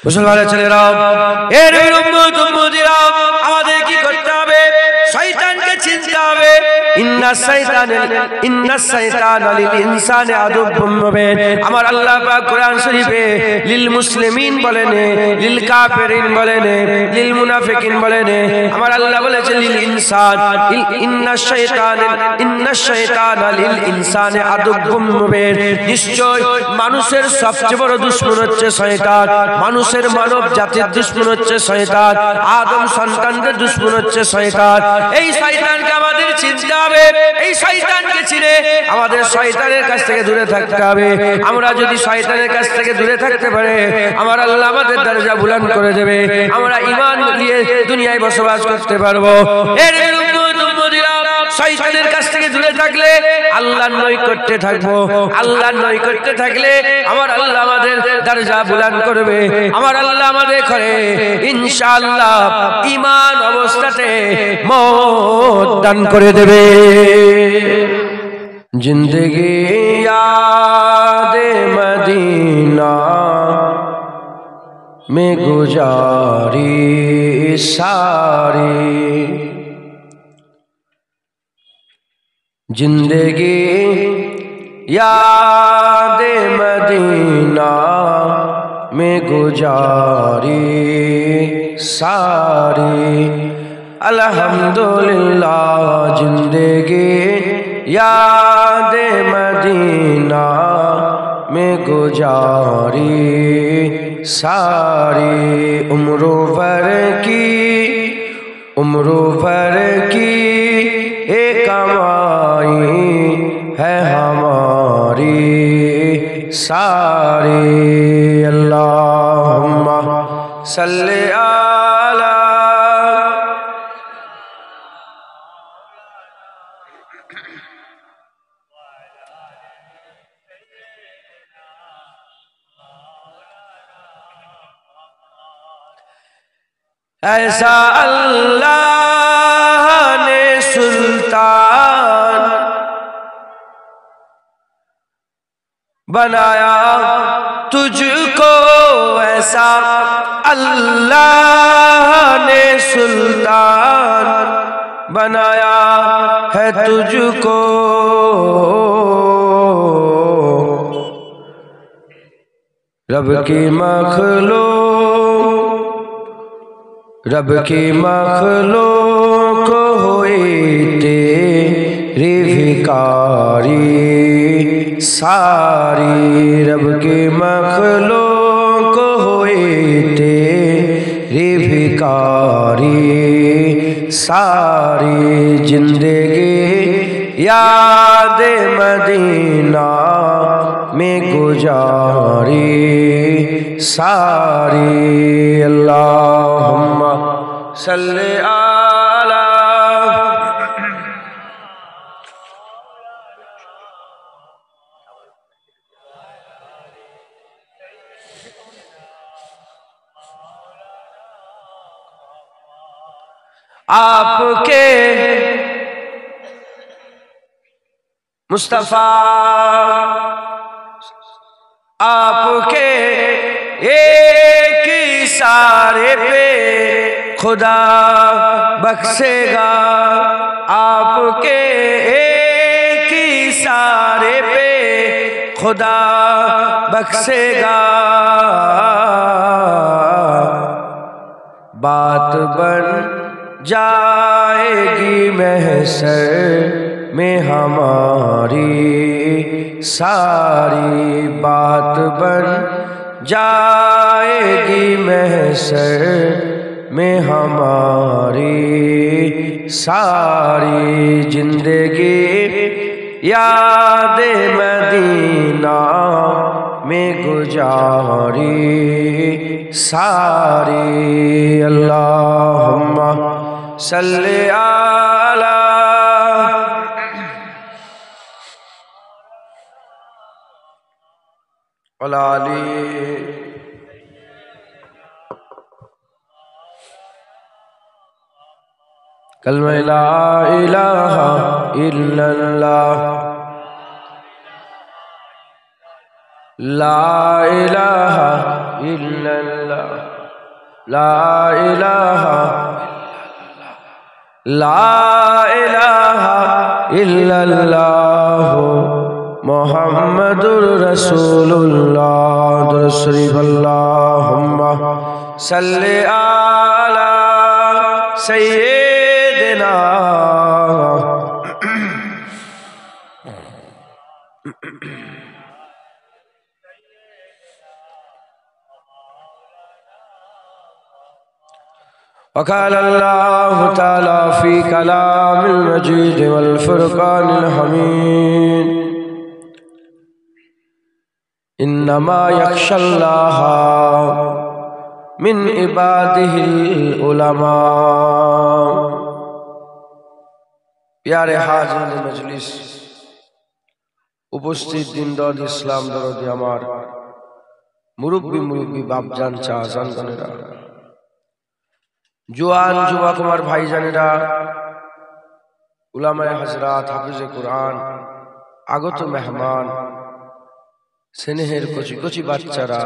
মুসলমানের ছেলেরা, এর উম্মতিরা, আমাদের কি করতে হবে? শয়তানকে চিনতে হবে। ইন্নাস শাইতানা লিল ইনসানি আদুব্বুম মুবিন। আমার আল্লাহ পাক কোরআন শরীফে লিল মুসলিমিন বলেন, লিল কাফিরিন বলেন, লিল মুনাফিকিন বলেন। আমার আল্লাহ বলেছে লিল ইনসান, ইন্নাস শাইতানা লিল ইনসানি আদুব্বুম মুবিন। নিশ্চয় মানুষের সবচেয়ে বড় দুশমন হচ্ছে শয়তান। মানুষের মানব জাতির দুশমন হচ্ছে শয়তান। আদম সন্তানদের দুশমন হচ্ছে শয়তান। এই শয়তানকে আমাদের চিনতে হবে। এই শয়তানকে চিনে আমাদের শয়তানের কাছ থেকে দূরে থাকতে হবে। আমরা যদি শয়তানের কাছ থেকে দূরে থাকতে পারে, আমার আল্লাহ আমাদের দরজা বুলন্দ করে দেবে। আমরা ঈমান নিয়ে দুনিয়ায় বসবাস করতে পারবো। এর শয়তানের কাছ থেকে দূরে থাকলে আল্লাহর নৈকট্যে থাকবো। আল্লাহর নৈকট্যে থাকলে আমার আল্লাহ আমাদের দরজা বুলন্দ করবে। আমার আল্লাহ আমাদের করে ইনশাআল্লাহ ঈমান অবস্থাতে মওত দান করে দেবে। জিন্দেগি ইয়াদে মদিনা में गुजारी सारी, जिंदगी याद मदीना में गुजारी सारी। अल्हम्दुलिल्लाह जिंदगी याद मदीना में गुजारी सारी। उम्र भर की एक कमाई है हमारी सारी। अल्लाहुम्मा सल्ली अला ऐसा अल्लाह ने सुल्तान बनाया तुझको, ऐसा अल्लाह ने सुल्तान बनाया है तुझको। रब की मखलूक हुई तेरी भिखारी सारी। रब की मखलूक हुई तेरी भिखारी सारी। जिंदगी याद मदीना में गुजारी सारी। अल्लाहुम्मा सल्ली अला आपके मुस्तफा, आपके एक इशारे पे खुदा बख्शेगा। आपके एक इशारे पे खुदा बख्शेगा। बात बन जाएगी महशर में हमारी सारी। बात बन जाएगी महशर में हमारी सारी। जिंदगी याद मदीना में गुजारी सारी। अल्लाहुम्मा सल्ली अला अली। कलमा ला इलाहा इल्लल्लाह, ला इलाहा ইল্লাল্লাহ লা ইলাহা লা ইলাহা ইল্লাল্লাহ মুহাম্মাদুর রাসূলুল্লাহ দুরূদ শরীফ আল্লাহুম্মা সাল্লি আলা সাইয়্যিদিনা وقال الله تعالى في كلام المجيد والفرقان الحميد إنما يخشى الله من عباده العلماء प्यारे हाज़िर मजलिस उपस्थित दिनदार इस्लाम दरदी আমার মুরব্বি বাপজান চাচান গনেরা জোয়ান যুবক আমার ভাইজানেরা উলামায়ে হযরত হাফিজে কুরআন আগত মেহমান স্নেহের কচি কচি বাচ্চারা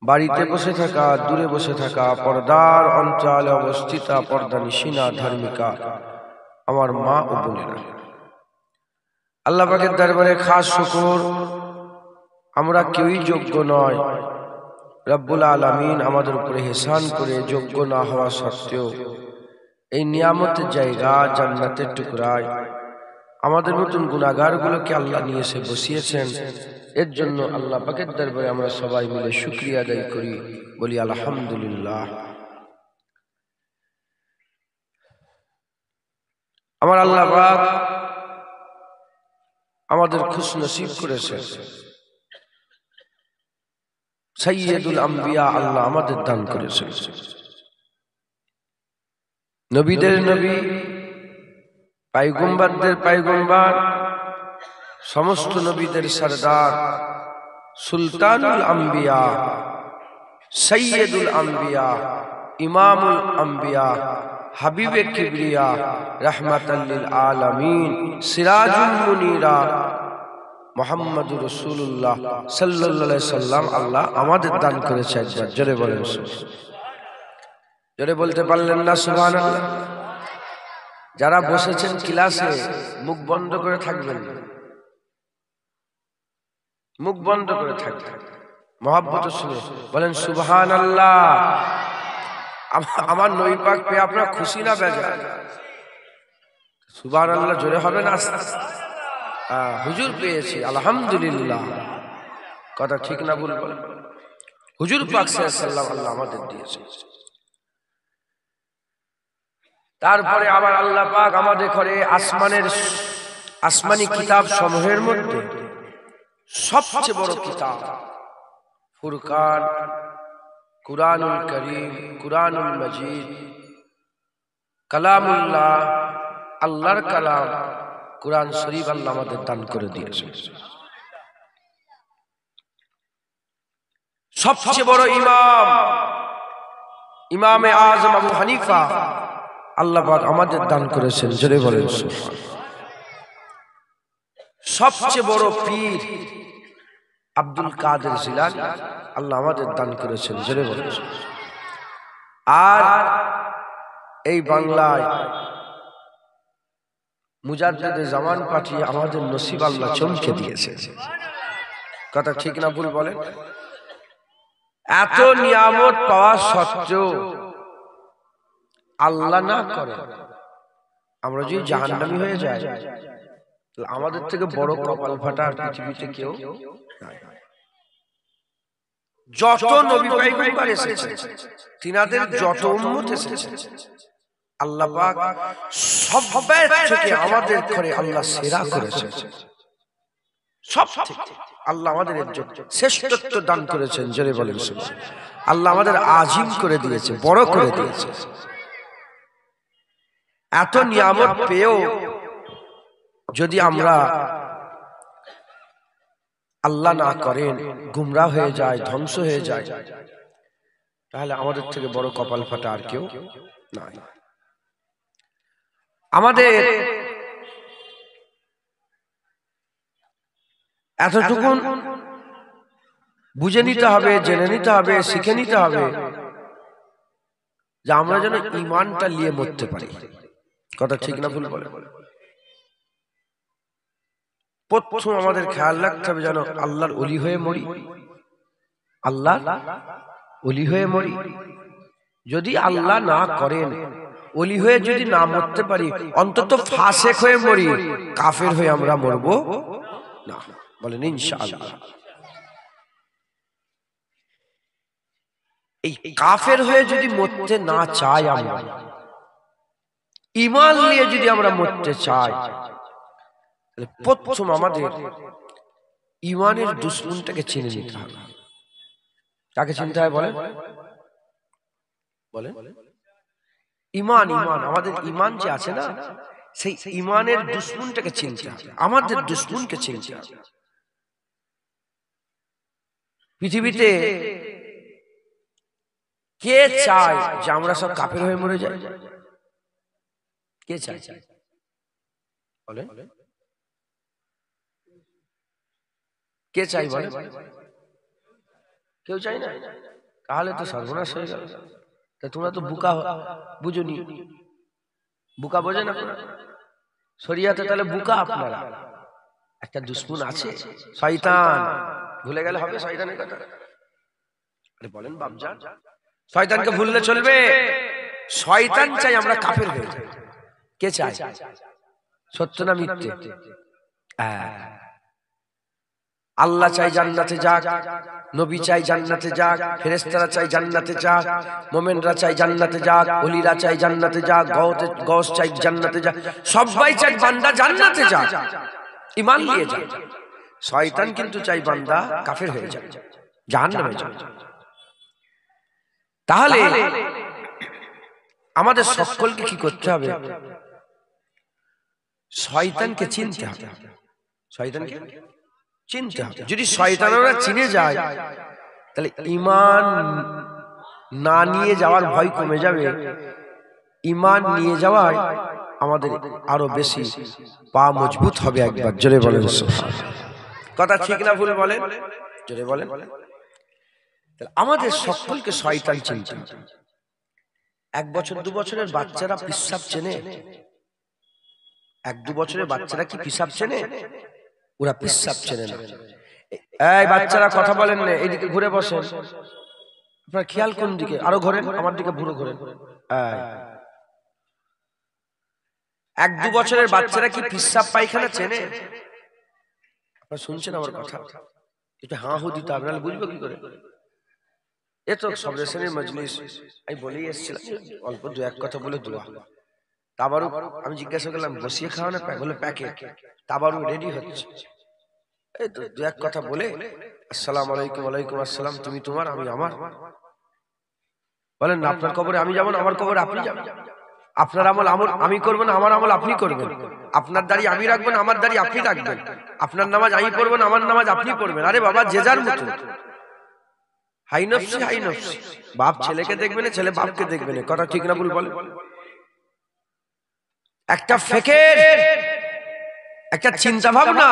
বাড়িতে বসে থাকা দূরে বসে থাকা পর্দার অঞ্চলে অবস্থিত পর্দানিশিনা ধার্মিকা আমার মা ও বোনেরা আল্লাহ পাকের দরবারে খাস শুকর আমরা কেউই যোগ্য নয় রব্বুল আলামিন আমাদের উপরে ইহসান করে যোগ্য না হওয়া সত্ত্বেও এই নিয়ামতের জায়গা জান্নাতের টুকরায় আমাদের মতন গুনাহগারগুলোকে আল্লাহ নিয়ে এসে বসিয়েছেন এর জন্য আল্লাহ পাকের দরবারে আমরা সবাই মিলে শুকরিয়া আদায় করি বলি আলহামদুলিল্লাহ আমার আল্লাহ পাক আমাদের খুশনসিব করেছেন সাইয়্যিদুল আম্বিয়া আল্লাহ আমাদের দান করেছেন নবীদের নবী পয়গম্বরদের পয়গম্বর সমস্ত নবীদের সরদার সুলতানুল আম্বিয়া সাইয়্যিদুল আম্বিয়া ইমামুল আম্বিয়া হাবিবে কিবরিয়া রাহমাতাল লিল আলামিন সিরাজুল মুনীরা মুহাম্মাদুর রাসূলুল্লাহ সাল্লাল্লাহু আলাইহি সাল্লাম আল্লাহ আমাদের দান করেছে একবার জোরে বলেন জোরে বলতে পারলেন না সুবহানাল্লাহ যারা বসেছেন ক্লাসে মুখ বন্ধ করে থাকবেন মুখ বন্ধ করে থাকবেন মহব্বত শুনে বলেন সুবহানাল্লাহ আমার নবী পাক পেয়ে আপনারা খুশি না বেজার সুবহানাল্লাহ জোরে হবে না হুজুর পেয়েছি আলহামদুলিল্লাহ কথা ঠিক না ভুল বলেন হুজুর পাক সাল্লাল্লাহু আল্লাহ আমাদের দিয়েছে তারপরে আবার আল্লাহ পাক আমাদের ঘরে আসমানি কিতাব সমূহের মধ্যে সবচেয়ে বড় কিতাব ফুরকান কুরআনুল কারীম কুরআনুল মাজিদ কালামুল্লাহ আল্লাহর কালাম কুরআন শরীফ আল্লাহ আমাদের দান করে দিয়েছে সবচেয়ে বড় ইমামে আযম আবু হানিফা আল্লাহ পাক আমাদের দান করেছেন জোরে বলেন সবচেয়ে বড় পীর আব্দুল কাদের জিলানী আল্লাহ আমাদের দান করেছেন জোরে বলেন আর এই বাংলায় মুজাদ্দিদে জামান পাঠিয়ে আমাদের নসিব আল্লাহ চমকে দিয়েছে কথা ঠিক না ভুল বলেন এত নিয়ামত পাওয়া সত্ত্বেও আল্লাহ না করে আমরা যদি জাহান্নামী হয়ে যাই আমাদের থেকে বড় কপাল ফাটা আর পৃথিবীতে কেউ নাই যত নবী পয়গম্বর এসেছে তিনাদের যত উম্মত এসেছে আল্লাহ পাক সবার থেকে আমাদের করে আল্লাহ সেরা করেছেন সব থেকে আল্লাহ আমাদের শ্রেষ্ঠত্ব দান করেছেন জোরে বলেন আল্লাহ আমাদের আজিম করে দিয়েছে বড় করে দিয়েছে এত নিয়ামত পেয়েও যদি আমরা আল্লাহ না করেন গুমরাহ হয়ে যায় ধ্বংস হয়ে যায় তাহলে আমাদের থেকে বড় কপাল ফাটা আর কেউ নাই আমাদের এতটুকুন বুঝে নিতে হবে, জেনে নিতে হবে, শিখে নিতে হবে, যে আমরা যেন ঈমানটা নিয়ে মরতে পারি। কথা ঠিক না ভুল বলে? প্রথম আমাদের খেয়াল রাখতে হবে যেন আল্লাহর ওলি হয়ে মরি, আল্লাহর ওলি হয়ে মরি। যদি আল্লাহ না করেন, ওলি হয়ে যদি না মরতে পারি, অন্তত ফাসেক হয়ে মরি, কাফের হয়ে আমরা মরবো না। বলেন ইনশাআল্লাহ। এই কাফের হয়ে যদি মরতে না চাই, আমরা ঈমান নিয়ে যদি আমরা মরতে চাই, তাহলে প্রথম আমাদের ঈমানের দুশমনটাকে চিনে নিতে হবে। কাকে চিনতে হয় বলেন? বলেন ঈমান। ঈমান, আমাদের ঈমান যে আছে না, সেই ঈমানের দুশমনটাকে চিনতে হবে, আমাদের দুশমনকে চিনতে হবে। পৃথিবীতে কে চায় যে আমরা সব কাফের হয়ে মরে যাই? কে চায়? বলেন কে চাই? বলেন কেউ চাই না? তাহলে তো সর্বনাশ হয়ে গেল। তা তোমরা তো বুকা বুঝুনি, বুকা বোঝে না শরিয়াতে, তাহলে বুকা আপনারা। একটা দুশমন আছে শয়তান, ভুলে গেলে হবে শয়তানের কথা? আরে বলেন বাপজান, শয়তানকে ভুললে চলবে? শয়তান চাই আমরা কাফের হয়ে যাই। কে চায়? সত্য না মিথ্যে? আল্লাহ চাই জান্নাতে যাক, নবী চাই জান্নাতে যাক, ফেরেশতারা চাই জান্নাতে যাক, মুমিনরা চাই জান্নাতে যাক, ওলিরা চাই জান্নাতে যাক, গওস চাই জান্নাতে যাক, সবাই চাই বান্দা জান্নাতে যাক, ঈমান নিয়ে যাক। শয়তান কিন্তু চাই বান্দা কাফের হয়ে যাক, জাহান্নামে যাক। তাহলে আমাদের সকলকে কি করতে হবে? শয়তানকে চিনতে হবে। শয়তানকে চিনতে হবে। যদি শয়তানরা চিনে যায়, তাহলে ঈমান না নিয়ে যাওয়ার ভয় কমে যাবে। ঈমান নিয়ে যাওয়ায় আমাদের আরো বেশি পা মজবুত হবে। একবার জোরে বলেন সুবহানাল্লাহ। কথা ঠিক না ভুল বলেন? জোরে বলেন। তাহলে আমাদের সকলকে শয়তান চিনতে হবে। 1 বছর 2 বছরের বাচ্চারা পিশাব চেনে? 1-2 বছরের বাচ্চারা কি পিশাব চেনে? ওরা পিশাব চেনে না। এই বাচ্চারা কথা বলেন না, এইদিকে ঘুরে বসেন। আপনারা খেয়াল কোন দিকে? আরো ঘোরেন, আমার দিকে ঘুরে ঘোরেন। 1-2 বছরের বাচ্চারা কি পিশাব পায়খানা চেনে? আপনারা শুনছেন আমার কথা? একটু হাঁ হু দিতে হবে, নাহলে বুঝবো কি করে? এ তো সবরেশনের মজলিস, আমি বলেই এসেছিলাম অল্প 2-1 কথা বলে দোয়া। তাবারু আমি জিজ্ঞাসা করলাম বসিয়ে খাওয়া না? বলে প্যাকেট। তাবারু রেডি হচ্ছে। এই তো 2-1 কথা বলে আসসালামু আলাইকুম, ওয়ালাইকুম আসসালাম, তুমি তোমার আমি আমার। বলেন না, আপনার কবরে আমি যাব না, আমার কবরে আপনি যাবেন। আপনার আমল আমি করব না, আমার আমল আপনি করবেন। আপনার দাড়ি আমি রাখবো না, আমার দাড়ি আপনি রাখবেন। আপনার নামাজ আমি পড়বো না, আমার নামাজ আপনি পড়বেন। আরে বাবা, যে যার মতো। হাই নফসি হাই নফসি। বাপ ছেলেকে দেখবে না, ছেলে বাপকে দেখবে না। কথা ঠিক না ভুল বলেন? একটা ফেকের একটা চিন্তা ভাবনা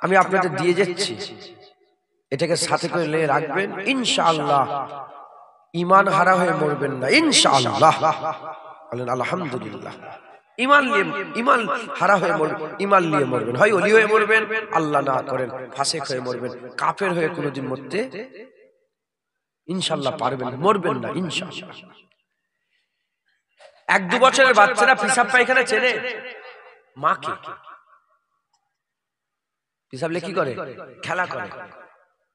আমি আপনাদের দিয়ে যাচ্ছি, এটাকে সাথে করে নিয়ে রাখবেন। ইনশাআল্লাহ ঈমান হারা হয়ে মরবেন না, ইনশাআল্লাহ। বলেন আলহামদুলিল্লাহ। ঈমান হারা হয়ে মরবেন, ঈমান নিয়ে মরবেন। হয় ওলি হয়ে মরবেন, আল্লাহ না করেন ফাসিক হয়ে মরবেন। কাফের হয়ে কোনোদিন মরতে ইনশাআল্লাহ পারবেন, মরবেন না ইনশাআল্লাহ। 1-2 বছরের বাচ্চারা পিশাব পায়খানা চেনে? মাকে পিশাব লে কি করে? খেলা করে।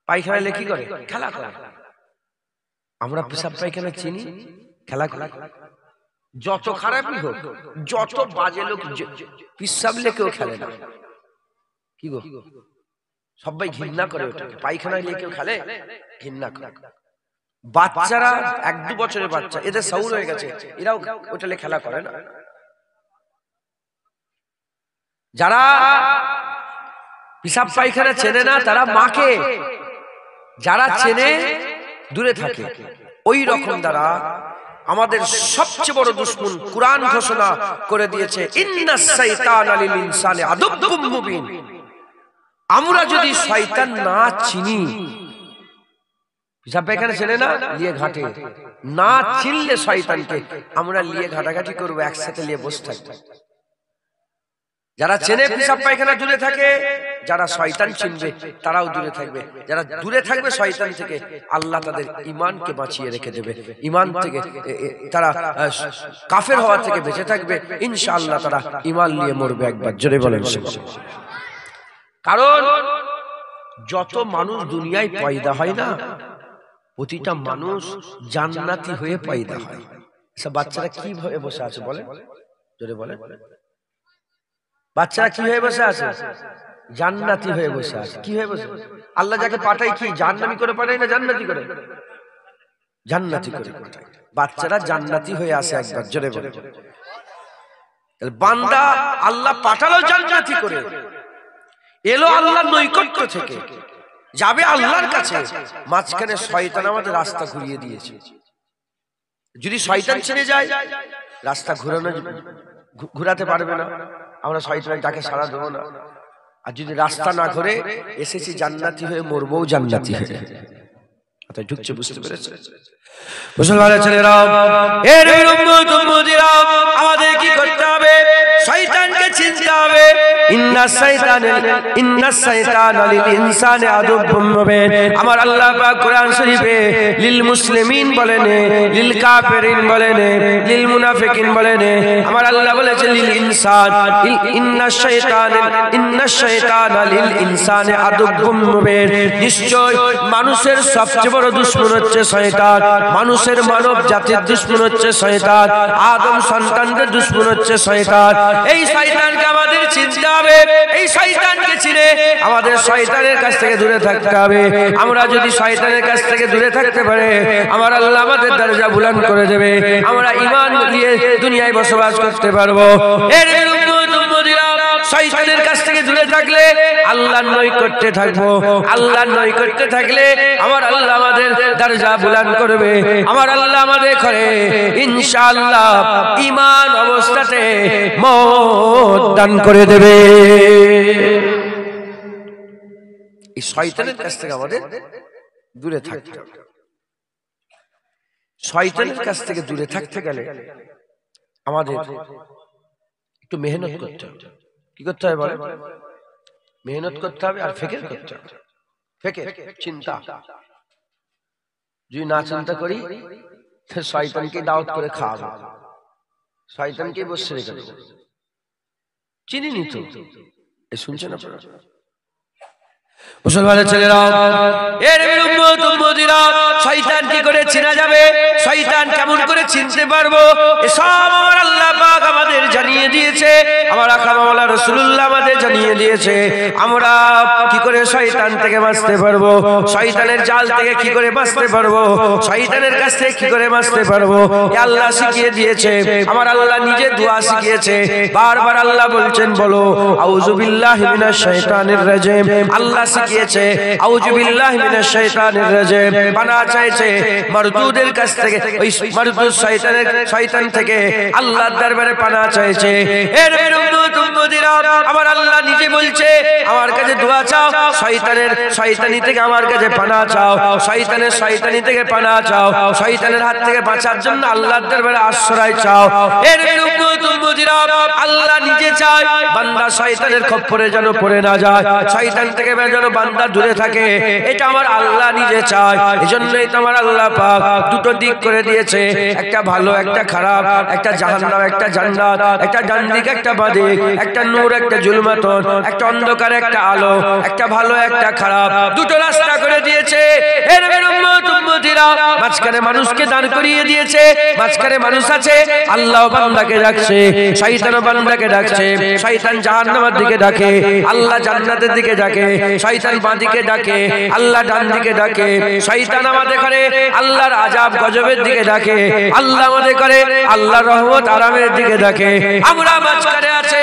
পায়খানা লে কি করে? খেলা করে। আমরা পিশাব পায়খানা চিনি, খেলা করে। যত খারাপই হোক, যত বাজে লোক, পিশাব লে কেউ খেলে না। কি গো, সবাই ঘৃণা করে ওটাকে। পায়খানা নিয়ে কেউ খেলে? ঘৃণা করে। বাচ্চারা 1-2 বছরের বাচ্চা, এদের সাউর হয়ে গেছে, এরাও ওটালে খেলা করে না। যারা পিশাব পায়খানা চেনে না তারা মাকে, যারা চেনে দূরে থাকে। ওই রকম দ্বারা আমাদের সবচেয়ে বড় দুশমন কুরআন ঘোষণা করে দিয়েছে, ইন্নাস শাইতানা লিল ইনসানি আদুব্বুম মুবিন। আমরা যদি শয়তান না চিনি, পেছাব চেনে না লিয়ে ঘাটে, না চিনলে শয়তানকে আমরা লিয়ে ঘাটাঘাটি করবো, একসাথে লিয়ে বসে থাকবো। যারা চেনে পেশাব পায়খানা দূরে থাকে, যারা শয়তান চিনবে তারাও দূরে থাকবে। যারা দূরে থাকবে শয়তান থেকে, আল্লাহ তাদের ঈমানকে বাঁচিয়ে রেখে দেবে। ঈমান থেকে তারা কাফের হওয়া থেকে বেঁচে থাকবে ইনশাআল্লাহ। তারা ঈমান নিয়ে মরবে। একবার জোরে বলেন সুবহানাল্লাহ। কারণ যত মানুষ দুনিয়ায় পয়দা হয় না, প্রতিটা মানুষ জান্নাতি হয়ে পয়দা হয়। সব বাচ্চারা কিভাবে বসে আছে বলে, জোরে বলে, বাচ্চারা কি হয়ে বসে আছে? জান্নাতি হয়ে বসে আছে। কি হয়ে বসে? আল্লাহ যাকে পাঠায় কি জাহান্নামী করে পাঠায় না জান্নাতি করে? জান্নাতি করে পাঠায়। বাচ্চারা জান্নাতি হয়ে আসে। একবার জোরে বলে। বান্দা আল্লাহ পাঠালো জান্নাতি করে, এলো আল্লাহর নৈকট্য থেকে, যাবে আল্লাহর কাছে। মাঝখানে শয়তান আমাদের রাস্তা ঘুরিয়ে দিয়েছে। যদি শয়তান ছেড়ে যায়, রাস্তা ঘুরাতে পারবে না, আমরা শয়তানের ডাকে সাড়া দেবো না। আর যদি রাস্তা না ঘুরে এসেছি জান্নাতি হয়ে, মরবো জান্নাতি হয়ে। ঢুকছে, বুঝতে পেরেছে? মুসলমানের ছেলেরা, আমাদের কি করতে হবে? শয়তানকে চিনতে হবে। আমার আল্লাহ পাক কোরআন শরীফে লিল মুসলিমিন বলেন, লিল কাফিরিন বলেন, লিল মুনাফিকিন বলেন। আমার আল্লাহ বলেছে লিল ইনসান, ইন্নাশ শাইতানা লিল ইনসানি আদুব্বুম মুবিন। নিশ্চয় মানুষের সবচেয়ে বড় দুশমন হচ্ছে শয়তান। মানুষের মানব জাতির দুশমন হচ্ছে শয়তান। আদম সন্তানদের দুশমন হচ্ছে শয়তান। এই শয়তানকে আমাদের চিনতে হবে। এই শয়তানকে চিনে আমাদের শয়তানের কাছ থেকে দূরে থাকতে হবে। আমরা যদি শয়তানের কাছ থেকে দূরে থাকতে পারে, আমার আল্লাহ আমাদের দরজা বুলন্দ করে দেবে। আমরা ঈমান নিয়ে দুনিয়ায় বসবাস করতে পারবো। শয়তানের কাছ থেকে দূরে থাকলে আল্লাহর নৈকট্যে থাকবো। আল্লাহর নৈকট্যে থাকলে আমার আল্লাহ আমাদের দরজা বুলন্দ করবে। আমার আল্লাহ আমাদের করে ইনশাআল্লাহ ঈমান অবস্থাতে মওত দান করে দেবে। এই শয়তানের কাছ থেকে আমাদের দূরে থাকতে হবে। শয়তানের কাছ থেকে দূরে থাকতে গেলে আমাদের একটু মেহনত করতে হবে। কি করতে হবে বলে? মেহনত করতে হবে আর ফিকির করতে হবে। ফিকির, চিন্তা। যদি না চিন্তা করি, শয়তানকে দাওয়াত করে খাওয়াবো, শয়তানকে বসে রেখে দেবো। চিনি নি তো, শুনছেন আপনারা? মুসলমানের ছেলেরা, এর উম্মত উম্মতিরা, শয়তান কি করে চেনা যাবে? শয়তান কেমন করে চিনতে পারবো? এসব আমার আল্লাহ পাক আমাদের জানিয়ে দিয়েছে। আমার আকা মাওলানা রাসূলুল্লাহ আমাদের জানিয়ে দিয়েছে। আমরা কি করে শয়তান থেকে বাঁচতে পারবো, শয়তানের জাল থেকে কি করে বাঁচতে পারবো, শয়তানের কাছ থেকে কি করে বাঁচতে পারবো, আল্লাহ শিখিয়ে দিয়েছে। আমার আল্লাহ নিজে দোয়া শিখিয়েছে। বারবার আল্লাহ বলছেন, বলো আউযু বিল্লাহি মিনাশ শাইতানির রাজিম। আল্লাহ শিখিয়েছে আউযু বিল্লাহি মিনাশ শাইতানির রাজিম। পানাহ চাইছে মারদুদের কাছ থেকে, ওই মারদুদ শয়তান থেকে আল্লাহর দরবারে পানাহ চাইছে। এর উম্মত উম্মতিরা, আমার আল্লাহ নিজে বলছে আমার কাছে দোয়া চাও, শয়তানি থেকে আমার কাছে পানাহ চাও, শয়তানি থেকে পানাহ চাও, শয়তানের হাত থেকে বাঁচার জন্য আল্লাহর দরবারে আশ্রয় চাও। এর উম্মত উম্মতিরা, আল্লাহ নিজে চায় বান্দা শয়তানের খপ্পরে যেন পড়ে না যায়, শয়তান থেকে যেন বান্দা দূরে থাকে। এটা আমার আল্লাহ নিজে চায়। এজন্যই তো আমার আল্লাহ পাক দুটো দিক করে দিয়েছে, একটা ভালো একটা খারাপ, একটা জাহান্নাম একটা জান্নাত, একটা ডান দিক একটা বাঁ দিক, একটা নূর একটা জুলমাতন, একটা অন্ধকার একটা আলো, একটা ভালো একটা খারাপ, দুটো রাস্তা করে দিয়েছে। এর উম্মত উম্মতিরা, মাঝখানে মানুষকে দাঁড় করিয়ে দিয়েছে। মাঝখানে মানুষ আছে, আল্লাহ বান্দাকে ডাকছে, শয়তানও বান্দাকে ডাকছে। শয়তান জাহান্নামের দিকে ডাকে, আল্লাহ জান্নাতের দিকে ডাকে। শয়তান বাঁ দিকে ডাকে, আল্লাহ ডান দিকে ডাকে। শয়তান আমাদের করে আল্লাহর আযাব গজবের দিকে ডাকে, আল্লাহ আমাদের করে আল্লাহর রহমত আরামের দিকে ডাকে। আমরা মাঝখানে আছে,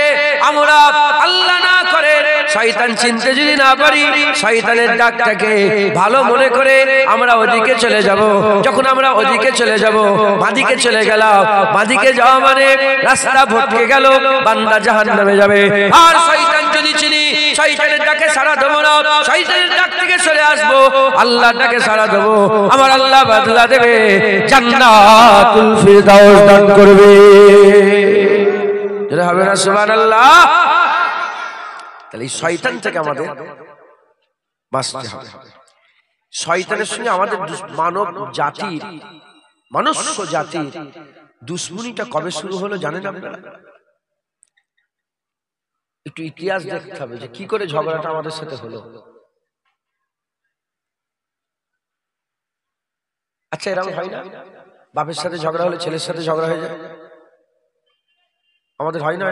আমরা আল্লাহ না করে শয়তান চিনতে যদি না পারি, শয়তানের ডাকটাকে ভালো মনে করে আমরা ওদিকে চলে যাব। যখন আমরা ওদিকে চলে যাব, বাঁদিকে চলে গেলাম, বাঁদিকে যাওয়া মানে রাস্তা ভটকে গেল, বান্দা জাহান্নামে যাবে। আর শয়তান যদি চিনি, শয়তানের ডাকে সাড়া দেবো না, শয়তানের ডাক থেকে সরে আসবো, আল্লাহর ডাকে সাড়া দেবো, আমার আল্লাহ বদলা দেবে, জান্নাতুল ফিরদাউস দান করবে। যেটা হবে না সুবহানাল্লাহ। তাহলে এই শয়তান থেকে আমাদের বাঁচতে হবে। শয়তানের সঙ্গে আমাদের মানব জাতির, মনুষ্য জাতির দুশ্মনীটা কবে শুরু হলো জানেন আপনারা? একটু ইতিহাস দেখতে হবে যে কি করে ঝগড়াটা আমাদের সাথে হলো। আচ্ছা এরকম হয় না, বাপের সাথে ঝগড়া হলে ছেলের সাথে ঝগড়া হয়ে যায়? আমাদের হয় না?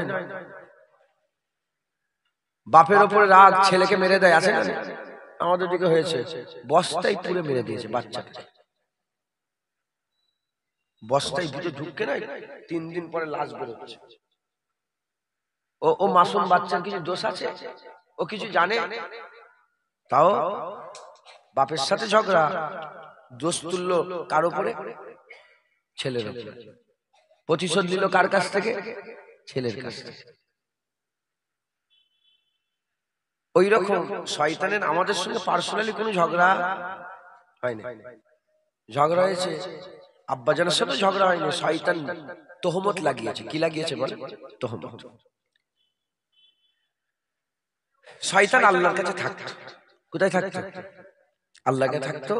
বাপের ওপরে রাগ, ছেলেকে মেরে দেয়, আছে না? আমাদের দিকে হয়েছে, বস্তায় পুরে মেরে দিয়েছে বাচ্চাকে, বস্তায় ভিতরে ঢুকে না, 3 দিন পরে লাশ বেরোচ্ছে। ও মাসুম বাচ্চার কিছু দোষ আছে? ও কিছু জানে? তাও বাপের সাথে ঝগড়া, দোষ তুললো কার উপরে? ছেলের উপরে। প্রতিশোধ নিল কার কাছ থেকে? ছেলের কাছ থেকে। ওই রকম শয়তানের আমাদের সঙ্গে পার্সোনালি কোনো ঝগড়া হয়নি। ঝগড়া হয়েছে আব্বাজানের সাথে, ঝগড়া হয়নি, শয়তান তহমত লাগিয়েছে। কি লাগিয়েছে বলে? তহমত। শয়তান আল্লাহর কাছে থাকতো। কোথায় থাকতো? আল্লাহর কাছে থাকতো।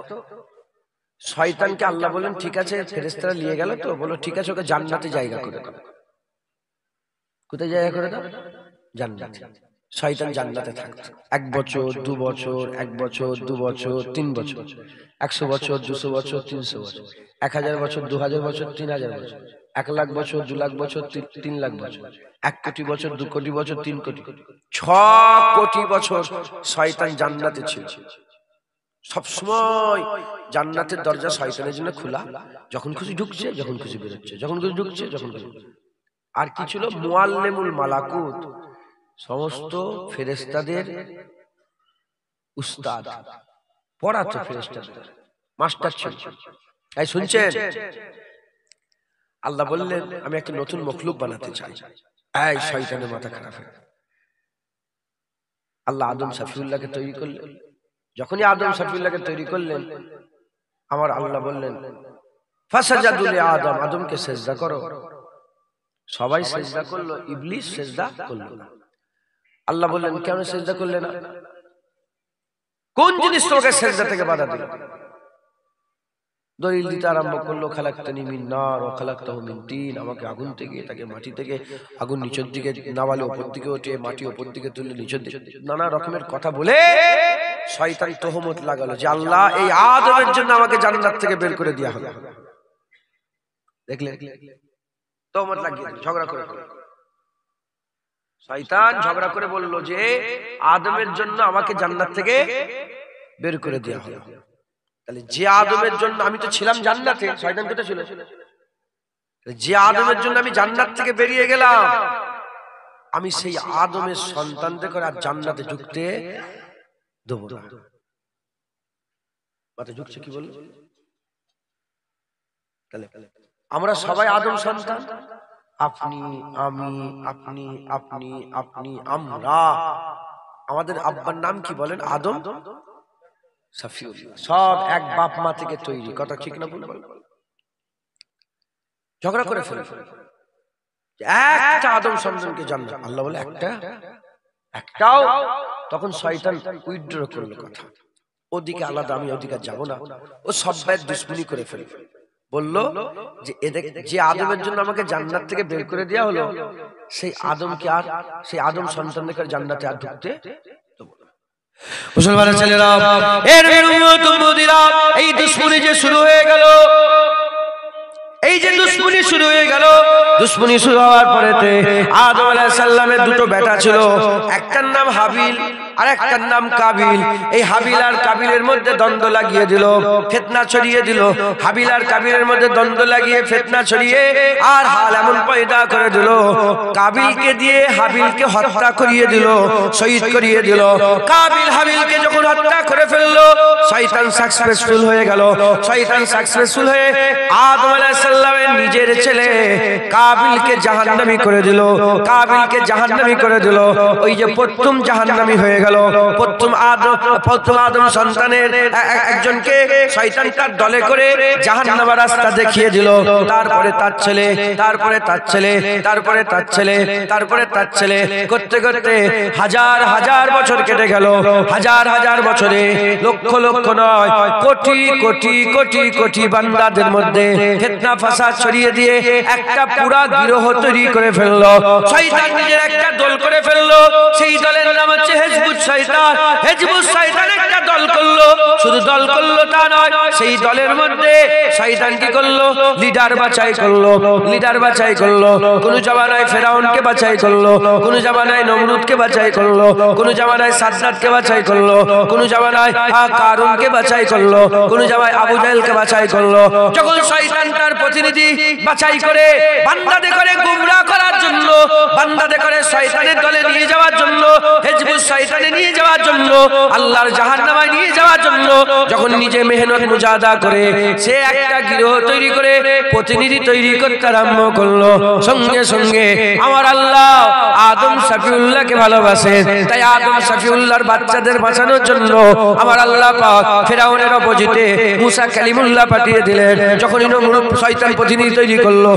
শয়তানকে আল্লাহ বলেন ঠিক আছে, ফেরেশতারা নিয়ে গেল তো, বলো ঠিক আছে ওকে জান্নাতে জায়গা করে দাও। কোথায় জায়গা করে দাও? জান্নাতে। শয়তান জান্নাতে থাকতো 1 বছর, 2 বছর, 1 বছর, 2 বছর, 3 বছর, 100 বছর, 200 বছর, 300 বছর, 1000 বছর, 2000 বছর, 3000 বছর, 1 লাখ বছর, 2 লাখ বছর, 3 লাখ বছর, 1 কোটি বছর, 2 কোটি বছর, 3 কোটি, 6 কোটি বছর শয়তান জান্নাতে ছিল। সব সময় জান্নাতের দরজা শয়তানের জন্য খোলা, যখন খুশি ঢুকছে, যখন খুশি বেরোচ্ছে, যখন খুশি ঢুকছে, যখন খুশি। আর কি ছিল? মুআল্লিমুল মালাকুত, সমস্ত ফেরেশতাদের উস্তাদ, পড়াতো ফেরেশতাদের মাস্টার ছিল। এই শুনছেন? আল্লাহ বললেন আমি একটা নতুন মখলুক বানাতে চাই। এই শয়তানের মাথা খারাপ হয়ে আল্লাহ আদম শফিউল্লাহকে তৈরি করলেন। যখনই আদম শফিউল্লাহকে তৈরি করলেন, আমার আল্লাহ বললেন ফাসাজাদু লি আদম, আদমকে সিজদা করো। সবাই সিজদা করলো, ইবলিস সিজদা করলো না। আল্লাহ বললেন কেন সিজদা করলে না? কোন জিনিস তোমাকে সিজদা থেকে বাধা দিল? দলিল দিতে আরম্ভ করলো, খালাকতানি মিন নার ওয়া খালাকতাহু মিন তিন, আমাকে আগুন থেকে, তাকে মাটি থেকে। আগুন নিচের দিকে নামালে উপর দিকে ওঠে, মাটি উপর দিকে তুললে নিচের দিকে, নানা রকমের কথা বলে শয়তান তহমত লাগালো যে আল্লাহ এই আদমের জন্য আমাকে জান্নাত থেকে বের করে দেয়া হলো। দেখলেন? তহমত লাগিয়ে ঝগড়া করে শয়তান ঝগড়া করে বলল যে আদমের জন্য আমাকে জান্নাত থেকে বের করে দেয়া হলো। তাহলে যে আদমের জন্য আমি তো ছিলাম জান্নাতে, শয়তান কোথায় ছিল? যে আদমের জন্য আমি জান্নাত থেকে বেরিয়ে গেলাম, আমি সেই আদমের সন্তানদের করে আর জান্নাতে ঢুকতে দেবো না। মাথায় ঢুকছে কি বলল? তাহলে আমরা সবাই আদম সন্তান, আপনি, আমি, আপনি, আপনি, আপনি, আমরা। আমাদের আব্বার নাম কি বলেন? আদম শফিউল্লাহ। সব এক বাপ মা থেকে তৈরি। কথা ঠিক না ভুল? ঝগড়া করে ফেলে একটা আদম সন্তানকে জান্নাত, আল্লাহ বলে একটাও। তখন শয়তান উইথড্র করলো কথা, ওদিকে আলাদা, আমি ওদিকে যাব না। ও সব দুশ্মনী করে ফেলে বলল যে এদের যে আদমের জন্য আমাকে জান্নাত থেকে বের করে দেয়া হলো, সেই আদমকে আর, সেই আদম সন্তানদের জান্নাতে আর ঢুকতে দেবো না। মুসলমানের ছেলেরা, এর উম্মতিরা, এই দুশ্মনী যে শুরু হয়ে গেল, এই যে দুশ্মনী শুরু হয়ে গেল, দুশ্মনী শুরু হওয়ার পরেতে আদম আলাইহিস সালামের 2টো বেটা ছিল, একটার নাম হাবিল আর একটার নাম কাবিল। এই হাবিল আর কাবিলের মধ্যে দ্বন্দ্ব লাগিয়ে দিল, ফিতনা ছড়িয়ে দিল। হাবিল আর কাবিলের মধ্যে দ্বন্দ্ব লাগিয়ে ফিতনা ছড়িয়ে আর হাল এমন পয়দা করে দিল, কাবিলকে দিয়ে হাবিলকে হত্যা করিয়ে দিল, শহীদ করিয়ে দিল। কাবিল হাবিলকে যখন হত্যা করে ফেললো, শয়তান সাকসেসফুল হয়ে গেল। শয়তান সাকসেসফুল হয়ে আদম আলাইহিস সাল্লামের নিজের ছেলে কাবিলকে জাহান্নামী করে দিল, কাবিলকে জাহান্নামী করে দিল। ওই যে প্রথম জাহান্নামী হয়ে গেল, প্রথম আদম সন্তানের একজনকে শয়তান তার দলে করে জাহান্নামের রাস্তা দেখিয়ে দিল। তারপরে তার ছেলে, তারপরে তার ছেলে, তারপরে তার ছেলে, তারপরে তার ছেলে, করতে করতে হাজার হাজার বছর কেটে গেল। হাজার হাজার বছরে লক্ষ লক্ষ নয়, কোটি কোটি কোটি কোটি বান্দাদের মধ্যে ফিতনা ফাসাদ ছড়িয়ে দিয়ে একটা পুরা গিরহ তৈরি করে ফেললো। শয়তান নিজের একটা দল করে ফেললো, সেই দলের নাম হচ্ছে হিজবুত শয়তান। হিজবুত শয়তান একটা দল করলো, শুধু দল করলো তা নয়, সেই দলের মধ্যে শয়তান কি করলো, লিডার বাছাই করলো, লিডার বাছাই করলো। কোন জামানায় ফেরাউনকে বাছাই করলো, কোন জামানায় নমরুদকে বাছাই করলো, কোন জামানায় সাদ্দাতকে বাছাই করলো, কোন জামানায় কারুনকে বাছাই করলো, কোন জামানায় আবু জাহেলকে বাছাই করলো। যখন শয়তান তার প্রতিনিধি বাছাই করে বান্দাদের করে গুমরাহ করার জন্য, বান্দাদের করে শয়তানের দলে নিয়ে যাওয়ার জন্য, হিজবুত শয়তানে নিয়ে যাওয়ার জন্য, আল্লাহর জাহান্নামে নিয়ে যাওয়ার জন্য, যখন নিজে মেহনত মুজাহাদা করে সে একটা গিরহ তৈরি করে প্রতিনিধি তৈরি করতে আরম্ভ করলো, সঙ্গে সঙ্গে আমার আল্লাহ আদম শফিউল্লাহকে ভালোবাসেন। তাই আদম শফিউল্লাহর বাচ্চাদের বাঁচানোর জন্য আমার আল্লাহ পাক ফেরাউনের অপোজিটে মুসা কালিমুল্লাহ পাঠিয়ে দিলেন। যখন নমরুদ শয়তান প্রতিনিধি তৈরি করলো,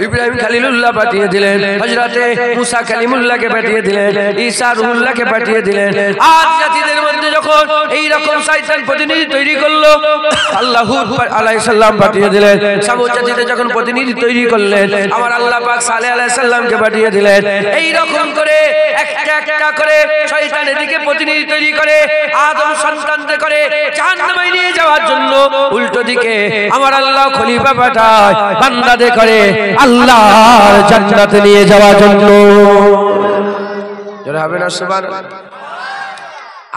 ইব্রাহিম খলিলুল্লাহ পাঠিয়ে দিলেন, হযরতে মুসা কালিমুল্লাহকে পাঠিয়ে দিলেন, ঈসা রুহুল্লাহকে পাঠিয়ে দিলেন। আজ জাতিদের মধ্যে যখন এই রকম শয়তান প্রতিনিধি তৈরি করলো, আল্লাহ হুদ আলাইহিস সালাম পাঠিয়ে দিলেন। সামুদ জাতিতে যখন প্রতিনিধি তৈরি করলেন, আমার আল্লাহ পাক সালেহ আলাইহিস সালামকে পাঠিয়ে দিলেন। এই রকম করে একটা একটা করে শয়তান এদিকে প্রতিনিধি তৈরি করে আদম সন্তানদের করে জাহান্নামে নিয়ে যাওয়ার জন্য, উল্টো দিকে আমার আল্লাহ খলিফা পাঠায় বান্দাদের করে আল্লাহর জান্নাতে নিয়ে যাওয়ার জন্য। জোরে হবে না সুবহানাল্লাহ?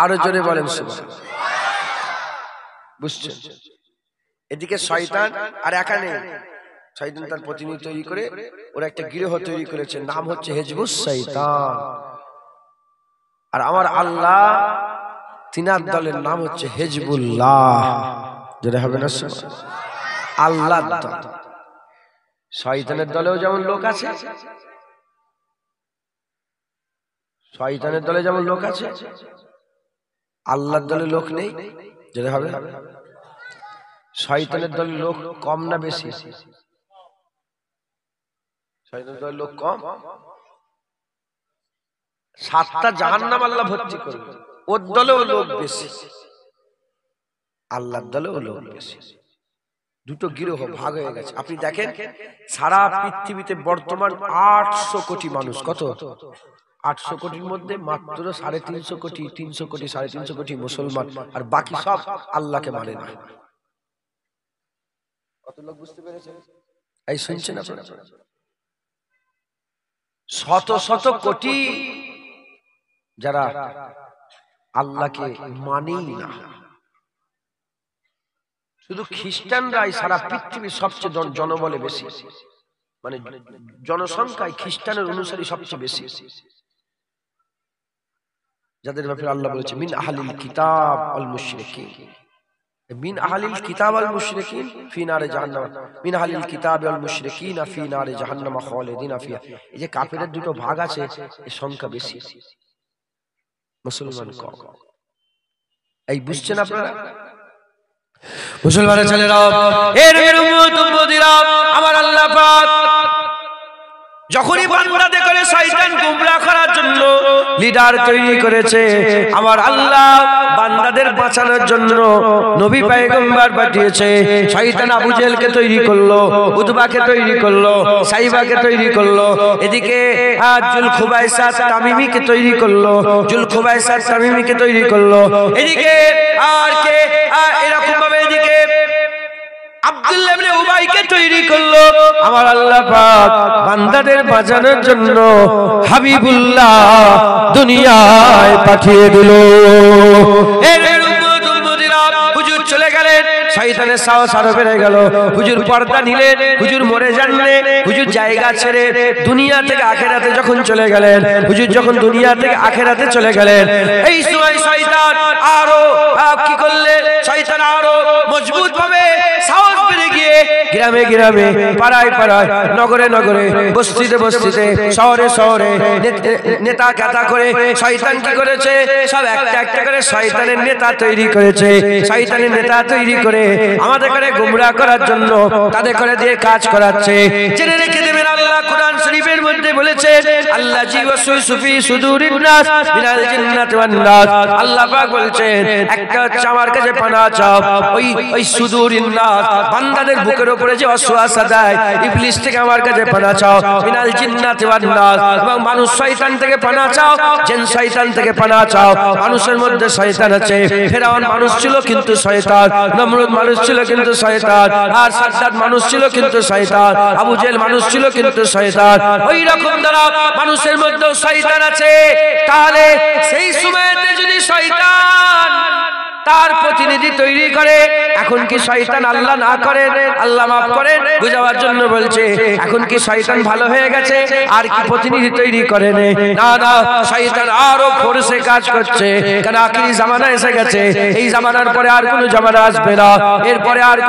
আরো জোরে বলেন সুবহানাল্লাহ। বুঝছেন? এদিকে শয়তান আর একা নেই, শয়তান তার প্রতিনিধি তৈরি করে ওরা একটা গিরহ তৈরি করেছে, নাম হচ্ছে হিজবুত শয়তান। আর আমার আল্লাহ তিনার দলের নাম হচ্ছে হিজবুল্লাহ। যেটা হবে না আল্লাহর দল। শয়তানের দলেও যেমন লোক আছে, শয়তানের দলে যেমন লোক আছে, আল্লাহর দলে লোক নেই। যেটা হবে শয়তানের দলে লোক কম না বেশি? শয়তানের দলে লোক কম। 7টা জাহান্নাম আল্লাহ ভর্তি করবে, ওর দলেও লোক বেশি, আল্লাহর দলেও লোক বেশি। দুটো গিরহ ভাগ হয়ে গেছে। আপনি দেখেন সারা পৃথিবীতে বর্তমান 800 কোটি মানুষ। কত? 800 কোটির মধ্যে মাত্র 350 কোটি, 300 কোটি, 350 কোটি মুসলমান, আর বাকি সব আল্লাহকে মানে না। কত লোক বুঝতে পেরেছেন? এই শুনছেন আপনারা? শত শত কোটি যারা আল্লাহকে মানেই না। শুধু খ্রিস্টানরাই সারা পৃথিবীর সবচেয়ে জনবলে বেশি, মানে জনসংখ্যায় খ্রিস্টানের অনুসারী সবচেয়ে বেশি, যাদের ব্যাপারে আল্লাহ বলেছে মিন আহলিল কিতাব ওয়াল মুশরিকিন। মিন আহলিল কিতাব ওয়াল মুশরিকিন ফি নারে জাহান্নাম, মিন আহলিল কিতাব ওয়াল মুশরিকিন ফি নারে জাহান্নাম খালিদিন ফিহা। এই যে কাফেরের দুটো ভাগ আছে, এর সংখ্যা বেশি, মুসলমান কম। এই বুঝছেন আপনারা? মুসলমানের ছেলেরা, এর উম্মতিরা, আমার আল্লাহ পাক যখনই বান্দাদের করে শয়তান গুমরাহ করার জন্য লিডার তৈরি করেছে, আমার আল্লাহ বান্দাদের বাঁচানোর জন্য নবী পয়গম্বর পাঠিয়েছে। শয়তান আবু জেহেলকে তৈরি করলো, উতবাকে তৈরি করলো, সাইবাকে তৈরি করলো, এদিকে জুলখুবাইসাত তামিমিকে তৈরি করলো, জুলখুবাইসাত তামিমিকে তৈরি করলো, এদিকে আর কে এরকম ভাবে এদিকে আব্দুল্লাহ ইবনে উবাইকে তৈরি করলো। আমার আল্লাহ পাক বান্দাদের বাঁচানোর জন্য হাবিবুল্লাহ দুনিয়ায় পাঠিয়ে দিল। হুজুর চলে গেলেন, শয়তানের সাহস আরো বেড়ে গেল। হুজুর পর্দা নিলেন, হুজুর মরে জানলেন, হুজুর জায়গা ছেড়ে দুনিয়া থেকে আখেরাতে যখন চলে গেলেন, হুজুর যখন দুনিয়া থেকে আখেরাতে চলে গেলেন, এই সময় শয়তান আরো কি করলে, শয়তান আরো মজবুত ভাবে সাহস বেড়ে গিয়ে গ্রামে গ্রামে পাড়ায় পাড়ায় নগরে নগরে বস্তিতে বস্তিতে শহরে শহরে নেতা কেতা করে শয়তান কি করেছে সব একটা একটা করে শয়তানের নেতা তৈরি করেছে শয়তানের নেতা তৈরি করে আমাদের করে গুমরাহ করার জন্য তাদের করে দিয়ে কাজ করাচ্ছে জেনে রেখে দেবেন আল্লাহ কোরআন শরীফের মধ্যে বলেছেন আল্লাহ ওয়াসওয়াসু ফি সুদুরিন নাস মিনাল জিন্নাতি ওয়ান নাস আল্লাহ পাক বলছেন একটা হচ্ছে আমার কাছে পানাহ চাও ওই সুদুরিন নাস বান্দাদের বুকের উপরে যে ওয়াসওয়াসা দেয় ইবলিস থেকে আমার কাছে পানাহ চাও মিনাল জিন্নাতি ওয়ান নাস এবং মানুষ শয়তান থেকে পানাহ চাও জিন শয়তান থেকে পানাহ চাও মানুষের মধ্যে শয়তান আছে ফেরাউন মানুষ ছিল কিন্তু শয়তান নমরুদ মানুষ ছিল কিন্তু শয়তান আর সাদ্দাত মানুষ ছিল কিন্তু শয়তান আবু জেহেল মানুষ ছিল কিন্তু শয়তান ওই রকম দ্বারা মানুষের মধ্যে শয়তান আছে তাহলে সেই সময়তে যদি শয়তান তার প্রতিনিধি তৈরি করে এখন কি শয়তান আল্লাহ না করেন আল্লাহ মাফ করেন বুঝাবার জন্য বলছে এখন কি শয়তান ভালো হয়ে গেছে আর কি প্রতিনিধি তৈরি করে না না শয়তান আরো ফোর্সে কাজ করছে কারণ আখিরি জামানা এসে গেছে এই জামানার পরে আর কোনো জামানা আসবে না এরপরে আর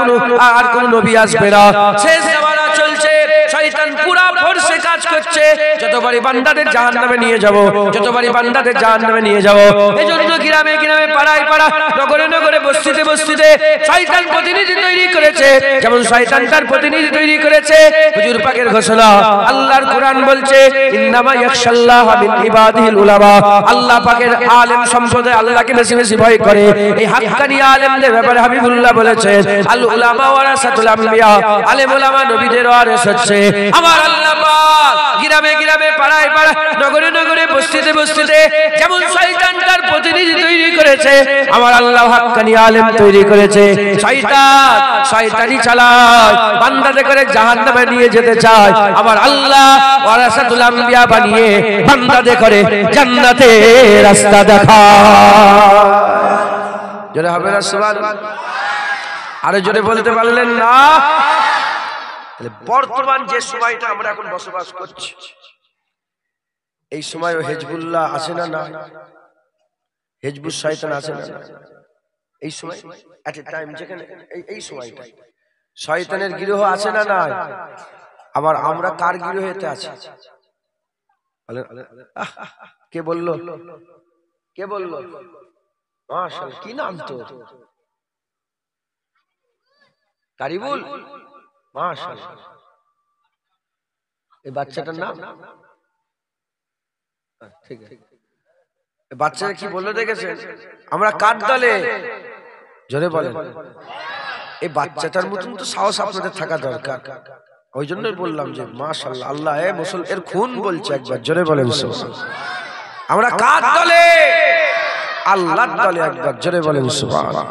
কোনো নবী আসবে না শেষ জামানা চলছে শয়তান পুরো ফোর্সে কাজ করছে যতবারই বান্দাদের জাহান্নামে নিয়ে যাব যতবারই বান্দাদের জাহান্নামে নিয়ে যাব এজন্য গ্রামে গ্রামে পাড়ায় পাড়া নগরে নগরে বস্তিতে বস্তিতে শয়তান প্রতিনিধি তৈরি করেছে যেমন শয়তান তার প্রতিনিধি তৈরি করেছে হুজুর পাকের ঘোষণা আল্লাহর কোরআন বলছে ইন্নামা ইয়াখশাল্লাহ মিন ইবাদিহিল উলামা আল্লাহ পাকের আলেম সম্প্রদায় আল্লাহকে বেশি বেশি ভয় করে এই হাক্কানি আলেমদের ব্যাপারে হাবিবুল্লাহ বলেছেন আল উলামা ওয়ারাসাতুল আম্বিয়া আলেম উলামা নবীদের ওয়ারিস হচ্ছে আমার আল্লাহ পাক গ্রামে গ্রামে পাড়ায় পাড়ায় নগরে নগরে বস্তিতে বস্তিতে যেমন শয়তান তার প্রতিনিধি তৈরি করেছে আমার আল্লাহ হাক্কানি আলেম তৈরি করেছে শয়তান শয়তানি চালায় বান্দাদের করে জাহান্নামে নিয়ে যেতে চায় আমার আল্লাহ ওয়ারাসাতুল আম্বিয়া বানিয়ে বান্দাদের করে জান্নাতের রাস্তা দেখায় জোরে হবে না সুবহানাল্লাহ আরে জোরে বলতে পারলেন না বর্তমান যে সময়টা আমরা এখন বসবাস করছি এই সময় হিজবুল্লাহ আছে না না হিজবুস শয়তান আছে না এই সময় এট এ টাইম যেখানে এই সময়টা শয়তানের গিরহ আছে না না আবার আমরা কার গিরহেতে আছি কে বললো মাশাআল্লাহ কি নাম তো কারিবুল মাশাআল্লাহ এই বাচ্চাটার নাম ঠিক আছে বাচ্চারা কি বললো দেখেছেন আমরা কার দলে জোরে বলেন এই বাচ্চাটার মতন তো সাহস আপনাদের থাকা দরকার ওই জন্যই বললাম যে মাশাআল্লাহ আল্লাহ এর খুন বলছে একবার জোরে বলেন আমরা কার দলে আল্লাহর দলে একবার জোরে বলেন সুবহানাল্লাহ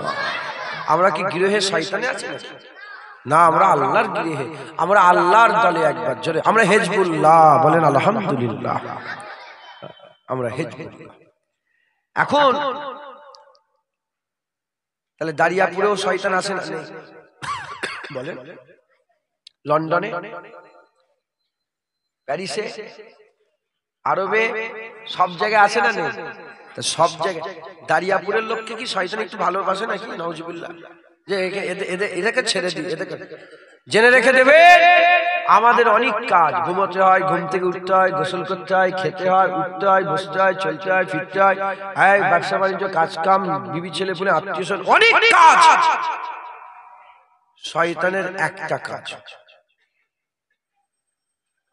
আমরা কি গৃহে শয়তানে আছি না আমরা আল্লাহর গৃহে আমরা আল্লাহর দলে একবার জোরে আমরা হিজবুল্লাহ বলেন আলহামদুলিল্লাহ আমরা হিজবুল্লাহ এখন তাহলে দারিয়াপুরেও শয়তান আছে না বলেন লন্ডনে প্যারিসে আরবে সব জায়গায় আছে না নেই সব জায়গায় দারিয়াপুরের লোককে কি শয়তান একটু ভালোবাসে নাকি নাউজুবিল্লাহ যে এদেরকে ছেড়ে দিই এদেরকে জেনে রেখে দেবে আমাদের অনেক কাজ ঘুমোতে হয় ঘুম থেকে উঠতে হয় গোসল করতে হয় খেতে হয় উঠতে হয় বসতে হয় চলতে হয় ফিরতে হয় ব্যবসা বাণিজ্য কাজ কাম বিবি ছেলে পুলে আত্মীয় স্বজন অনেক কাজ শয়তানের একটা কাজ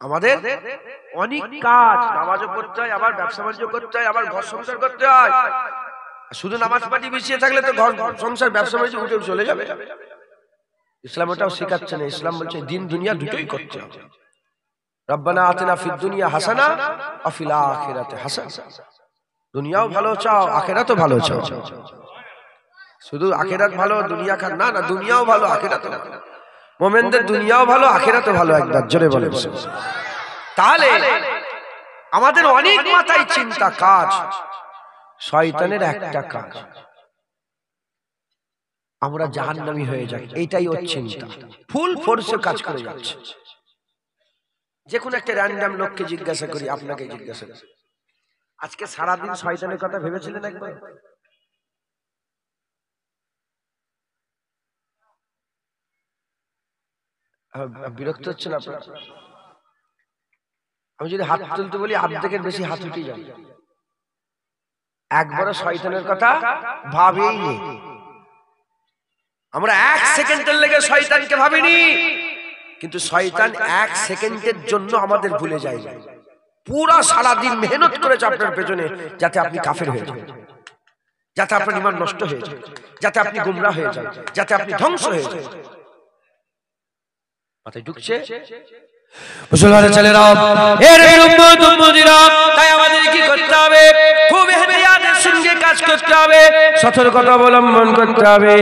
আমাদের অনেক কাজ নামাজও পড়তে হয় আবার ব্যবসা বাণিজ্য করতে হয় আবার ঘর সংসার করতে হয় শুধু নামাজ পাটি মিশিয়ে থাকলে তো ঘর সংসার ব্যবসা বাণিজ্য উঠে চলে যাবে ইসলাম ওটাও শেখাচ্ছে না ইসলাম বলছে দিন দুনিয়া দুটোই করতে হবে রব্বানা আতিনা ফিদ দুনিয়া হাসানা ওয়া ফিল আখিরাতি হাসানা দুনিয়াও ভালো চাও আখিরাতও ভালো চাও শুধু আখিরাত ভালো দুনিয়া খান না না দুনিয়াও ভালো আখিরাতও ভালো মুমিনদের দুনিয়াও ভালো আখিরাতও ভালো একবার জোরে বলেন তাহলে আমাদের অনেক মাথায় চিন্তা কাজ শয়তানের একটা কাজ আমরা জাহান্নামী হয়ে যাই এইটাই ওর চিন্তা ফুল ফোর্সে কাজ করে যাচ্ছে যে কোন একটা র্যান্ডম লোককে জিজ্ঞাসা করি আপনাকে জিজ্ঞাসা করি আজকে সারা দিন শয়তানের কথা ভেবেছিলেন একবার বিরক্ত হচ্ছেন আপনারা? আমি যদি হাত তুলতে বলি অর্ধেকের বেশি হাত উঠে যাবে। একবারও শয়তানের কথা ভাবেই নেই। আমরা 1 সেকেন্ডের লেগে শয়তানকে ভাবিনি, কিন্তু শয়তান 1 সেকেন্ডের জন্য আমাদের ভুলে যায়। পুরা সারা দিন মেহনত করেছে আপনার পেছনে, যাতে আপনি কাফের হয়ে যান, যাতে আপনার ঈমান নষ্ট হয়ে যায়, যাতে আপনি গুমরাহ হয়ে যান, যাতে আপনি ধ্বংস হয়ে যান। মাথায় ঢুকছে? মুসলমানের ছেলেরা, এর উম্মত উম্মতিরা, তাই আমাদের কি করতে হবে? খুব এহতিয়াতের সঙ্গে কাজ করতে হবে, সতর্কতা অবলম্বন করতে হবে।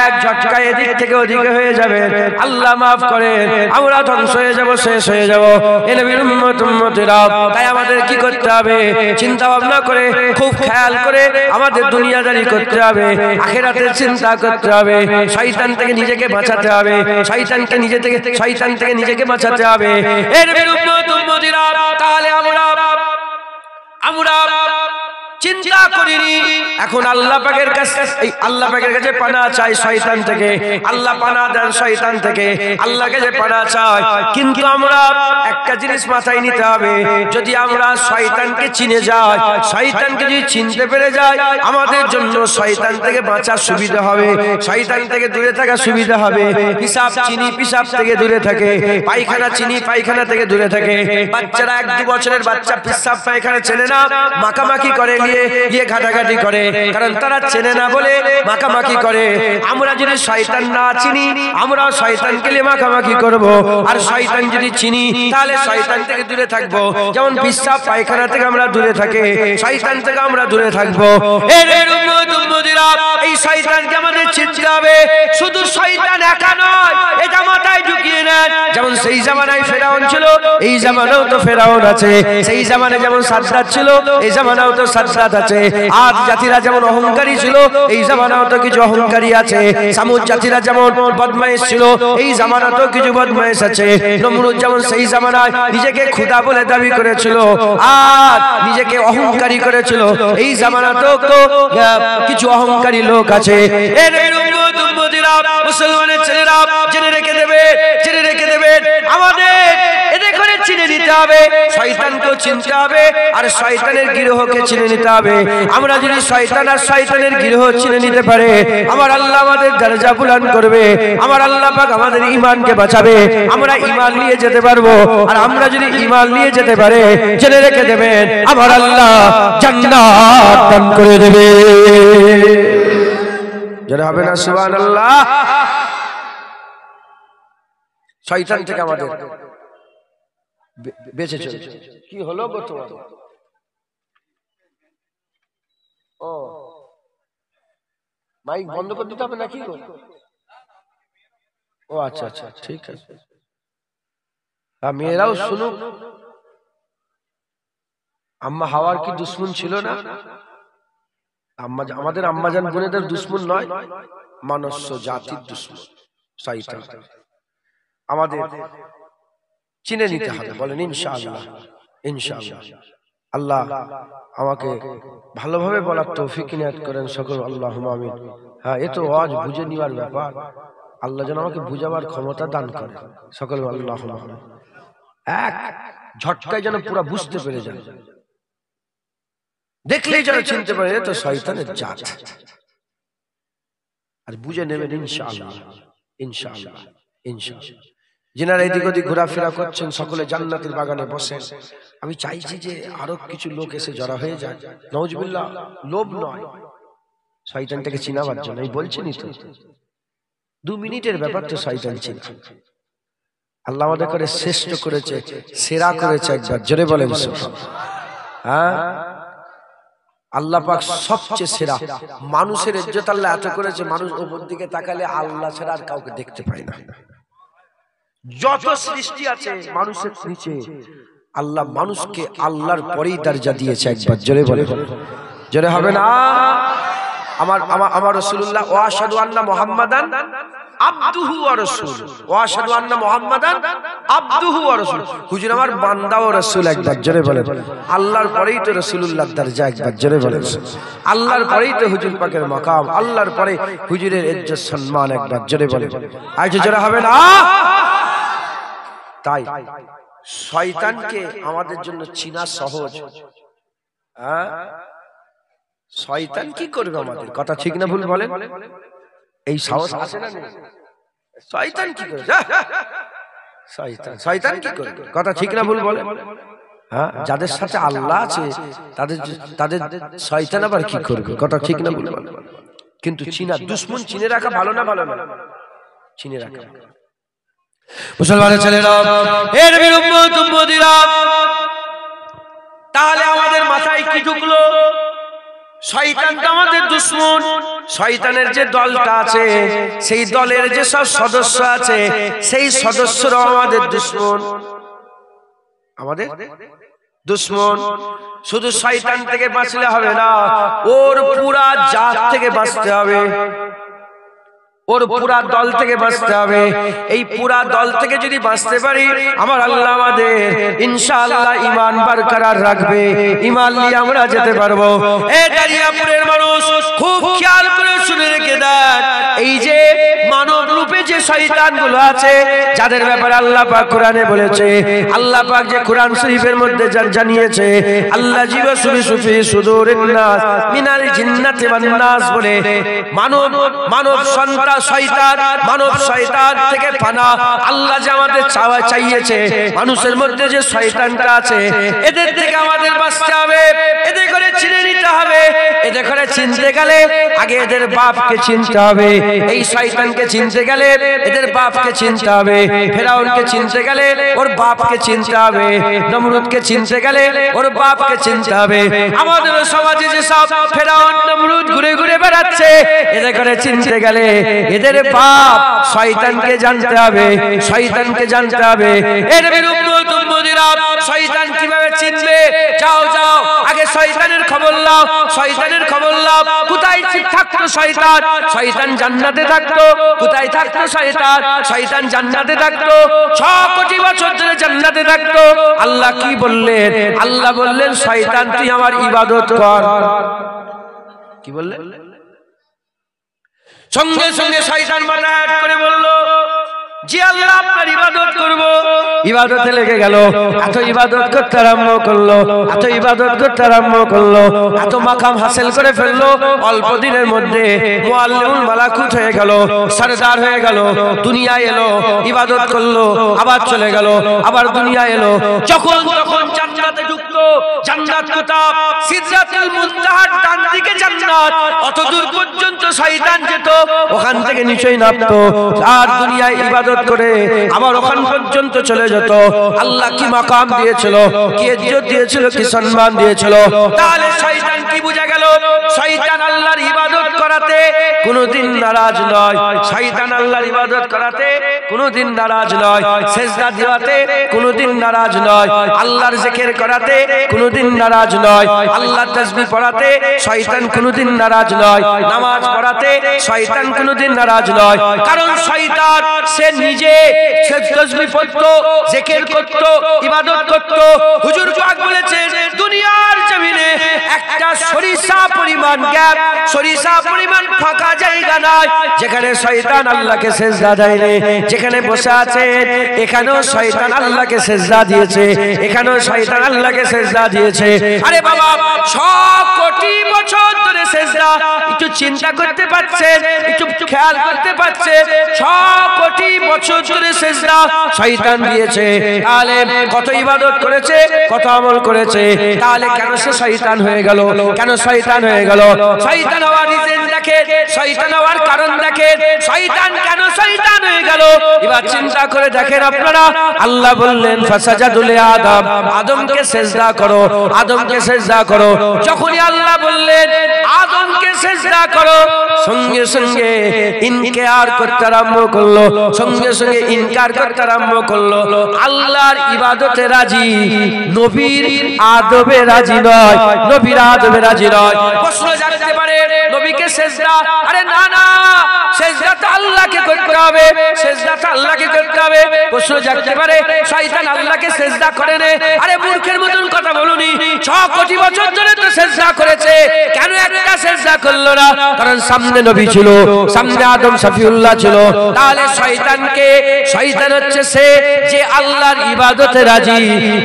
এক ঝটকায় এদিক থেকে ওদিকে হয়ে যাবে, আল্লাহ মাফ করে, আমরা ধ্বংস হয়ে যাব, শেষ হয়ে যাব। এর উম্মত উম্মতিরা, তাই আমাদের কি করতে হবে? চিন্তা ভাবনা করে, খুব খেয়াল করে আমাদের দুনিয়াদারি করতে হবে, আখিরাতের চিন্তা করতে হবে। শয়তান থেকে নিজেকে বাঁচাতে হবে, শয়তান থেকে নিজেকে বাঁচাতে হবে। এর উম্মত উম্মতিরা, তাহলে আমরা চিন্তা করিনি, এখন আল্লাহ পাকের কাছে পানাহ চাই শয়তান থেকে। আল্লাহ পানাহ দেন শয়তান থেকে, আল্লাহকে যে পানাহ চাই। কিন্তু আমরা একটা জিনিস মাথায় নিতে হবে, যদি আমরা শয়তানকে চিনে যাই, শয়তানকে যদি চিনতে পেরে যাই, আমাদের জন্য শয়তান থেকে বাঁচার সুবিধা হবে, শয়তান থেকে দূরে থাকা সুবিধা হবে। পিশাব চিনি, পিশাব থেকে দূরে থাকে, পায়খানা চিনি, পায়খানা থেকে দূরে থাকে। বাচ্চারা 1-2 বছরের বাচ্চা পিশাব পায়খানা চেনে না, মাখামাখি করে গিয়ে ঘাটাঘাটি করে, কারণ তারা চেনে না বলে মাখামাখি করে। আমরা যদি শয়তান না চিনি, আমরা শয়তানকে নিয়ে মাখামাখি করব। আর শয়তান যদি চিনি, তাহলে শয়তান থেকে দূরে থাকবো। যেমন পিশাব পায়খানা থেকে আমরা দূরে থাকি, শয়তান থেকে আমরা দূরে থাকবো। এর উম্মত উম্মতিরা, এই শয়তানকে আমাদের চিনতে হবে। শুধু শয়তান একা নয়, এটা মাথায় ঢুকিয়ে নেন। যেমন সেই জামানায় ফেরাউন ছিল, এই জামানাও তো ফেরাউন আছে। সেই জামানায় যেমন সাদ্দাত ছিল, এই জামানাও তো সাদ্দাত আছে। আদ জাতিরা যেমন অহংকারী ছিল, এই জামানাও তো কিছু অহংকারী আছে। সামুদ জাতিরা যেমন বদমাইশ ছিল, এই জামানাতেও কিছু বদমাইশ আছে। নমরুদ যেমন সেই জামানায় নিজেকে খোদা বলে দাবি করেছিল আর নিজেকে অহংকারী করেছিল, এই জামানাতেও তো কিছু অহংকারী লোক আছে। এর উম্মত উম্মতিরা, মুসলমানের ছেলেরা, জেনে রেখে দেবেন আমাদের এতে করে চিনে নিতে হবে, শয়তানকেও চিনতে হবে, আর শয়তানের গিরোহকে চিনে নিতে হবে। আমরা যদি শয়তান আর শয়তানের গিরোহ চিনে নিতে পারে, আমার আল্লাহ আমাদের দরজা বুলন্দ করবে, আমার আল্লাহ পাক আমাদের ঈমানকে বাঁচাবে, আমরা ঈমান নিয়ে যেতে পারবো। আর আমরা যদি ঈমান নিয়ে যেতে পারে, জেনে রেখে দেবেন আমার আল্লাহ জান্নাত দান করে দেবে। যারা হবে না সুবহানাল্লাহ। শয়তান থেকে আমাদের বেঁচে চলছে। কি হলো গো তোমার? ও মাইক বন্ধ করে দিতে হবে নাকি গো? ও আচ্ছা আচ্ছা, ঠিক আছে। মেয়েরাও শুনুক। আম্মা হাওয়ার কি দুশ্মন ছিল না? আমাদের আম্মাজান বোনেদের দুশ্মন নয়, মনুষ্য জাতির দুশ্মন শয়তান। আমাদের চিনে নিতে হবে, বলেন ইনশাআল্লাহ। ইনশাআল্লাহ আল্লাহ আমাকে ভালোভাবে বলার তৌফিক ইনায়াত করেন সকল, আল্লাহুম্মা আমিন। হ্যাঁ, এ তো আজ বুঝে নেওয়ার ব্যাপার, আল্লাহ যেন আমাকে বুঝাবার ক্ষমতা দান করেন সকল, আল্লাহুম্মা আমিন। এক ঝটকায় যেন পুরো বুঝতে পেরে যান, দেখলেই যেন চিনতে পারে এ তো শয়তানের জাত, আর বুঝে নেবেন ইনশাআল্লাহ। ইনশাআল্লাহ ইনশাআল্লাহ। যিনারা এদিক ওদিক ঘোরাফেরা করছেন, সকলে জান্নাতের বাগানে বসেন। আমি চাইছি যে আরো কিছু লোক এসে জড়া হয়ে যায়। নাউজুবিল্লাহ, লোভ নয়, শয়তানটাকে চিনাবার জন্য। আমি বলছিনি তো 2 মিনিটের ব্যাপার তো শয়তান চিনা। আল্লাহ আমাদের করে শ্রেষ্ঠ করেছে, সেরা করেছে একবার, জোরে বলেন সুবহানাল্লাহ। হ্যাঁ, আল্লাহ পাক সবচেয়ে সেরা। মানুষের ইজ্জত আল্লাহ এত করেছে, মানুষ উপর দিকে তাকালে আল্লাহ ছাড়া আর কাউকে দেখতে পায় না। যত সৃষ্টি আছে মানুষের নিচে, আল্লাহ মানুষকে আল্লাহর পরেই দরজা দিয়েছে একবার, জোরে বলে, জোরে হবে না? আমার রাসূলুল্লাহ ওয়া আশহাদু আন্না মুহাম্মাদান আবদুহু ওয়া রাসূলুহু, ওয়া আশহাদু আন্না মুহাম্মাদান আবদুহু ওয়া রাসূলুহু। হুজুর আমার বান্দা ও রাসূল, একবার জোরে বলেন। আল্লাহর পরেই তো রাসূলুল্লাহর দরজা, একবার জোরে বলেন। আল্লাহর পরেই তো হুজুর পাকের মাকাম, আল্লাহর পরে হুজুরের ইজ্জত সম্মান, একবার জোরে বলেন। আজ জোরে হবে না? তাই শয়তানকে আমাদের জন্য চিনা সহজ। হ্যাঁ, শয়তান কি করবে আমাদের? কথা ঠিক না ভুল বলেন? এই সাহস আছে না? শয়তান কি করবে? শয়তান কি করবে? কথা ঠিক না ভুল বলেন? হ্যাঁ, যাদের সাথে আল্লাহ আছে তাদের তাদের শয়তান আবার কি করবে? কথা ঠিক না ভুল বলেন? কিন্তু চিনা দুশ্মন চিনে রাখা ভালো না ভালো না? চিনে রাখা। মুসলমানের ছেলেরা, এর বিরুদ্ধে তাহলে আমাদের মাথায় কি ঢুকলো? শয়তান তো আমাদের দুশ্মন। শয়তানের যে দলটা আছে, সেই দলের যে সব সদস্য আছে, সেই সদস্যরাও আমাদের দুশ্মন। আমাদের দুশ্মন। শুধু শয়তান থেকে বাঁচলে হবে না, ওর পুরা জাত থেকে বাঁচতে হবে, ওর পুরা দল থেকে বাঁচতে হবে। এই পুরা দল থেকে যদি বাঁচতে পারি, আমার আল্লাহ আমাদের ইনশাআল্লাহ ঈমান বরকরার রাখবে, ঈমান নিয়ে আমরা যেতে পারবো। এই দারিয়াপুরের মানুষ খুব খেয়াল করে শুনে রেখে দেন, এই যে মানব রূপে যে শয়তানগুলো আছে, যাদের ব্যাপারে আল্লাহ পাক কোরআনে বলেছে, আল্লাহ পাক যে কোরআন শরীফের মধ্যে জানিয়েছে, আল্লাহ জিবা সুফি সুদুরিন নাস মিনাল জিন্নাতি ওয়ান নাস বলে, মানব সন্তান শয়তান, মানব শয়তান থেকে পানা আল্লাহ যে আমাদের চাইয়েছে। মানুষের মধ্যে যে শয়তানটা আছে, এদের থেকে আমাদের বাঁচতে হবে, এদের করে চিনে নিতে হবে। এদের করে চিনতে গেলে আগে এদের বাপকে চিনতে হবে। এই শয়তানকে চিনতে গেলে এদের বাপকে চিনতে হবে। ফেরাউনকে চিনতে গেলে ওর বাপকে চিনতে হবে। নমরুদকে চিনতে গেলে ওর বাপকে চিনতে হবে। আমাদের সমাজে যে সব ফেরাউন নমরুদ ঘুরে ঘুরে বেড়াচ্ছে, এদের করে চিনতে গেলে এদের বাপ শয়তানকে জানতে হবে, শয়তানকে জানতে হবে। এর বিরুদ্ধে তোমরা শয়তান কিভাবে চিনবে? যাও যাও, আগে শয়তানের খবর নাও, শয়তানের খবর নাও। কোথায় থাকতো শয়তান? শয়তান জান্নাতে থাকতো। কোথায় থাকতো শয়তান? শয়তান জান্নাতে থাকতো। 6 কোটি বছর ধরে জান্নাতে থাকতো। আল্লাহ কি বললেন? আল্লাহ বললেন, শয়তান তুই আমার ইবাদত কর। কি বললেন? সঙ্গে সঙ্গে শয়তান মাথা হাত করে বলল, জি আল্লাহ আপনার ইবাদত করব। ইবাদতে লেগে গেল, এত ইবাদত করতে আরম্ভ করলো, এত ইবাদত করতে আরম্ভ করলো, এত মাকাম হাসিল করে ফেললো। অল্প দিনের মধ্যে মুআল্লিমুল মালাকুত হয়ে গেল, সরদার হয়ে গেল। দুনিয়ায় এলো, ইবাদত করলো, আবার চলে গেল, আবার দুনিয়ায় এলো। যখন তখন জান্নাতে ঢুকলো। জান্নাত কোথায়? সিদরাতুল মুনতাহার ডান দিকে জান্নাত। অত দূর পর্যন্ত শয়তান যেত, ওখান থেকে নিচেই নামতো। আর দুনিয়ায় ইবাদত করে আবার ওখান পর্যন্ত চলে যেত। আল্লাহ কি মাকাম দিয়েছিল, কি ইজ্জত দিয়েছিল, কি সম্মান দিয়েছিল। তাহলে শয়তান কি বুঝা গেল? শয়তান আল্লাহর ইবাদত করাতে কোনোদিন নারাজ নয়। শয়তান আল্লাহর ইবাদত করাতে কোনোদিন নারাজ নয়। সিজদা দেওয়াতে কোনোদিন নারাজ নয়। আল্লাহর জিকির করাতে কোনোদিন নারাজ নয়। আল্লাহর তাসবিহ পড়াতে শয়তান কোনোদিন নারাজ নয়। নামাজ পড়াতে শয়তান কোনোদিন নারাজ নয়। কারণ শয়তান সে নিজে তাসবিহ পড়তো, জিকির করতো, ইবাদত করতো। হুজুর পাক বলেছেন, দুনিয়ার জমিনে একটা সরিষা পরিমাণ গ্যাপ, সরিষা পরিমাণ ফাঁকা জায়গা নাই যেখানে শয়তান আল্লাহকে সিজদা দেয়নি। যেখানে বসে আছেন এখানেও শয়তান আল্লাহকে সিজদা দিয়েছে, এখানেও শয়তান আল্লাহকে সিজদা দিয়েছে। আরে বাবা, 6 কোটি বছর ধরে সিজদা। একটু চিন্তা করতে পারছেন? একটু খেয়াল করতে পারছেন? 6 কোটি বছর ধরে সিজদা শয়তান দিয়েছে। তাহলে কত ইবাদত করেছে, কত আমল করেছে। তাহলে কেন সে শয়তান হয়ে গেল? কেন শয়তান হয়ে গেল? শয়তান হওয়ার রিজন দেখেন, শয়তান হওয়ার কারণ দেখেন, শয়তান কেন শয়তান হয়ে গেল। এবার চিন্তা করে দেখেন আপনারা। আল্লাহ বললেন, ফাসাজাদু লিআদম, আদমকে সিজদা করো, আদমকে সিজদা করো। যখনই আল্লাহ বললেন আদমকে সিজদা করো, সঙ্গে সঙ্গে ইনকার করতে আরম্ভ করলো, সঙ্গে সঙ্গে ইনকার করতে আরম্ভ করলো। আল্লাহর ইবাদতে রাজি, নবীর আদবে রাজি নয়, নবীর আদবে রাজি নয়। প্রশ্ন জানতে পারে, নবীকে সিজদা? আরে না না, সিজদা তো আল্লাহকে করতে হবে, সিজদা তো আল্লাহকে করতে হবে। প্রশ্ন জানতে পারে, শয়তান আল্লাহকে সিজদা করে না? আরে মূর্খের মতন কথা বলুনি। 6 কোটি বছর ধরে তো সিজদা করেছে, কেন একটা সিজদা করলো না? কারণ সামনে নবী ছিল, সামনে আদম শফিউল্লাহ ছিল। তাহলে শয়তানকে শয়তান হচ্ছে সে যে আল্লাহর ইবাদতে রাজি,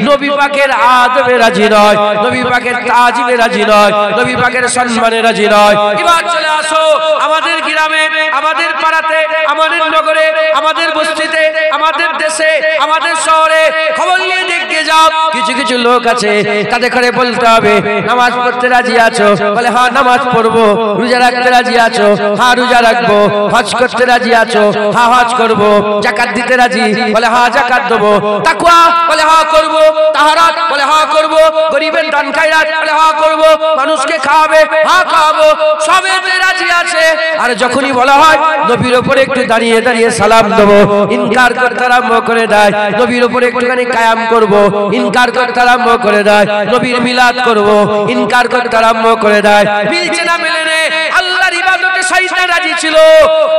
নবী পাকের আদবে রাজি নয়, নবী পাকের তাজিমে রাজি নয়, নবী পাকের সম্মানে রাজি নয়। এবার চলে আসো আমাদের গ্রামে, আমাদের পাড়াতে, আমাদের নগরে, আমাদের বস্তিতে, আমাদের দেশে, আমাদের শহরে খবর নিয়ে দেখে যাও, কিছু কিছু লোক আছে তাদের করে বলতে হবে নামাজ পড়তে রাজি আছো? বলে হ্যাঁ নামাজ পড়বো। রোজা রাখতে রাজি আছো? হ্যাঁ রোজা রাখবো। হজ করতে রাজি আছো? হ্যাঁ হজ করবো। যাকাত দিতে রাজি? বলে হ্যাঁ যাকাত দেবো। তাকওয়া? বলে হ্যাঁ করবো। তাহারাত? বলে হ্যাঁ করবো। গরিবের দান খায়রাত? বলে হ্যাঁ করবো। মানুষকে খাওয়াবে? হ্যাঁ খাওয়াবো। সবেতে রাজি আছে। আর যখনই বলা হয় নবীর উপরে একটু দাঁড়িয়ে দাঁড়িয়ে সালাম দেবো, ইনকার করতে আরম্ভ করে দেয়। নবীর উপরে একটুখানি কায়াম করবো, ইনকার করতে আরম্ভ করে দেয়। নবীর মিলাদ করবো, ইনকার করতে আরম্ভ করে দেয়। মিলছে না মেলে নে। আল্লাহর ইবাদতে শয়তান রাজি ছিল,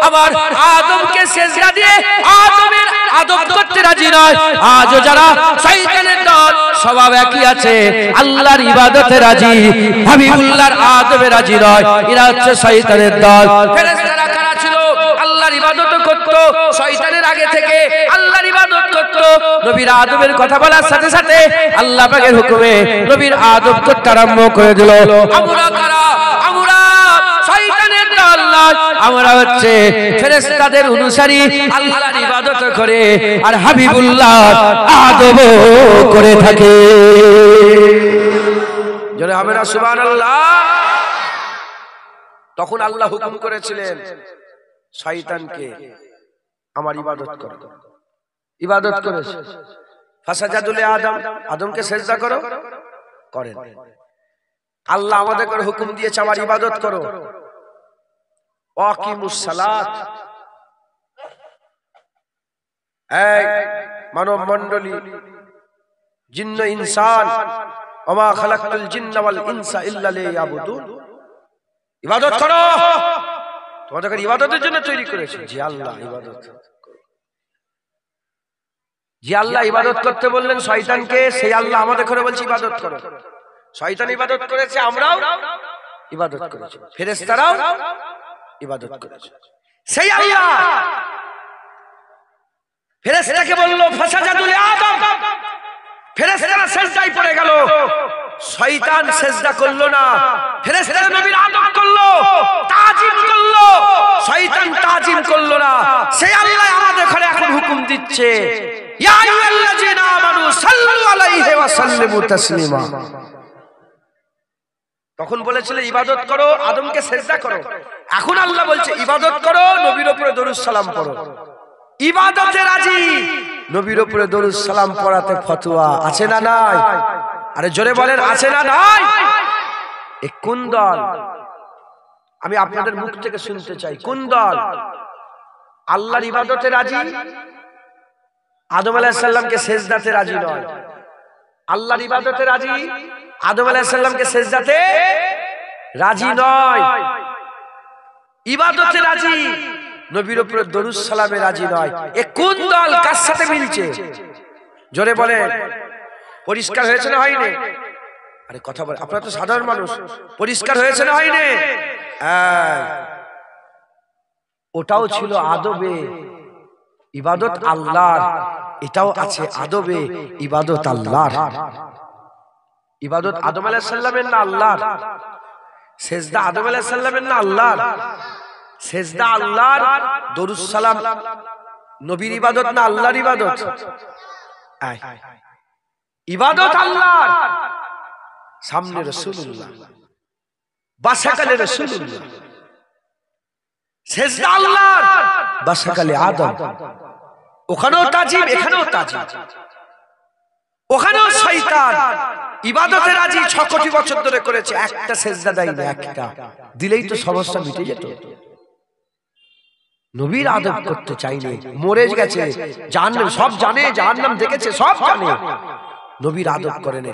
আবার আদমকে সিজদা দিয়ে আদমের আদব করতে রাজি নয়। আজও যারা শয়তানের দল স্বভাব একই আছে, আল্লাহর ইবাদতে রাজি, হাবিবুল্লাহর আদবে রাজি নয়, এরা হচ্ছে শয়তানের দল। ফেরেশতারা কারা ছিল? আল্লাহর ইবাদত করত, শয়তানের আগে থেকে আল্লাহর ইবাদত করত। নবীর আদবের কথা বলার সাথে সাথে আল্লাহ পাকের হুকুমে নবীর আদব করতে আরম্ভ করে দিল। আমরা কারা? আমরা শয়তানের দল নয়, আমরা হচ্ছে ফেরেশতাদের অনুসারী, আল্লাহর ইবাদত করে আর হাবিবুল্লাহ আদব করে থাকে। জোরে আমরা সুবহানাল্লাহ। তখন আল্লাহ হুকুম করেছিলেন শয়তানকে আমার ইবাদত করো। ইবাদত করেছে, ফাসাজাদুল আদম, আদমকে সিজদা করো, করেন। আল্লাহ আমাদের করে হুকুম দিয়েছে আমার ইবাদত করো। ওয়াকিমুস সালাত। এই মানব মণ্ডলী, জিন্ন ইনসান, ওমা খালাকতুল জিন্না ওয়াল ইনসা ইল্লা লিয়াবুদুন, ইবাদত করো। তোমাদেরকে ইবাদতের জন্য তৈরি করেছে। জি আল্লাহ ইবাদত, যে আল্লাহ ইবাদত করতে বললেন শয়তানকে, সেই আল্লাহ আমাদের করে বলছে ইবাদত করো। শয়তান ইবাদত করেছে, আমরাও ইবাদত করেছি, ফেরেশতারাও ইবাদত করেছে। সেই আল্লাহ ফেরেশতাকে বলল ফাসাজাদুল আদম, ফেরেশতারা সিজদায় পড়ে গেল। শয়তান সিজদা করলো না, ফেরেশতারা নবীর আদব করলো, তাজিম করলো। শয়তান তাজিম করলো না। সেই আল্লাহ আমাদের ঘরে এখন হুকুম দিচ্ছে, ইয়া আইয়ুহাল্লাযীনা আমানু সাল্লু আলাইহি ওয়া সাল্লিমু তাসলিমা। তখন বলেছিল ইবাদত করো, আদমকে সিজদা করো। এখন আল্লাহ বলছে ইবাদত করো, নবীর উপরে দরুদ সালাম পড়ো। ইবাদতে রাজি, নবীর উপরে দরুদ সালাম পড়াতে ফতোয়া আছে না নাই? আরে জোরে বলেন আছে না নাই? এ কোন দল? আমি আপনাদের মুখ থেকে শুনতে চাই, কোন দল আল্লাহর ইবাদতে রাজি, আদম আলাইহিস সালামকে সিজদাতে রাজি নয়? আল্লাহর ইবাদতে রাজি, আদম আলাইহিস সালামকে সিজদাতে রাজি নয়। ইবাদতে রাজি, নবীর উপরে দরুদ সালামে রাজি নয়। এ কোন দল? কার সাথে মিলছে? জোরে বলেন। পরিষ্কার হয়েছে না হয়নি? আরে কথা বলে, আপনারা তো সাধারণ মানুষ, পরিষ্কার হয়েছে না হয়নি? ওটাও ছিল আদবে, ইবাদত আল্লাহর, এটাও আছে আদবে, ইবাদত আল্লাহর। ইবাদত আদম আলাইহিস সালামের না আল্লাহর? সিজদা আদম আলাইহিস সালামের না আল্লাহর? সিজদা আল্লাহর, দরুদ সালাম নবীর ইবাদত না আল্লাহর ইবাদত? ইবাদত আল্লাহর। সামনে রাসূলুল্লাহ, বাসাকালে রাসূলুল্লাহ। সিজদা আল্লাহর, বাসাকালে আদম। ওখানেও তাজিম, এখানেও তাজিম। ওখানেও শয়তান ইবাদতে রাজি 6 কোটি বছর ধরে করেছে, একটা সিজদা দেয় না। একটা দিলেই তো সমস্যা মিটে যেত। নবীর আদব করতে চাইলে মরে গেছে, জাহান্নাম সব জানে, জাহান্নাম দেখেছে, সব জানে, নবীর আদব করে না।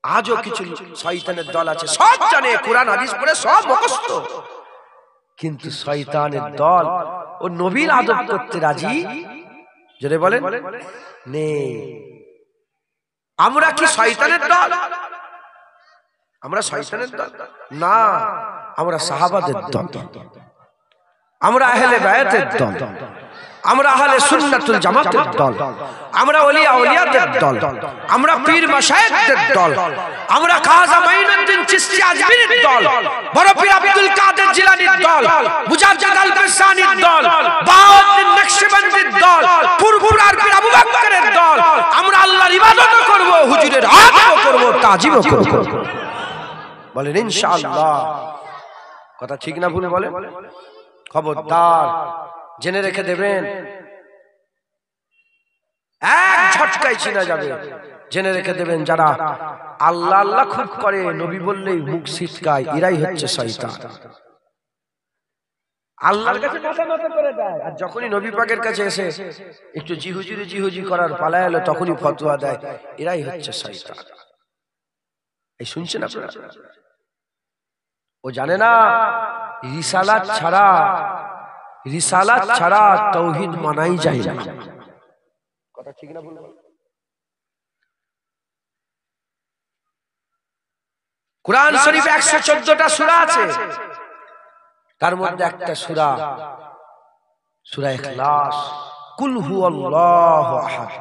আজও কিছু শয়তানের দল আছে, সব জানে, কুরআন হাদিস পড়ে সব মুখস্থ, কিন্তু শয়তানের দল ও নবীর আদব করতে রাজি জোরে বলেন নেই। আমরা কি শয়তানের দল? আমরা শয়তানের দল না, আমরা সাহাবাদের দল, আমরা আহলে বায়াতের দল। আমরা আহলে সুন্নাতুল জামাতের দল, আমরা ওলিয়া ওলিয়াদের দল, আমরা পীর মাশায়েখদের দল, আমরা খাজা মাইনুদ্দিন চিশতি আজমিরির দল, বড় পীর আব্দুল কাদের জিলানীর দল, মুজাদ্দিদ আল ফিসানির দল, বাহাউদ্দিন নকশবন্দির দল, ফুরফুরার পীর আবু বকরের দল। আমরা আল্লাহর ইবাদত করব, হুজুরের আদব করব, তাজিম করব। বলেন ইনশাআল্লাহ। কথা ঠিক না ভুল বলেন? খবরদার জেনে রেখে দেবেন, এক ঝটকায় চিনা যাবে। জেনে রেখে দেবেন, যারা আল্লাহ আল্লাহ খুব করে, নবী বললেই মুখ ছিটকায়, এরাই হচ্ছে শয়তান। আল্লাহর কাছে মাথা নত করে দেয়, আর যখনই নবী পাকের কাছে এসে একটু জিহুজি করার পালা এলো, তখনই ফতোয়া দেয়, এরাই হচ্ছে শয়তান। এই শুনছেন আপনারা? ও জানে না রিসালাত ছাড়া তাওহীদ মানাই যায় না। কথা ঠিক না ভুল? কুরআন শরীফে 114টা সূরা আছে, তার মধ্যে একটা সূরা ইখলাস। কুল হুয়াল্লাহু আহাদ,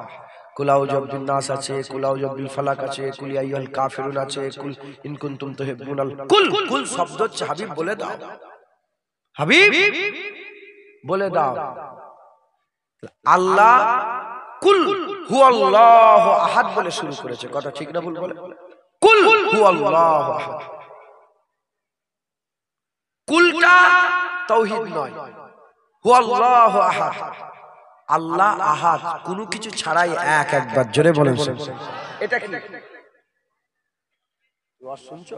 কুল আউযু বিন নাস আছে, কুল আউযু বিল ফালাক আছে, কুল ইয়া আইয়ুহাল কাফিরুন আছে, কুল ইন কুনতুম তুহিব্বুনাল। কুল শব্দ হচ্ছে হাবিব বলে দাও, হাবিব বলে দাও। আল্লাহ কুল হুয়াল্লাহু আহাদ বলে শুরু করেছে। কথা ঠিক না ভুল বলে? কুল হুয়াল্লাহু আহাদ। কুলটা তাওহীদ নয়, হুয়াল্লাহু আহাদ। আল্লাহ আহাদ, কোনো কিছু ছাড়াই এক। একবার জোরে বলেন এটা কি? শুনছো?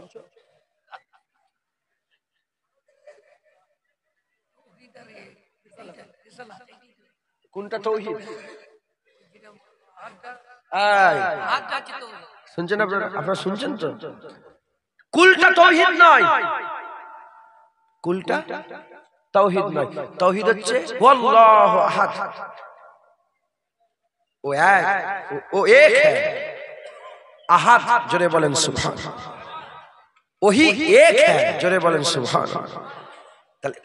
কোনটা তাওহীদ? শুনছেন আপনারা শুনছেন তো? কুলটা তাওহীদ নয়, কুলটা তাওহীদ নয়। তাওহীদ হচ্ছে আল্লাহু আহাদ, ও এক, ও এক है। আহাদ জোরে বলেন সুবহানাল্লাহ। ওহি এক है, জোরে বলেন সুবহানাল্লাহ। তাহলে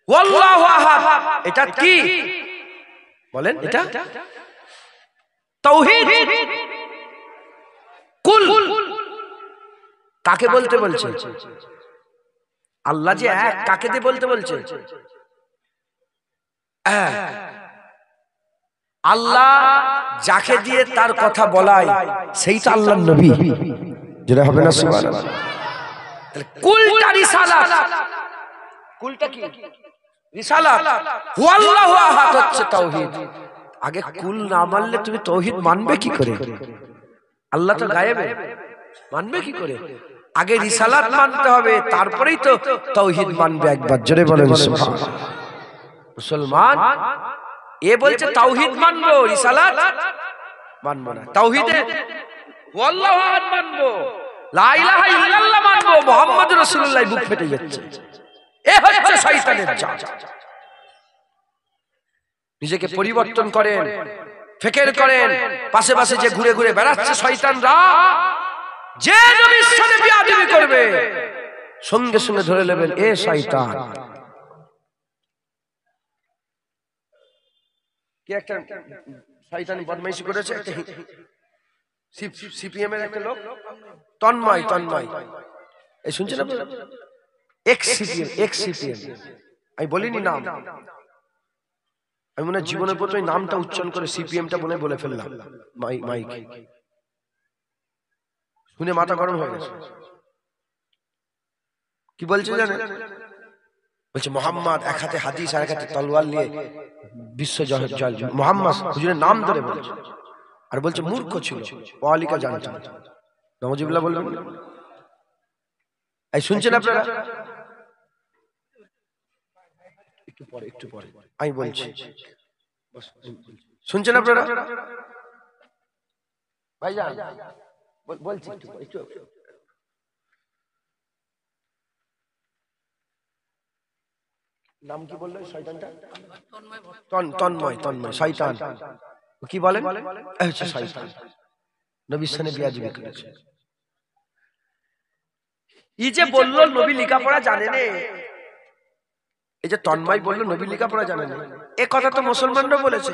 আল্লাহু আহাদ এটা কি বলেন? এটা তাওহীদ। কুল কাকে বলতে বলছে? আল্লাহ যে এক, কাকে দিয়ে বলতে বলছে? আল্লাহ যাকে দিয়ে তার কথা বলায় সেইটা আল্লাহর নবী, যেটা হবে না সুবহানাল্লাহ। তাহলে কুলটা রিসালাত, কুলটা কি? রিসালাত। আল্লাহু আহাদ হচ্ছে তাওহীদ। আগে কুল না মানলে তুমি তাওহীদ মানবে কি করে? আল্লাহ তো গায়েবে, মানবে কি করে? আগে রিসালাত মানতে হবে, তারপরেই তো তাওহীদ মানবে। একবার জোরে বলেন সুবহানাল্লাহ। মুসলমান এ বলছে তাওহীদ মানবো, রিসালাত মানবো না। তাওহীদে আল্লাহু আহাদ মানবো, লা ইলাহা ইল্লাল্লাহ মানবো, মুহাম্মদুর রাসূলুল্লাহ বুক ফেটে যাচ্ছে। এ হচ্ছে শয়তানের জাত। নিজেকে পরিবর্তন করেন, ফিকির করেন, পাশে পাশে যে ঘুরে ঘুরে বেড়াচ্ছে শয়তানরা, যে নবীর সাথে বিয়াদবি করবে সঙ্গে সঙ্গে ধরে নেবেন এ শয়তান। কি একটা শয়তানি বদমাইশি করেছে সিপিএম এর একটা লোক, তন্ময় এই শুনছেন আপনারা? এক্স সিপিএম, আমি বলিনি নাম, আমি মনে জীবনের প্রথমে নামটা উচ্চারণ করে সিপিএমটা মনে বলে ফেললাম মাইক শুনে মাথা গরম হয়ে গেছে। কি বলছে জানেন? বলছে মোহাম্মদ এক হাতে হাদিস আর এক হাতে তলোয়ার নিয়ে বিশ্ব জয় মোহাম্মদ হুজুরের নাম ধরে বলছে, আর বলছে মূর্খ ছিল, ওয়ালিকা জানতো না। নওয়াজুবিল্লাহ বলবেন। এই শুনছেন আপনারা? একটু পরে আমি বলছি, শুনছেন আপনারা? ভাইজান বলছি একটু নাম কি বললো শয়তানটা? তন্ময় শয়তান। কি বলেন? শয়তান নবীর সাথে বিয়াদবি করেছে। ই যে বললো নবী লেখাপড়া জানে না, এই যে তন্ময় বললো নবী লেখাপড়া জানে না, এ কথা তো মুসলমানরা বলেছে,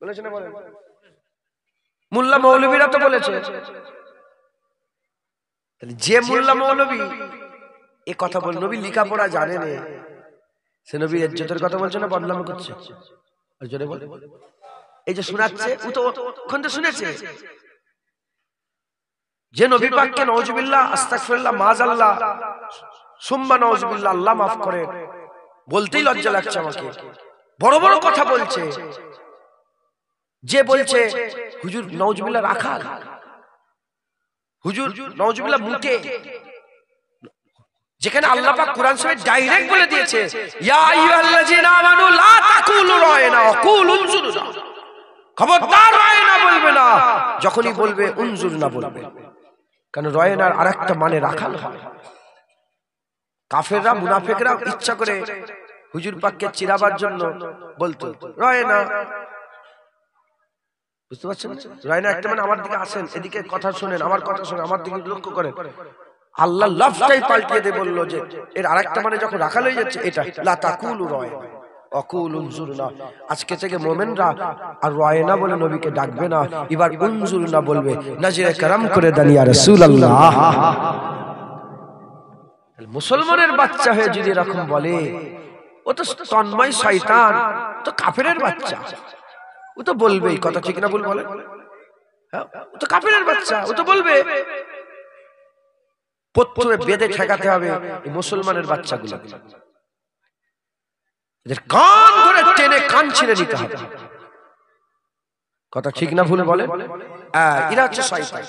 বলেছে না বলেন? মোল্লা মৌলবীরা তো বলেছে। যে মোল্লা মৌলবী এ কথা বল নবী লেখাপড়া জানে না, সে নবীর ইজ্জতের কথা বলছে না বদনাম করছে? এই যে শোনাচ্ছে ও তো ওখান থেকে শুনেছে যে নবী পাককে নাউজুবিল্লাহ আস্তাগফিরুল্লাহ মাযাল্লাহ সুম্মা নাউজুবিল্লাহ আল্লাহ মাফ করে বলতেই লজ্জা লাগছে আমাকে, বড় বড় কথা বলছে, যে বলছে হুজুর নাউজুবিল্লাহ রাখাল, হুজুর নাউজুবিল্লাহ মুতে, যেখানে আল্লাহ পাক কোরআন শরীফে ডাইরেক্ট বলে দিয়েছে ইয়া আইয়ুহাল্লাযীনা আমানু লা তাকুলু রায়না ওয়া কুলু উনজুরনা, খবরদার রায়না বলবে না, যখনই বলবে উনজুরনা বলবে, কারণ রায়নার আরেকটা মানে রাখাল হয়। কাফেররা মুনাফিকরা ইচ্ছা করে হুজুর পাককে চিরাবার জন্য বলতো রায়না, বুঝতে পারছেন? রায়না একটা মানে আমার দিকে আসেন, এদিকে কথা শুনেন, আমার কথা শুনেন, আমার দিকে লক্ষ্য করেন। আল্লাহ লফটাই পাল্টিয়ে দিয়ে বললো যে এর আরেকটা মানে যখন রাখাল হয়ে যাচ্ছে এটা লা তাকুলু রায়না ওয়াকুলু উনজুরনা, আজকে থেকে মুমিনরা আর রায়না বলে নবীকে ডাকবে না, এবার উনজুরনা বলবে, নজরে করম করে দেন ইয়া রাসূলুল্লাহ। মুসলমানের বাচ্চা হয়ে যদি এরকম বলে, ও তো তন্ময় শয়তান, তো কাফেরের বাচ্চা, ও তো বলবেই, কথা ঠিক না ভুল বলে? হ্যাঁ, ও তো কাফেরের বাচ্চা, ও তো বলবে। প্রথমে বেঁধে ঠেকাতে হবে এই মুসলমানের বাচ্চাগুলো, এদের কান ধরে টেনে কান ছিঁড়ে নিতে হবে, কথা ঠিক না ভুল বলে? এরা হচ্ছে শয়তান,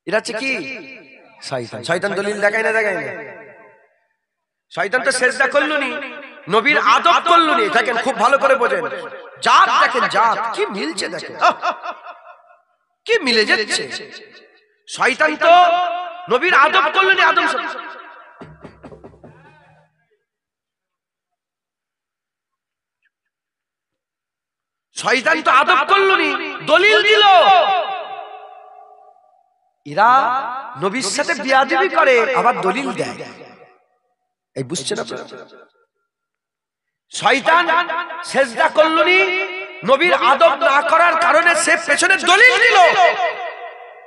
এরা হচ্ছে কি শয়তান। শয়তান দলিল দেখায় না, দেখায় না? শয়তান তো সেজদা করলো নি, নবীর আদব করলো নি, দেখেন খুব ভালো করে বোঝেন, জাত দেখেন, জাত কি মিলছে, দেখেন কি মিলে যাচ্ছে। শয়তান তো নবীর আদব করলো নি, আদম শয়তান তো আদব করলো নি, দলিল দিল। এরা নবীর সাথে বিয়াদবি করে আবার দলিল দেয়, এই বুঝছেন আপনারা? শয়তান সেজদা করলো নি, নবীর আদব না করার কারণে সে পেছনে দলিল দিল,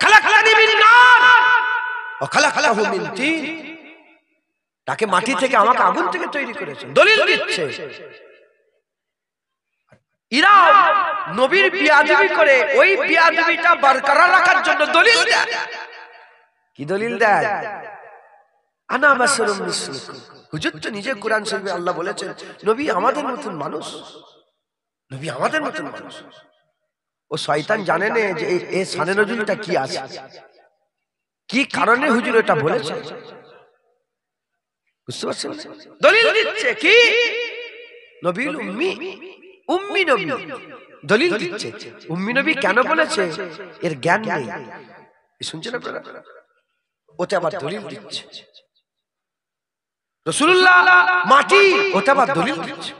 খালাকতানি মিন নার ওয়া খালাকতাহু মিন তিন, তাকে মাটি থেকে আমাকে আগুন থেকে তৈরি করেছেন, দলিল দিচ্ছে। এরা নবীর বিয়াদবি করে ওই বিয়াদবিটা বরকরার রাখার জন্য দলিল দেয়। কি দলিল দেয়? আনা বাশারুম মিসলুকুম, হুজুর তো নিজে কোরআন শরীফে আল্লাহ বলেছেন নবী আমাদের মতন মানুষ, নবী আমাদের মতন মানুষ। ও শয়তান জানে না যে এই শানে নজরুলটা কি আছে, কি কারণে হুজুর এটা বলেছে, বুঝতে পারছেন? দলিল দিচ্ছে কি নবীল উম্মি, উম্মি নবী, দলিল দিচ্ছে। উম্মি নবী কেন বলেছে? এর জ্ঞান নেই, শুনছেন আপনারা? ওতে আবার দলিল দিচ্ছে। রাসূলুল্লাহ মাটি, ওতে আবার দলিল দিচ্ছে।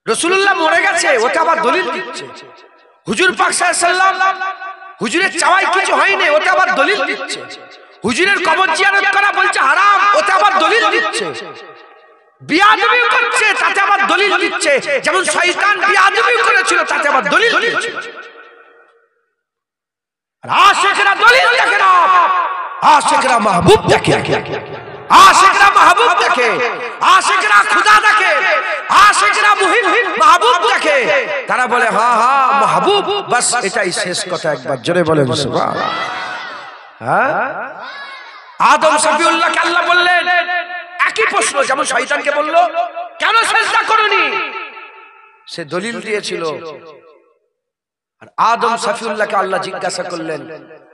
রাসূলুল্লাহ মরে গেছে, ওতে আবার দলিল দিচ্ছে। হুজুর পাক সাল্লাল্লাহু আলাইহি ওয়াসাল্লাম হুজুরের চাওয়াই কিছু হয়নি, ওতে আবার দলিল দিচ্ছে। হুজুরের কবর জিয়ারত করা বলছে হারাম, ওতে আবার দলিল দিচ্ছে। বিয়াদবি করছে, তাতে আবার দলিল দিচ্ছে। যেমন শয়তান বিয়াদবি করেছিল, তাতে আবার দলিল দিচ্ছে। আর আশিকরা দলিল দেখে না, আশিকরা মাহবুব দেখে, আশিকরা মাহবুব দেখে, আশিকরা খোদা দেখে, আশিকরা মুহিব মাহবুব দেখে। তারা বলে হ্যাঁ হ্যাঁ মাহবুব, বাস এটাই শেষ কথা। একবার জোরে বলেন সুবহানাল্লাহ। হ্যাঁ, আদম সফিউল্লাহকে আল্লাহ বললেন একই প্রশ্ন, যেমন শয়তানকে বলল কেন সিজদা করনি, সে দলিল দিয়েছিল। আর আদম সফিউল্লাহকে আল্লাহ জিজ্ঞাসা করলেন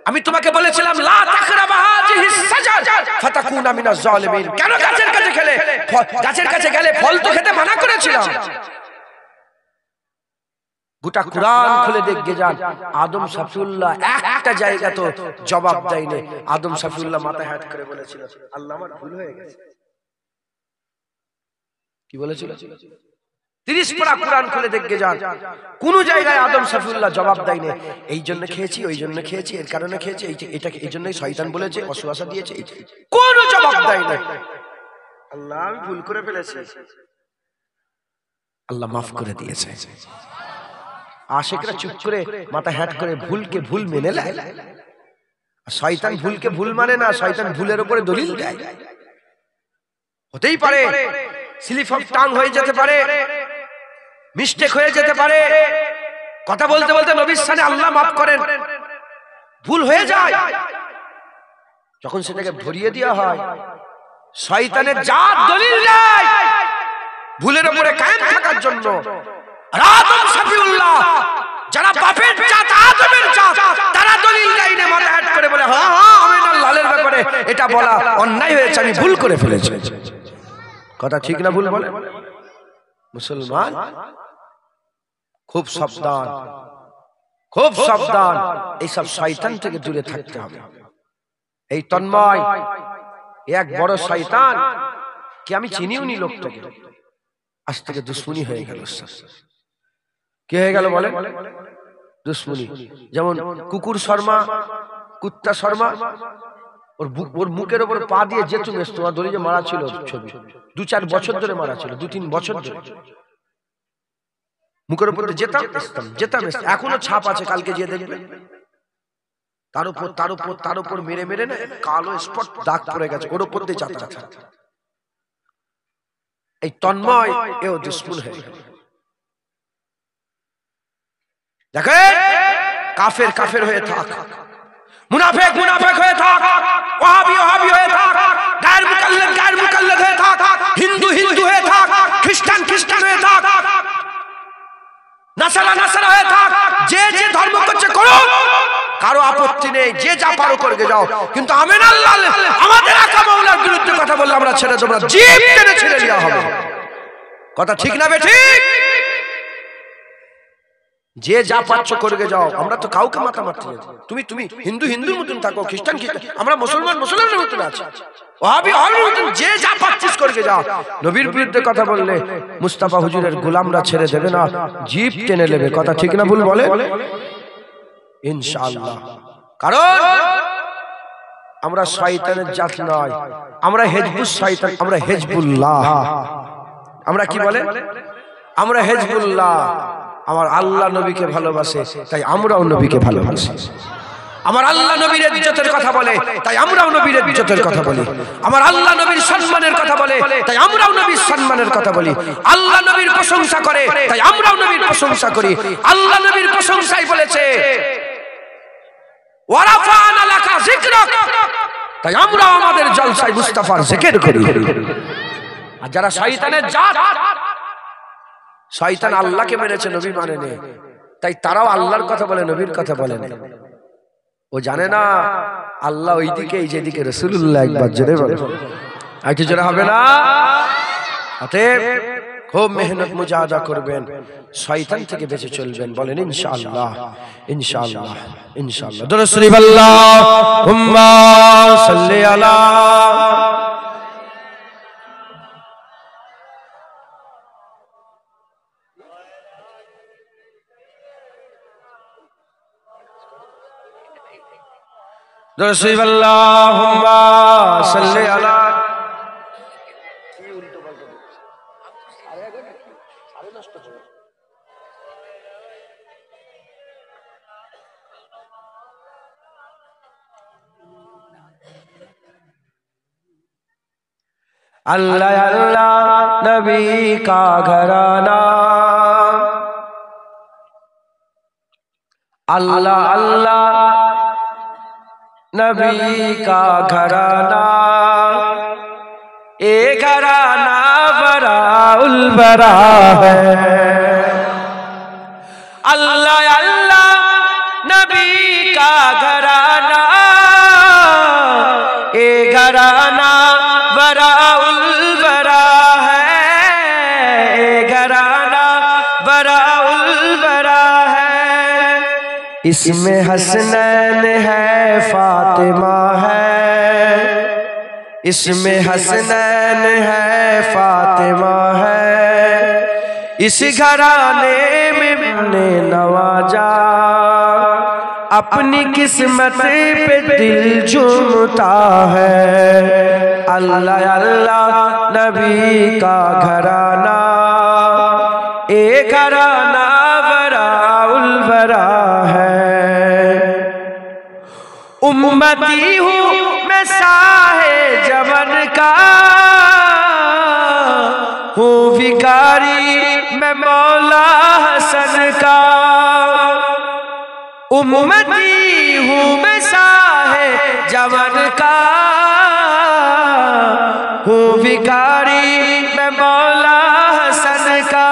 আমি তোমাকে বলেছিলাম লা তাকরাবা হাযিহিস শাজার ফাতাকুনা মিনাজ জালিমিন, কেন গাছের কাছে গেলে, গাছের কাছে গেলে ফল তো খেতে মানা করেছিলাম। গোটা কুরআন খুলে দেখে যান, আদম সফিউল্লাহ একটা জায়গা তো জবাব দেয়নি। আদম সফিউল্লাহ মাথায় হাত করে বলেছিল আল্লাহ আমার ভুল হয়ে গেছে। কি বলেছিল? 30 পারা কুরআন খুলে দেখে যান, কোন জায়গায় আদম সফিউল্লাহ জবাব দেয়নি এই জন্য খেয়েছি, ওই জন্য খেয়েছি, এর কারণে খেয়েছি, এটাকে এই জন্যই শয়তান বলেছে, ওয়াসওয়াসা দিয়েছে, কোন জবাব দেয়নি। আল্লাহ আমি ভুল করে ফেলেছি, আল্লাহ মাফ করে দিয়েছে। আশিকরা চুপ করে মাথা হ্যাট করে ভুলকে ভুল মেনে নেয়। শয়তান ভুলকে ভুল মানে না, শয়তান ভুলের উপরে দলিল দেয়। হতেই পারে স্লিপ অফ টাং হয়ে যেতে পারে, মিস্টেক হয়ে যেতে পারে, কথা বলতে বলতে নবীর সামনে আল্লাহ মাফ করেন, ভুল হয়ে যায়। যখন সেটাকে ধরিয়ে দেওয়া হয়, শয়তানের যা দলিল দেয় ভুলের উপরে কায়েম থাকার জন্য, আদম শফিউল্লাহ যারা বাপের জাত আদমের জাত তারা দলিল দেয় না, মাথা হ্যাট করে বলে হ্যাঁ হ্যাঁ আমি না লালের ব্যাপারে এটা বলা অন্যায় হয়েছে, আমি ভুল করে ফেলেছি। কথা ঠিক না ভুল বলে? মুসলমান খুব সাবধান, খুব সাবধান, এইসব শয়তান থেকে দূরে থাকতে হবে। এই তন্ময় এক বড় শয়তান কি আমি চিনিও নি লোকটাকে, আজ থেকে দুশ্মনী হয়ে গেল। কি হয়ে গেল বলে? দুশ্মনী। যেমন কুকুর শর্মা, কুত্তা শর্মা, ওর মুখের উপর পা দিয়ে যেতু মেসতো, দড়ি যে মারা ছিল ছবি, 2-4 বছর ধরে মারা ছিল, 2-3 বছর ধরে মুখের উপর যেতাম যেতাম, এখনো ছাপ আছে, কালকে যে দেখবে তার উপর মেরে মেরে না কালো স্পট দাগ পড়ে গেছে, ওর উপর দিয়ে যাত্রা। এই তন্ময় এও দুশ্মন হয়ে গেল। দেখেন কাফের কাফের হয়ে থাক, মুনাফিক মুনাফিক হয়ে থাক, ওয়াহাবি ওয়াহাবি হয়ে থাক, গায়র মুকাল্লিদ হয়ে থাক, হিন্দু হিন্দু হয়ে থাক, খ্রিস্টান খ্রিস্টান হয়ে থাক, নাসারা নাসারা হয়ে থাক, যে যে ধর্ম করছে করো, কারো আপত্তি নেই, যে যা পারো করে যাও। কিন্তু আমিন আল্লাহ আমাদের আকা মাওলার বিরুদ্ধে কথা বললে আমরা ছেড়ে দেব না, জিভ টেনে ছেড়ে দেওয়া হবে। কথা ঠিক না বেঠিক? যে যা পাচ্ছ করে যাও, আমরা তো কাউকে মাথা মারতে যাই। তুমি হিন্দু হিন্দুর মতন থাকো, খ্রিস্টান খ্রিস্টান, আমরা মুসলমান মুসলমানের মতন আছি, ওয়াহাবি ওয়াহাবির মতন, যে যা পাচ্ছিস করে যাও। নবীর বিরুদ্ধে কথা বললে মুস্তাফা হুজুরের গোলামরা ছেড়ে দেবে না, জিভ টেনে নেবে। কথা ঠিক না ভুল বলে? ইনশাআল্লাহ। কারণ আমরা শয়তানের জাত নয়, আমরা হিজবুস শয়তান, আমরা হিজবুল্লাহ। আমরা কি বলে? আমরা হিজবুল্লাহ। আমার আল্লাহ নবীকে ভালোবাসে, তাই আমরাও নবীকে ভালোবাসি। আমার আল্লাহ নবীর ইজ্জতের কথা বলে, তাই আমরাও নবীর ইজ্জতের কথা বলি। আমার আল্লাহ নবীর সম্মানের কথা বলে, তাই আমরাও নবীর সম্মানের কথা বলি। আল্লাহ নবীর প্রশংসা করে, তাই আমরাও নবীর প্রশংসা করি। আল্লাহ নবীর প্রশংসাই বলেছে ওয়ারাফা'না লাকা যিকরাক, তাই আমরাও আমাদের জলসায় মুস্তাফার জিকির করি। আর যারা শয়তানের জাত, শয়তান আল্লাহকে মেনেছে, নবী মানেনি, তাই তারাও আল্লাহর কথা বলে, নবীর কথা বলে না। ও জানে না আল্লাহ ওইদিকে, এই যেদিকে রাসূলুল্লাহ একবার জোরে বলে, একটু জোরে হবে না? অতএব খুব মেহনত মুজাহাদা করবেন, শয়তান থেকে বেঁচে চলবেন। বলেন ইনশাআল্লাহ ইনশাআল্লাহ ইনশাআল্লাহ। দরুদ শরীফ আল্লাহুম্মা সাল্লি আলা দরুদ শরীফ আল্লাহুম্মা সাল্লি আলা अल्लाह अल्लाह नबी का घराना, अल्लाह अल्लाह नबी का घराना, ए घराना बड़ा उल बरा है। अल्लाह अल्लाह नबी का घराना, ए घराना बड़ा उल बरा है, ए घराना बड़ा उल बरा है। इसमें हसनैन है फातिमा है, इसमें हसनैन है फातिमा है। इस घराने में हमने नवाजा, अपनी किस्मत पे दिल झूमता है। अल्लाह अल्लाह नबी का घराना, एक घराना बराउल बरा है। उम्मती हूँ मैं साहे जमन का, हूँ भिखारी मैं मौला हसन का। उम्मती हूँ मैं साहे जमन का, हूँ भिखारी मैं मौला हसन का।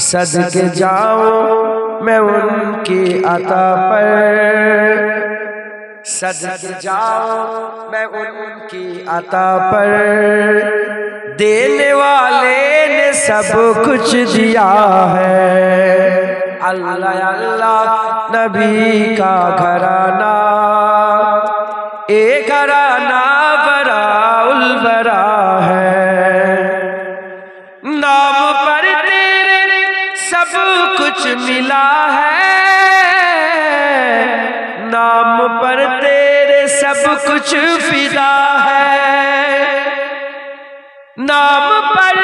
सदके जाऊं मैं उनकी अता पर, सदके जाऊं मैं उनकी अता पर। देने वाले ने सब कुछ दिया है। अल्लाह अल्लाह नबी का घराना, एक घराना बराउल बरा है। नाम पर तेरे सब कुछ मिला है, नाम पर तेरे सब कुछ फिदा है। नाम पर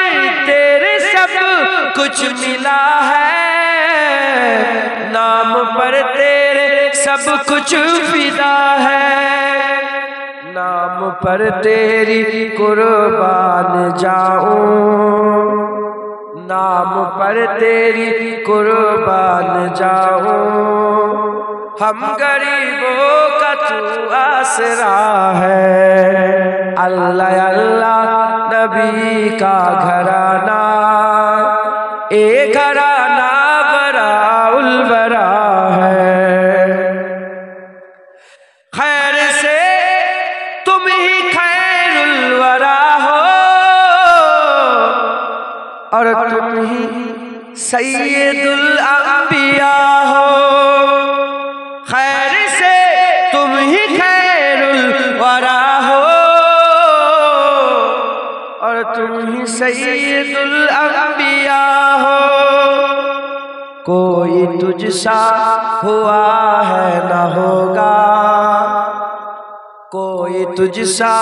तेरे सब कुछ मिला है, नाम पर तेरे सब कुछ फिदा है। नाम पर तेरी कुर्बान जाऊं, नाम पर तेरी कुर्बान जाऊं। हम गरीबों का तू आसरा है। अल्लाह अल्लाह नबी का घराना, एक घराना बराउल बरा है। खैर से तुम ही खैरुल वरा हो, और तुम ही सैयदुल अंबिया हो। खैर से तुम ही खैरुल वरा हो, और तुम ही सैयदुल अंबिया हो। कोई तुझसा हुआ है न होगा, कोई तुझसा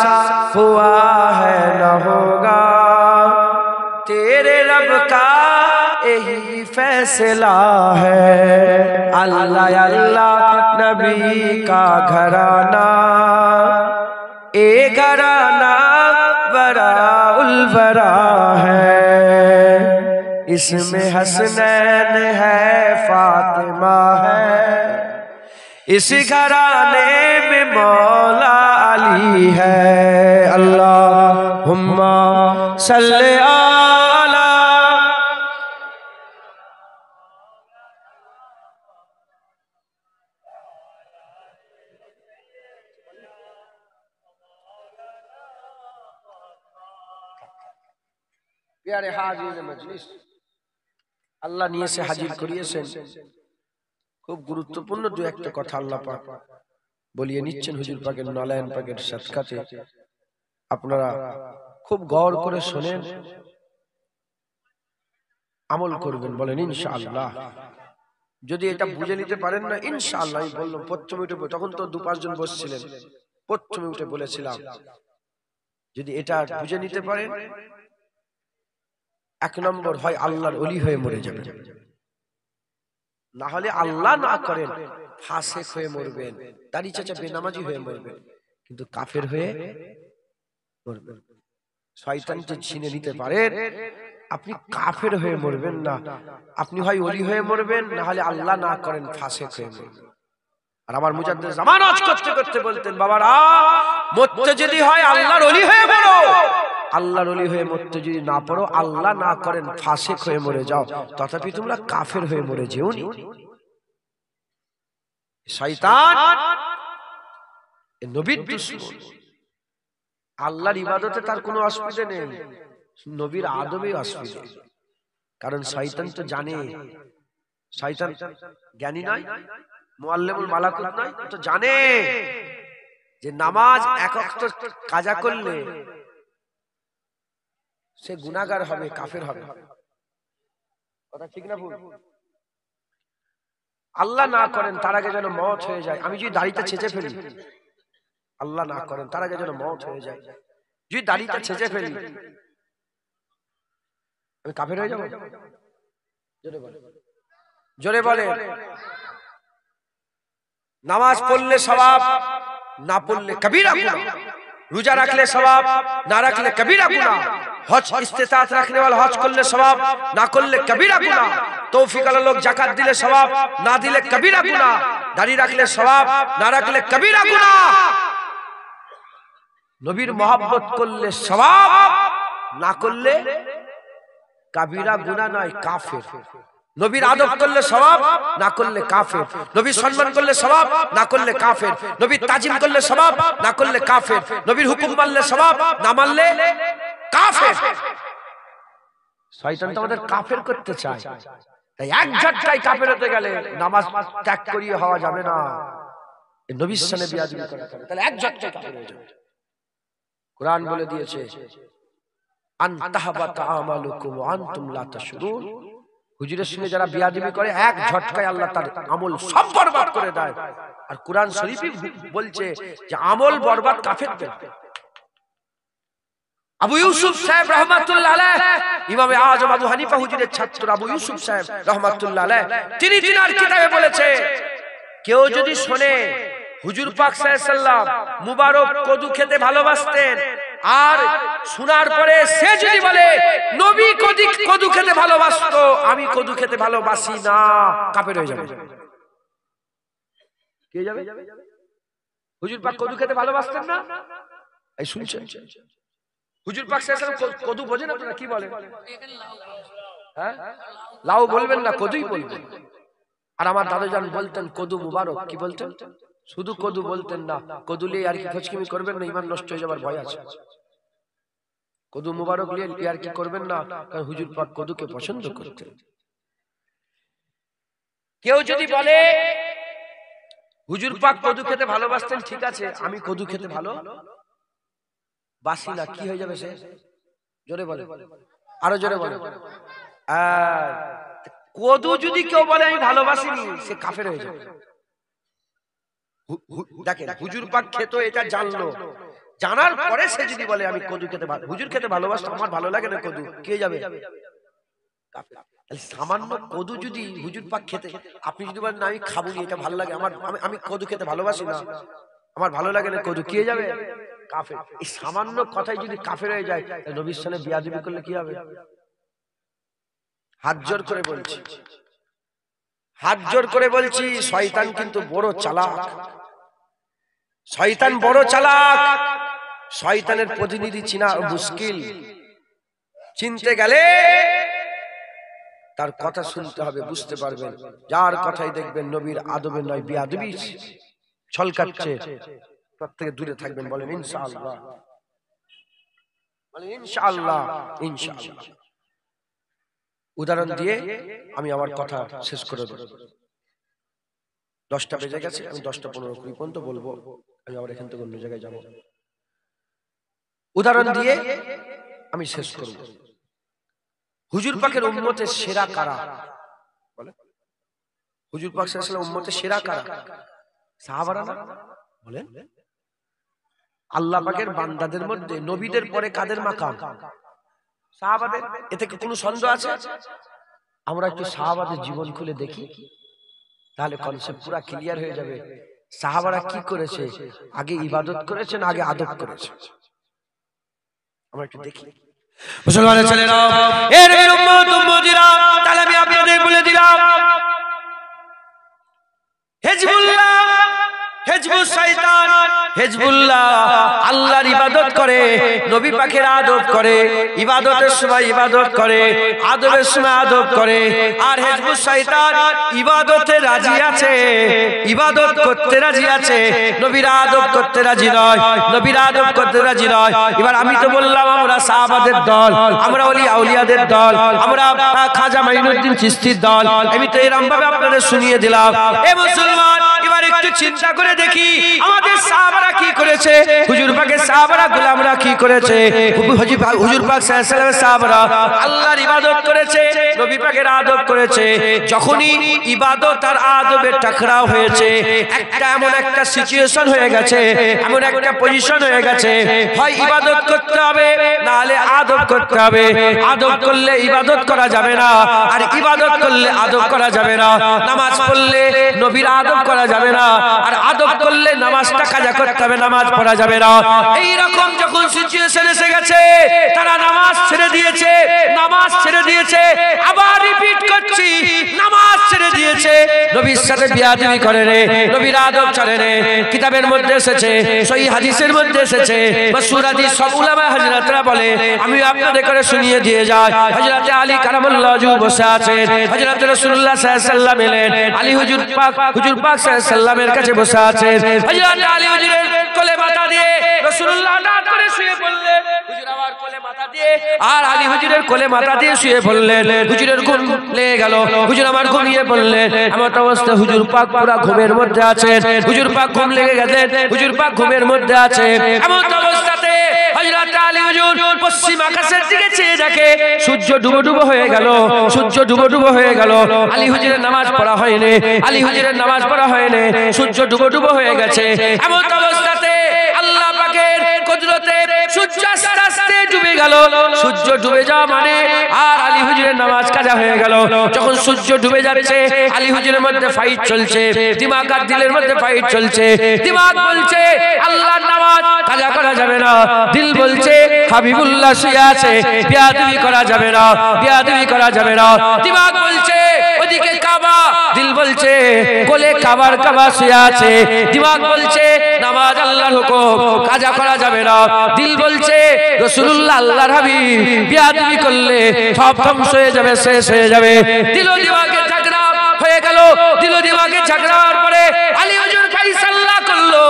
हुआ है न होगा। तेरे रब का यही फैसला है। अल्लाह अल्लाह नबी का घराना, एक घराना बराउल बरा है। इसमें हसनैन है, फातिमा है, इस घराने में मौला अली है। अल्लाहुम्मा सल्ले आला। प्यारे हाजिर मजलिस, আল্লাহ নিয়ে এসে হাজির করিয়েছেন। খুব গুরুত্বপূর্ণ দু একটা কথা আল্লাহ পাক বলিয়ে নিচ্ছেন হুজুর পাকের নলায়ন পাকের সাদকাতে। আপনারা খুব গৌর করে শুনেন, আমল করবেন, বলেন ইনশাআল্লাহ। যদি এটা বুঝে নিতে পারেন না, ইনশাআল্লাহ আমি বললাম প্রথমে উঠে, তখন তো 2-5 জন বসছিলেন, প্রথমে উঠে বলেছিলাম যদি এটা বুঝে নিতে পারেন, 1 নম্বর হয় আল্লাহর ওলি হয়ে মরে যাবেন, না হলে আল্লাহ না করেন ফাসিক হয়ে মরবেন, দাড়ি চাচা বেনামাজি হয়ে মরবেন, কিন্তু কাফের হয়ে মরবেন। শয়তান যে ছিনে নিতে পারে, আপনি কাফের হয়ে মরবেন না, আপনি হয় ওলি হয়ে মরবেন, না হলে আল্লাহ না করেন ফাসিক হয়ে মরবেন। আর আমার মুজাদ্দিদ জামান আজ করতে করতে বলতেন, বাবারা মরতে যদি হয় আল্লাহর ওলি হয়ে মরো, আল্লাহর ওলি হয়ে মরতে যদি না পারো, আল্লাহ না করেন ফাসিক হয়ে মরে যাও, তথাপি তোমরা কাফের হয়ে মরে যেওনি। শয়তান নবীর দুশমন, আল্লাহর ইবাদতে তার কোনো অসুবিধা নেই, নবীর আদবে অসুবিধা। কারণ শয়তান তো জানে, শয়তান জ্ঞানী নয়, মুআল্লিমুল মালাকুত নয়, তো জানে যে নামাজ এক ওয়াক্ত কাজা করলে সে গুনাহগার হবে, কাফের হবে। কথা ঠিক না ভুল? আল্লাহ না করেন তার আগে যেন মওত হয়ে যায়। আমি যদি দাড়িটা ছেঁচে ফেলি, আল্লাহ না করেন তার আগে যেন মওত হয়ে যায়, যদি দাড়িটা ছেঁচে ফেলি আমি কাফের হয়ে যাব? জোরে বলে। নামাজ পড়লে সওয়াব, না পড়লে কবিরা গুনাহ। রোজা রাখলে সওয়াব, না রাখলে কবিরা গুনাহ। হজ ইস্তেতাত রাখने वाला হজ করলে সওয়াব, না করলে কবিরা গুনাহ। তৌফিক আলা লোক যাকাত দিলে সওয়াব, না দিলে কবিরা গুনাহ। দাড়ি রাখলে সওয়াব, না রাখলে কবিরা গুনাহ। নবীর মহব্বত করলে সওয়াব, না করলে কবিরা গুনাহ নয়, কাফের। নবীর আদব করলে সওয়াব, না করলে কাফের। নবীর সম্মান করলে সওয়াব, না করলে কাফের। নবীর তাজিম করলে সওয়াব, না করলে কাফের। নবীর হুকুম মানলে সওয়াব, না মানলে কাফের। শয়তান তো আমাদের কাফের করতে চায়, তাই এক ঝটকায় কাফের হতে গেলে নামাজ ত্যাগ করিয়ে হওয়া যাবে না, নবীর সামনে বিয়াদবি করতে হবে, তাহলে এক ঝটকায় কাফের হয়ে যাবে। কুরআন বলে দিয়েছে আন তাহবাতা আমালুকুম ওয়া আনতুম লা তাশউরুন। হুজুরের সঙ্গে যারা বিয়াদবি করে এক ঝটকায় আল্লাহ তার আমল সব বরবাদ করে দেয়। আর কুরআন শরীফই বলছে যে আমল বরবাদ কাফেরদের। আবু ইউসুফ সাহেব রহমাতুল্লাহ আলাইহি, ইমামে আযম আবু হানিফা হুজুরের ছাত্র আবু ইউসুফ সাহেব রহমাতুল্লাহ আলাইহি, তিনি তিনার কিতাবে বলেছে কেউ যদি শোনে হুজুর পাক সাল্লাল্লাহু আলাইহি সাল্লাম মুবারক কদু খেতে ভালোবাসতেন, আর শোনার পরে সে যদি বলে নবী কদু খেতে ভালোবাসতো, আমি কদু খেতে ভালোবাসি না, কাফের হয়ে যাবে। কে যাবে? হুজুর পাক কদু খেতে ভালোবাসতেন না, এই শুনছেন? হুজুর পাক সাল্লাল্লাহু আলাইহি ওয়াসাল্লাম কদু বোঝেন আপনারা কি বলেন? হ্যাঁ, লাউ বলবেন না, কদুই বলবেন। আর আমার দাদাজান বলতেন কদু মুবারক, কি বলতেন? শুধু কদু বলতেন না, কদু নিয়ে আর কি খোঁজকিমি করবেন না, ঈমান নষ্ট হয়ে যাবার ভয় আছে। কদু মুবারক নিয়ে আর কি করবেন না, কারণ হুজুর পাক কদুকে পছন্দ করতেন। কেউ যদি বলে হুজুর পাক কদু খেতে ভালোবাসতেন, ঠিক আছে, আমি কদু খেতে ভালো বাসি না, কি হয়ে যাবে সে? জোরে বলে, আরো জোরে বলে। কদু যদি কেউ বলে আমি ভালোবাসিনি, সে কাফের হয়ে যাবে। দেখেন হুজুর পাক খেতো এটা জানলো, জানার পরে সে যদি বলে আমি কদু খেতে হুজুর খেতে ভালোবাসতো, আমার ভালো লাগে না কদু, কে যাবে? সামান্য কদু যদি হুজুর পাক খেতে, আপনি যদি বলেন না আমি খাবো না, এটা ভালো লাগে আমার, আমি কদু খেতে ভালোবাসি না, আমার ভালো লাগে না কদু, কে যাবে? কাফের। এই সামান্য কথাই যদি কাফের হয়ে যায়, নবীর সামনে বিয়াদবি করলে কি হবে? হাত জোর করে বলছি, হাত জোর করে বলছি, শয়তান কিন্তু বড় চালাক। শয়তান বড় চালাক। শয়তানের প্রতিনিধি চিনা মুশকিল। চিনতে গেলে তার কথা শুনতে হবে, বুঝতে পারবেন। যার কথাই দেখবেন নবীর আদবে নয় বিয়াদবি ছলকাচ্ছে, প্রত্যেকে দূরে থাকবেন। বলেন ইনশাআল্লাহ, বলেন ইনশাআল্লাহ, ইনশাআল্লাহ। উদাহরণ দিয়ে আমি আমার কথা শেষ করে দেব। 10টা বেজে গেছে, আমি 10:15 পর্যন্ত বলবো, আমি আবার এখান থেকে অন্য জায়গায় যাব। উদাহরণ দিয়ে আমি শেষ করব। হুজুর পাকের উম্মতের সেরা কারা? বলে হুজুর পাক সাল্লাল্লাহু আলাইহি ওয়াসাল্লাম উম্মতের সেরা কারা? সাহাবারা না? বলেন আল্লাহ পাকের বান্দাদের মধ্যে নবীদের পরে কাদের মাকাম? সাহাবাদের। এতে কি কোনো সন্দেহ আছে? আমরা একটু সাহাবাদের জীবন খুলে দেখি, তাহলে কনসেপ্ট পুরো ক্লিয়ার হয়ে যাবে। সাহাবারা কি করেছে? আগে ইবাদত করেছে না আগে আদব করেছে? আমরা একটু দেখি। মুসলমানের ছেলেরা, এর উম্মত উম্মতিরা, তাহলে আমি আপনাদের বলে দিলাম হিজবুল্লাহ, হিজবুশ শয়তান, হিজবুল্লাহ আল্লাহর ইবাদত করে, নবী পাকের আদব করে, ইবাদতের সময় ইবাদত করে, আদবের সময় আদব করে। আর হিজবুশ শয়তান ইবাদতে রাজি আছে, ইবাদত করতে রাজি আছে, নবীর আদব করতে রাজি নয়, নবীর আদব করতে রাজি নয়। এবার আমি তো বললাম আমরা সাহাবাদের দল, আমরা ওলিয়া আউলিয়াদের দল, আমরা খাজা মাইনুদ্দিন চিশতির দল, আমি তো এরকম ভাবে আপনাদের শুনিয়ে দিলাম। এ মুসলমান, এবার একটু চিন্তা করে দেখি আমাদের সাহাবারা কি করেছে, হুজুর পাকের সাহাবারা গোলামরা কি করেছে। হুজুর পাক সাল্লাল্লাহু আলাইহি ওয়াসাল্লামের সাহাবারা আল্লাহর ইবাদত করেছে, নবী পাকের আদব করেছে। যখনই ইবাদত আর আদবের টাকরাও হয়েছে, এমন একটা সিচুয়েশন হয়ে গেছে, এমন একটা পজিশন হয়ে গেছে, হয় ইবাদত করতে হবে না হলে আদব করতে হবে। আদব করলে ইবাদত করা যাবে না, আর ইবাদত করলে আদব করা যাবে না। নামাজ পড়লে নবীর আদব করা যাবে না, আর আদব করলে নামাজটা কাজা করতে হবে, নামাজ পড়া যাবে না। এই রকম যখন সিচুয়েশন এসে গেছে, তারা নামাজ ছেড়ে দিয়েছে, নামাজ ছেড়ে দিয়েছে, আবার রিপিট করছি, নামাজ ছেড়ে দিয়েছে। নবীর সাথে বিয়াদবি করে রে, নবীর আদব চলে রে। কিতাবের মধ্যে এসেছে, সহিহ হাদিসের মধ্যে এসেছে, মাসুর হাদিস সব উলামা হযরতরা বলে, আমি আপনাদের করে শুনিয়ে দিয়ে যাই। হযরত আলী কারামাল্লাহু ওয়াজহু বসে আছেন, হযরত রাসূলুল্লাহ সাল্লাল্লাহু আলাইহি ওয়াসাল্লাম এলেন, আলী হুজুর পাক সাল্লাল্লাহু আলাইহি ওয়াসাল্লামের কাছে বসে আছেন। হযরত আলী হুজুরের কোলে মাথা দিয়ে রাসূলুল্লাহ হঠাৎ করে শুয়ে পড়লেন। হুজুর আবার কোলে মাথা দিয়ে, আর আলী হুজুরের কোলে মাথা দিয়ে শুয়ে পড়লেন। হুজুরের ঘুম লেগে গেল, হুজুর আমার ঘুমিয়ে পড়লেন। এমন অবস্থা হুজুর পাক পুরো ঘুমের মধ্যে আছেন, হুজুর পাক ঘুম লেগে গেছে, হুজুর পাক ঘুমের মধ্যে আছে। এমন অবস্থাতে হযরত আলী হুজুর পশ্চিম আকাশের দিকে চেয়ে দেখে সূর্য ডুবো ডুবো হয়ে গেল, সূর্য ডুবো ডুবো হয়ে গেল। আলী হুজুরের নামাজ পড়া হয়নি, আলী হুজুরের নামাজ পড়া হয়নি, সূর্য ডুবো ডুবো হয়ে গেছে। এমন অবস্থাতে আল্লাহ পাকের কুদরতে সূর্য আস্তে আস্তে ডুবে গেল। সূর্য ডুবে যাওয়া মানে আর আলী হুজুরের নামাজ কাজা হয়ে গেল। যখন সূর্য ডুবে যাচ্ছে, আলী হুজুরের মধ্যে ফাইট চলছে, দিমাগ আর দিলের মধ্যে ফাইট চলছে। দিমাগ বলছে আল্লাহর নামাজ কাজা করা যাবে না, দিল বলছে হাবিবুল্লাহ শুয়ে আছে, বিয়াদবি করা যাবে না, বিয়াদবি করা যাবে না। দিমাগ বলছে ওদিকে কাবা, দিল বলছে কোলে কাবার কাবা শুয়ে আছে। দিমাগ বলছে নামাজ আল্লাহর হুকুম, কাজা করা যাবে না। দিল বলছে রাসূলুল্লাহ আল্লাহর হাবিব, বিয়াদবি করলে সব ধ্বংস হয়ে যাবে, শেষ হয়ে যাবে। দিল ও দিমাগে ঝগড়া হয়ে গেল। দিল ও দিমাগে ঝগড়ার পরে আলী হুজুর ফয়সালা করলো,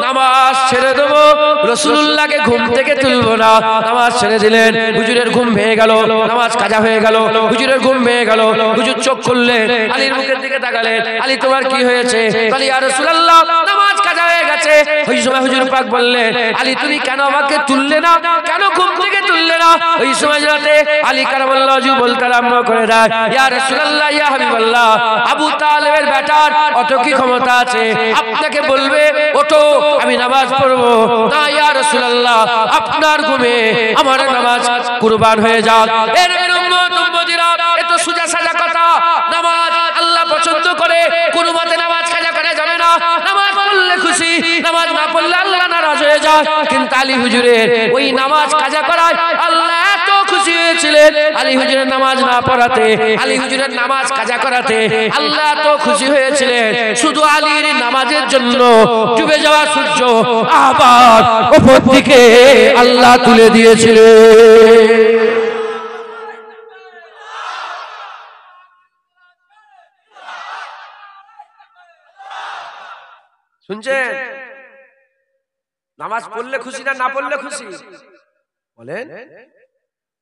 নামাজ ছেড়ে দেবো, রাসূলুল্লাহকে ঘুম থেকে তুলবো না। নামাজ ছেড়ে দিলেন, হুজুরের ঘুম ভেঙে গেল, নামাজ কাজা হয়ে গেল। হুজুরের ঘুম ভেঙে গেল, হুজুর চোখ খুললেন, আলীর মুখের দিকে তাকালেন। আলী তোমার কি হয়েছে? বলে ইয়া রাসূলুল্লাহ নামাজ কাজা হয়ে গেছে। ওই সময় হুজুর পাক বললেন, আলী তুমি কেন আমাকে তুললে না, কেন ঘুম থেকে তুললে না? ওই সময় রাতে আলী কারামাল্লাহু ওয়াজহু বলতে আরম্ভ করে দেয়, ইয়া রাসূলুল্লাহ, ইয়া হাবিবাল্লাহ, আবু তালেবের বেটার অত কি ক্ষমতা আছে আপনাকে বলবে ওঠো আমি নামাজ পড়বো? না ইয়া রাসূলুল্লাহ, আপনার ঘুমে আমার নামাজ কুরবান হয়ে যাক। এর উম্মত উম্মতিরা, এত সোজা সাজা কথা। নামাজ আল্লাহ পছন্দ করে, কোনো মতে নামাজ কাজা করা যাবে না। নামাজ পড়লে খুশি, নামাজ না পড়লে আল্লাহ নারাজ হয়ে যায়। কিন্তু আলী হুজুরের ওই নামাজ কাজা করায় আল্লাহ এত খুশি হয়েছিলেন। আলী হুজুরের নামাজ না পড়াতে, আলী হুজুরের নামাজ কাজা করাতে আল্লাহ এত খুশি হয়েছিলেন। শুধু আলীর নামাজের জন্য ডুবে যাওয়া সূর্য আবার উপর দিকে আল্লাহ তুলে দিয়েছিলেন। শুনছেন? নামাজ পড়লে খুশি না, না পড়লে খুশি? বলেন।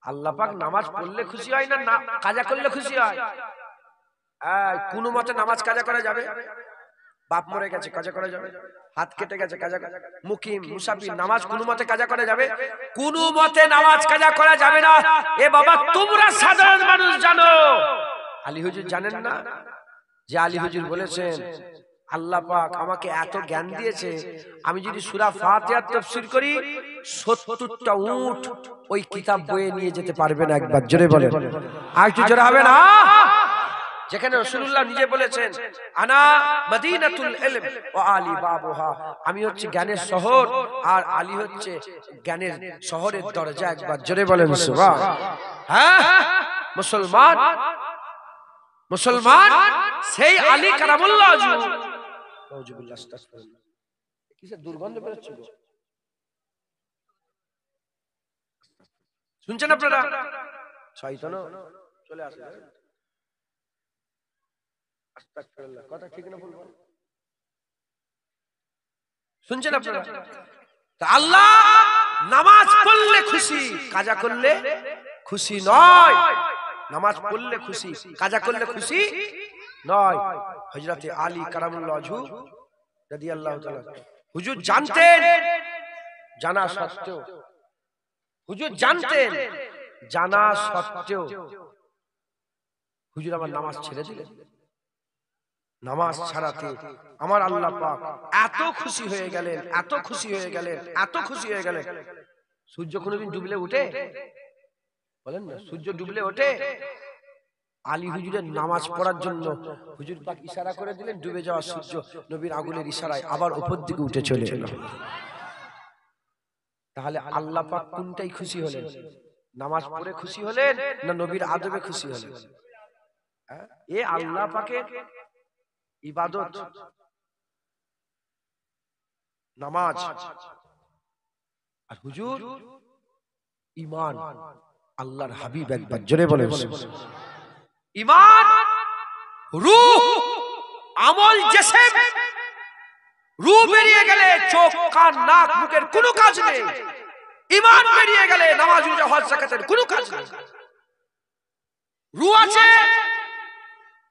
আল্লাহ পাক নামাজ পড়লে খুশি হয় না, কাজা করলে খুশি হয়? কোন মতে নামাজ কাজা করা যাবে? বাপ মরে গেছে, কাজা করা যাবে? হাত কেটে গেছে, কাজা করা যাবে? মুকিম মুসাফির নামাজ কোন মতে কাজা করা যাবে? কোন মতে নামাজ কাজা করা যাবে না। এ বাবা, তোমরা সাধারণ মানুষ জানো, আলী হুজুর জানেন না যে আলী হুজুর বলেছেন আল্লাহ পাক আমাকে এত জ্ঞান দিয়েছে, আমি যদি সূরা ফাতিহা তাফসীর করি ৭০টা উট ওই কিতাব বয়ে নিয়ে যেতে পারবে না। একবার জোরে বলেন, আর একটু জোরে হবে না? যেখানে রাসূলুল্লাহ নিজে বলেছেন আনা মদিনাতুল ইলম ওয়া আলী বাবুহা, আমি হচ্ছে জ্ঞানের শহর আর আলী হচ্ছে জ্ঞানের শহরের দরজা। একবার জোরে বলেন সুবহান। হ্যাঁ, মুসলমান মুসলমান সেই আলী কারামাল্লাহু ওয়াজহু। নাউজুবিল্লাহ, আস্তাগফিরুল্লাহ। কিসের দুর্গন্ধ বেরোচ্ছে? শুনছেন আপনারা? শয়তান চলে আসে। আস্তাগফিরুল্লাহ, কথা ঠিক না বলবো? শুনছেন আপনারা? তা আল্লাহ নামাজ পড়লে খুশি, কাজা করলে খুশি নয়। নামাজ পড়লে খুশি, কাজা করলে খুশি নয়। হযরতে আলী কারামাল্লাহু ওয়াজহু রাদিয়াল্লাহু তাআলা। হুজুর জানতেন, জানা সত্ত্বেও, হুজুর জানতেন জানা সত্ত্বেও হুজুর আমার নামাজ ছেড়ে দিলেন। নামাজ ছাড়াতে আমার আল্লাহ পাক এত খুশি হয়ে গেলেন, এত খুশি হয়ে গেলেন, এত খুশি হয়ে গেলেন। সূর্য কোনোদিন ডুবলে ওঠে? বলেন না, সূর্য ডুবলে ওঠে? আলী হুজুরের নামাজ পড়ার জন্য হুজুর পাক ইশারা করে দিলেন, ডুবে যাওয়া সূর্য নবীর আগুনের ইশারায় আবার উপর দিকে উঠে চলে এলো। তাহলে আল্লাহ পাক কোনটাই খুশি হলেন? নামাজ পড়ে খুশি হলেন না নবীর আদবে খুশি হলেন? এ আল্লাহ পাকের ইবাদত নামাজ, আর হুজুর ঈমান। আল্লাহর হাবিব একবার জোরে বলেন ঈমান, রূহ, আমল, জিসম। রূহ বেরিয়ে গেলে চোখ, কান, নাক, মুখের কোনো কাজ নেই। ঈমান বেরিয়ে গেলে নামাজ, রোজা, হজ, যাকাতের কোনো কাজ নেই। রূহ আছে,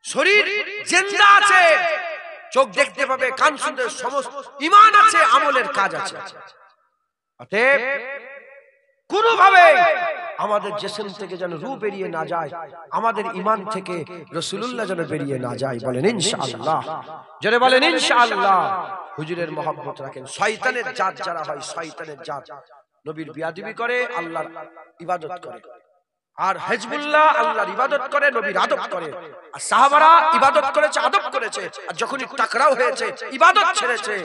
শরীর জিন্দা আছে, চোখ দেখতে পাবে, কান শুনতে, সমস্ত ঈমান আছে, আমলের কাজ আছে। অতএব কোনোভাবে আমাদের জিসম থেকে যেন রূহ বেরিয়ে না যায়, আমাদের ঈমান থেকে রাসূলুল্লাহ যেন বেরিয়ে না যায়। বলেন ইনশাআল্লাহ, যারা বলেন ইনশাআল্লাহ। হুজুরের মহব্বত রাখেন। শয়তানের জাত যারা হয়, শয়তানের জাত নবীর বিয়াদবি করে, আল্লাহর ইবাদত করে। আর হিজবুল্লাহ আল্লাহর ইবাদত করে, নবীর আদব করে। আর সাহাবারা ইবাদত করেছে, আদব করেছে। আর যখনই টাকরাও হয়েছে, ইবাদত ছেড়েছে,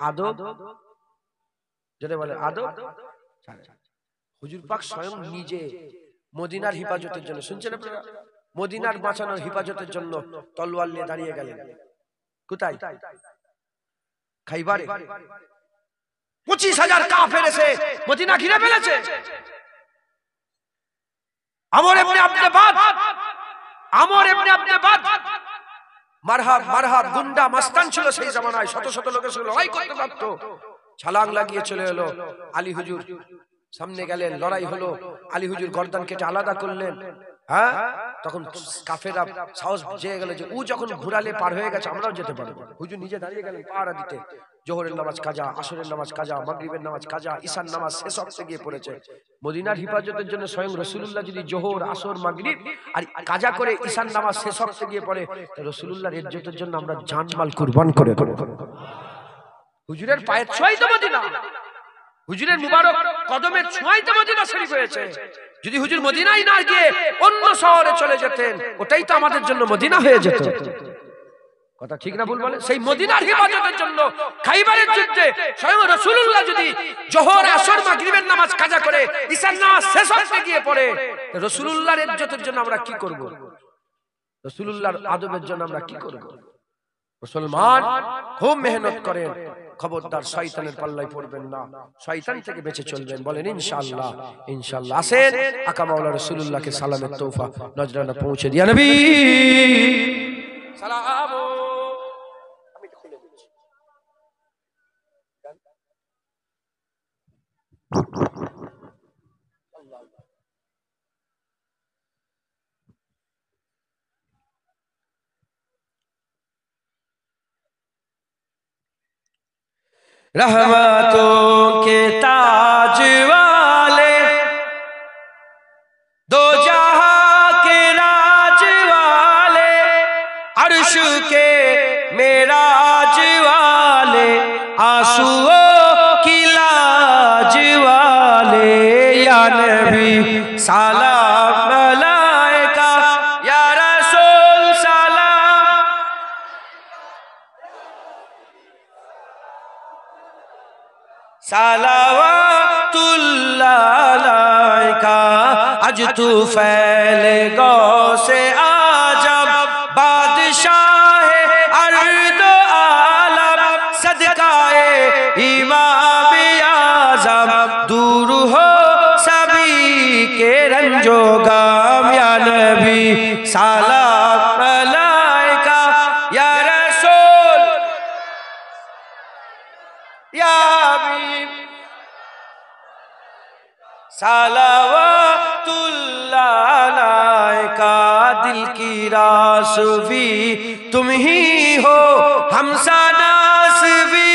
আদব, যারা বলে আদব। হুজুর পাক স্বয়ং নিজে মদিনার হিফাজতের জন্য, শুনছেন আপনারা, মদিনার বাঁচানোর হিফাজতের জন্য তলোয়ার নিয়ে দাঁড়িয়ে গেলেন। কোথায়? খাইবারে। 25,000 কাফের এসে মদিনা ঘিরে ফেলেছে। আমর ইবনে আব্দে বাদ, আমর ইবনে আব্দে বাদ মারহাব মারহাব গুন্ডা মাস্তান ছিল সেই জামানায়। শত শত লোকের সঙ্গে লড়াই করতে পারত। ছালাং লাগিয়ে চলে এলো। আলী হুজুর সামনে গেলেন, লড়াই হলো। আলী হুজুর গর্দান কেটে আলাদা করলেন। হ্যাঁ, তখন কাফেররা সাহস জেগে গেল যে ও যখন ঘুরালে পার হয়ে গেছে, আমরাও যেতে পারবো। হুজুর নিজে দাঁড়িয়ে গেলেন পাহারা দিতে। জোহরের নামাজ কাজা, আসরের নামাজ কাজা, মাগরিবের নামাজ কাজা, ঈশার নামাজ শেষ হতে গিয়ে পড়েছে। মদিনার হিফাজতের জন্য স্বয়ং রাসূলুল্লাহ যদি জোহর, আসর, মাগরিব আর কাজা করে ঈশার নামাজ শেষ হতে গিয়ে পড়ে, তো রাসূলুল্লাহর ইজ্জতের জন্য আমরা জানমাল কুরবান করে দেব। হুজুরের পায়ের ছোঁয়াই তো মদিনা, হুজুরের মুবারক কদমের ছোঁয়াই তো মদিনা শরীফ হয়েছে। যদি হুজুর মদিনায় না গিয়ে অন্য শহরে চলে যেতেন, ওটাই তো আমাদের জন্য মদিনা হয়ে যেত। কথা ঠিক না ভুল বলে? সেই মদিনার হিফাজতের জন্য খাইবারের যুদ্ধে স্বয়ং রাসূলুল্লাহ যদি জোহর, আসর, মাগরিবের নামাজ কাজা করে ঈশার নামাজ শেষ হতে গিয়ে পড়ে, রাসূলুল্লাহর ইজ্জতের জন্য আমরা কি করব? রাসূলুল্লাহর আদবের জন্য আমরা কি করব? মুসলমান খুব মেহনত করেন, খবরদার শয়তানের পাল্লায় পড়বেন না, শয়তান থেকে বেঁচে চলবেন। বলেন ইনশাআল্লাহ। ইনশাআল্লাহ। আসেন আকা মাওলা রাসূলুল্লাহকে সালামের তৌফা নজরানা পৌঁছে দিয়া নবী সালাম। আমি তো খুলে দিচ্ছি। रहमतों के ताज वाले, दो जहां के राज वाले, अर्श के मेराज वाले, आंसुओं की लाज वाले, या नबी सलाम अलैका, या रसूल सलाम। सलावतुल्लाह अलैका, आज तू फैले गौ से आजम, बादशाह अर्द आलम, सदकाए इमाम आज़म, दूर हो सभी के रंजो गम, या नबी सलाम अलैका, या रसूल या हबीब सलावतुल्लाह अलैका। दिल की रासवी तुम ही हो, हमसानासवी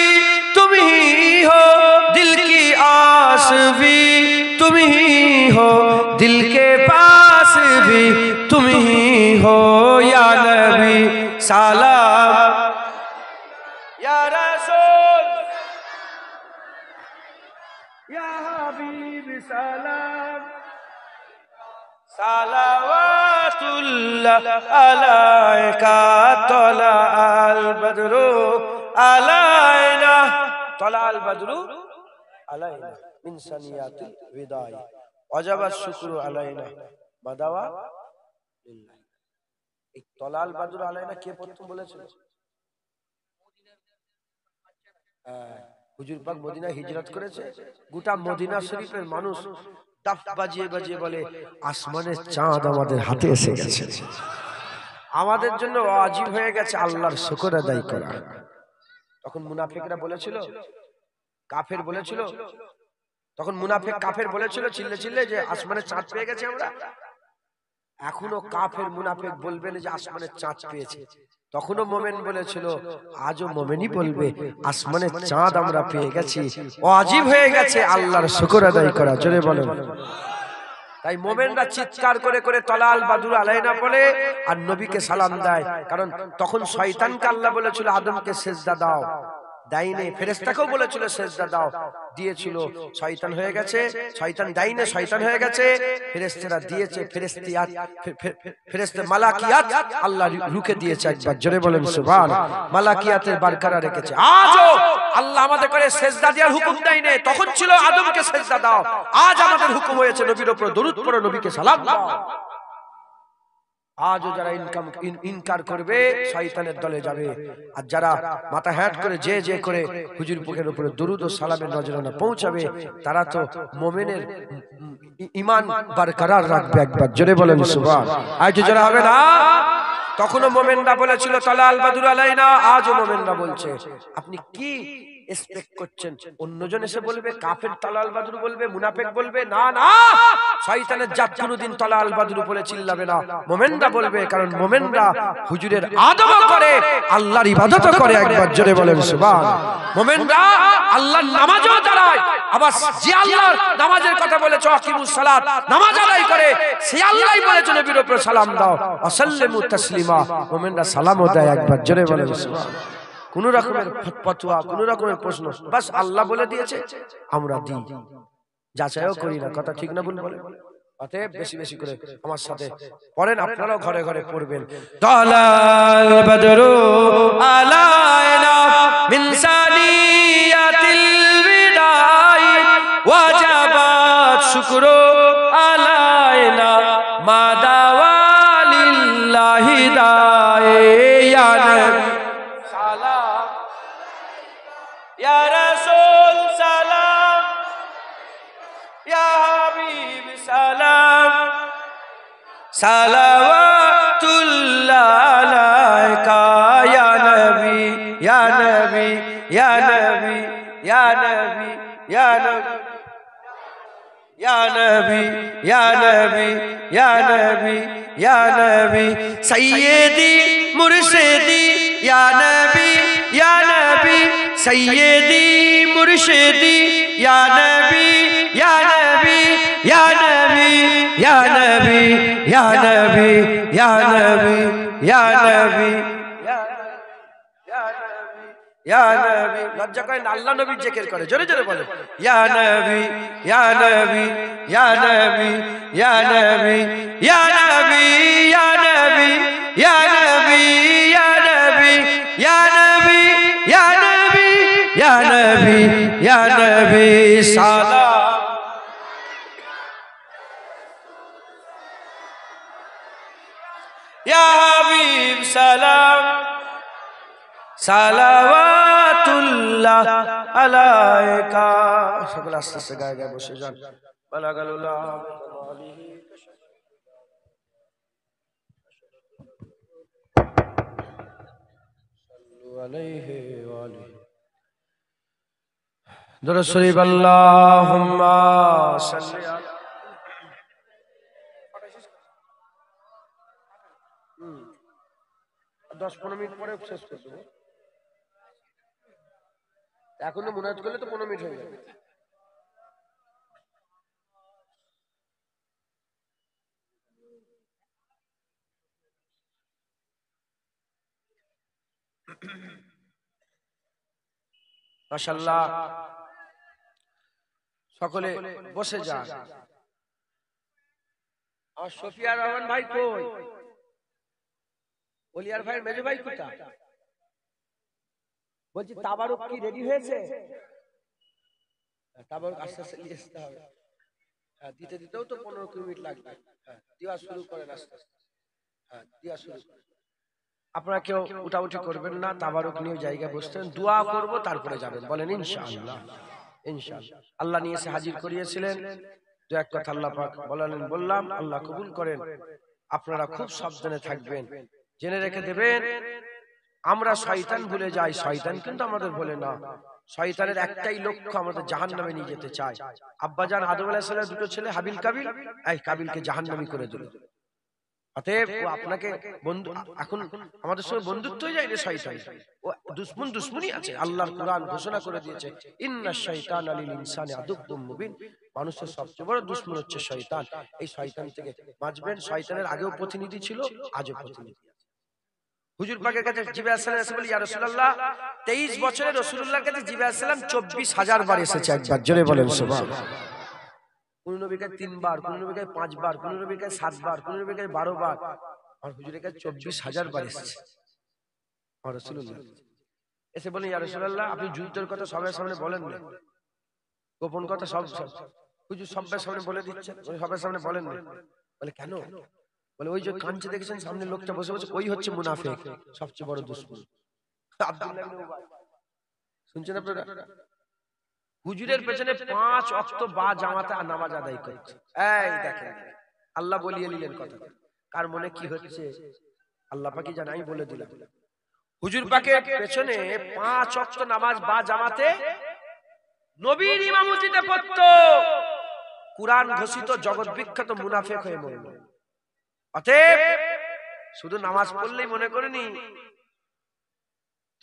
तुम ही हो, दिल की आसवी तुम ही हो, दिल के पास भी तुम ही हो। या नबी सलाम, या रसूल, या हबीब सलाम, सलावतुल्लाह अलैका तला अल बद्रु अलैना, तला अल बद्रु अलैना मिन सनियातिल विदाई वजब शुक्र अलैना मादावा लिल्लाह। এই তলা আল বদ্রু আলাইনা কে প্রথম বলেছিল? হুজুর পাক মদিনা হিজরত করেছে, গোটা মদিনা শরীফের মানুষ তাফ বাজিয়ে বাজিয়ে বলে আসমানের চাঁদ আমাদের হাতে এসে গেছে, আমাদের জন্য ওয়াজিব হয়ে গেছে আল্লাহর শুকর আদায় করা। তখন মুনাফিকরা বলেছিল, কাফের বলেছিল, তখন মুনাফিক কাফের বলেছিল চিল্লে চিল্লে যে আসমানের চাঁদ পেয়ে গেছে আমরা। এখনো কাফের মুনাফিক বলবে না যে আসমানের চাঁদ পেয়েছে। তখনও মোমেন বলেছিল, আজও মোমেনই বলবে আসমানের চাঁদ আমরা পেয়ে গেছি, ওয়াজিব হয়ে গেছে আল্লাহর শুকর আদায় করা। জোরে বলেন। তাই মোমেনরা চিৎকার করে করে তলা আল বদ্রু আলাইনা বলে আর নবীকে সালাম দেয়, কারণ তখন শয়তানকে আল্লাহ বলেছিল আদমকে সিজদা দাও, দাইনে ফেরেশতাকেও বলেছিল সিজদা দাও, দিয়েছিল, শয়তান হয়ে গেছে, শয়তান দাইনে শয়তান হয়ে গেছে, ফেরেশতারা দিয়েছে, ফেরেশতা মালাকিয়াত আল্লাহ রুকে দিয়েছে। একবার জোরে বলেন সুবহান। মালাকিয়াতের বরকরার রেখেছে। আজও আল্লাহ আমাদের করে সিজদা দেওয়ার হুকুম দেয়নি, তখন ছিল আদমকে সিজদা দাও, আজ আমাদের হুকুম হয়েছে নবীর উপর দরুদ পড়ো, নবীকে সালাম দাও। আজও যারা ইনকার করবে শয়তানের দলে যাবে, আর যারা মাথা হ্যাট করে যে যে করে হুজুর পাকের উপরে দরুদ ও সালামের নজরানা পৌঁছাবে, তারা তো মুমিনের ঈমান বরকরার রাখবে। একবার জোরে বলেন সুবহান। আজ যারা হবে না, তখনও মুমিনরা বলেছিল তলা আল বদ্রু আলাইনা, আজও মুমিনরা বলছে। আপনি কি এক্সপেক্ট করছেন অন্যজন এসে বলবে কাফের তলা আল বদ্রু বলবে, মুনাফিক বলবে? না না, শয়তানের জাত কোনদিন তলা আল বদ্রু বলে চিল্লাবে না, মুমিনরা বলবে, কারণ মুমিনরা হুজুরের আদব করে, আল্লাহর ইবাদত করে। একবার জোরে বলেন সুবহান। মুমিনরা আল্লাহর নামাজও দাঁড়ায়, আবার যে আল্লাহর নামাজের কথা বলেছে আকিমুস সালাত, নামাজ আদায় করে, সে আল্লাহই বলেছে নবীর উপর সালাম দাও, ওয়াসাল্লিমু তাসলিমা, মুমিনরা সালামও দেয়। একবার জোরে বলেন সুবহান। কোন রকমের ফতোয়া, কোন রকমের প্রশ্ন, বাস আল্লাহ বলে দিয়েছে আমরা দিই, যাচাইও করি না। কথা ঠিক না ভুল বলে? অতএব বেশি বেশি করে আমার সাথে পড়েন, আপনারাও ঘরে ঘরে পড়বেন। তালাল বদরু আলাইনা মিন সানিয়াতিল বিদাই ওয়াজাবাত শুকরু আলাইনা মাদাওয়া লিল্লাহি দায়ে। ইয়া নবী সালাম, ইয়া রাসূল সালাম, ইয়া হাবিব সালাম, সালাওয়াতুল্লাহ আলাইকা ইয়া নবী, ইয়া নবী, ইয়া নবী, ইয়া নবী, ইয়া নবী, ইয়া নবী, ইয়া নবী, ইয়া নবী, ইয়া নবী, সাইয়্যিদি মুরশিদি ইয়া নবী, ইয়া নবী, সাইয়্যিদি মুরশিদি ইয়া নবী, ইয়া নবী, ইয়া নবী, ইয়া নবী, ইয়া নবী, ইয়া নবী, ইয়া নবী, ইয়া নবী। লজ্জা করেন, আল্লাহ নবীর জিকির করে, জোরে জোরে বলে ইয়া নবী, ইয়া নবী, ইয়া নবী, ইয়া নবী, ইয়া নবী, ইয়া নবী, ইয়া নবী, ইয়া নবী, ইয়া নবী, ইয়া নবী, ইয়া নবী, ইয়া নবী সালাম, ইয়া হাবিব সালাম, সালাওয়াতুল্লাহ আলাইকা। সকলে আস্তে আস্তে গায়ে গায়ে বসে যান। বালাগালুল্লাহ আলাইহি ওয়া আলিহি দুরূদ শরীফ। আল্লাহুম্মা সাল্লি আলা 10-15 মিনিট পরে শেষ করে দেবো। এখন তো মুনাজাত করলে তো 15 মিনিট হয়ে যাবে। মাশাআল্লাহ, সকলে বসে যান। আমার শফিয়া রহমান ভাই কই? ওলিয়ার ভাই মেজো ভাই কোথায়? বলছি তাবারুক কি রেডি হয়েছে? তাবারুক আস্তে আস্তে নিয়ে আসতে হবে। হ্যাঁ, দিতে দিতেও তো 15 মিনিট লাগবে। হ্যাঁ, দেওয়া শুরু করেন আস্তে আস্তে। হ্যাঁ, দেওয়া শুরু করেন। আপনারা কেউ উঠাউঠি করবেন না, তাবারুক নিয়ে জায়গায় বসতেন, দোয়া করব তারপরে যাবেন। বলেন ইনশাআল্লাহ। ইনশাআল্লাহ। আল্লাহ নিয়ে এসে হাজির করিয়েছিলেন, দু এক কথা আল্লাহ পাক বলালেন, বললাম, আল্লাহ কবুল করেন। আপনারা খুব সাবধানে থাকবেন, জেনে রেখে দেবেন। আমরা শয়তান ভুলে যাই, শয়তান কিন্তু আমাদের ভুলে না। শয়তানের একটাই লক্ষ্য, আমাদের জাহান্নামে নিয়ে যেতে চায়। আব্বাজান আদম আলাইহিস সালামের দুটো ছেলে হাবিল কাবিল, এই কাবিলকে জাহান্নামী করে দিল। অতএব ও আপনাকে বন্ধু, এখন আমাদের সঙ্গে বন্ধুত্ব হয়ে যায় রে শয়তান। ও দুশ্মনী আছে। আল্লাহর কোরআন ঘোষণা করে দিয়েছে, ইন্নাশ শাইতানা লিল ইনসানি আদুব্বুম মুবিন। মানুষের সবচেয়ে বড় দুশমন হচ্ছে শয়তান। এই শয়তান থেকে বাঁচবেন। শয়তানের আগেও প্রতিনিধি ছিল, আজও প্রতিনিধি। হুজুর পাকের কাছে জিবরাইল আলাইহিস সালাম এসে বলে, ইয়া রাসূলুল্লাহ, 23 বছরে রাসূলুল্লাহর কাছে জিবরাইল আলাইহিস সালাম 24,000 বার এসেছে। একবার জোরে বলেন সুবহানাল্লাহ। কোন নবীর কাছে 3 বার, কোন নবীর কাছে 5 বার, কোন নবীর কাছে 7 বার, কোন নবীর কাছে 12 বার। আর হুজুরের কাছে 24,000 বার এসেছে আর রাসূলুল্লাহ এসে বলেন, ইয়া রাসূলুল্লাহ, আপনি যুদ্ধের কথা সবার সামনে বলেন না, গোপন কথা সব হুজুর সবার সামনে বলে দিচ্ছেন, সবার সামনে বলেন না। বলে কেন? বলে ওই যে কাঞ্চে দেখেছেন সামনে লোকটা বসে বসে, ওই হচ্ছে মুনাফিক, সবচেয়ে বড় দুশমন। আব্দুল্লাহ ইবনে উবাই, শুনছেন আপনারা? হুজুরের পেছনে 5 ওয়াক্ত বা জামাতে নামাজ আদায় করছে। এই দেখেন, আল্লাহ বলিয়ে নিলেন কথা। কার মনে কি হচ্ছে আল্লাহ পাকই জানে, আমি বলে দিলাম। হুজুর পাকের পেছনে 5 ওয়াক্ত নামাজ বা জামাতে নবীর ইমামতিতে পড়তো কুরআন ঘোষিত জগৎ বিখ্যাত মুনাফিক হয়ে মরল। অতএব শুধু নামাজ পড়লেই মনে করেনি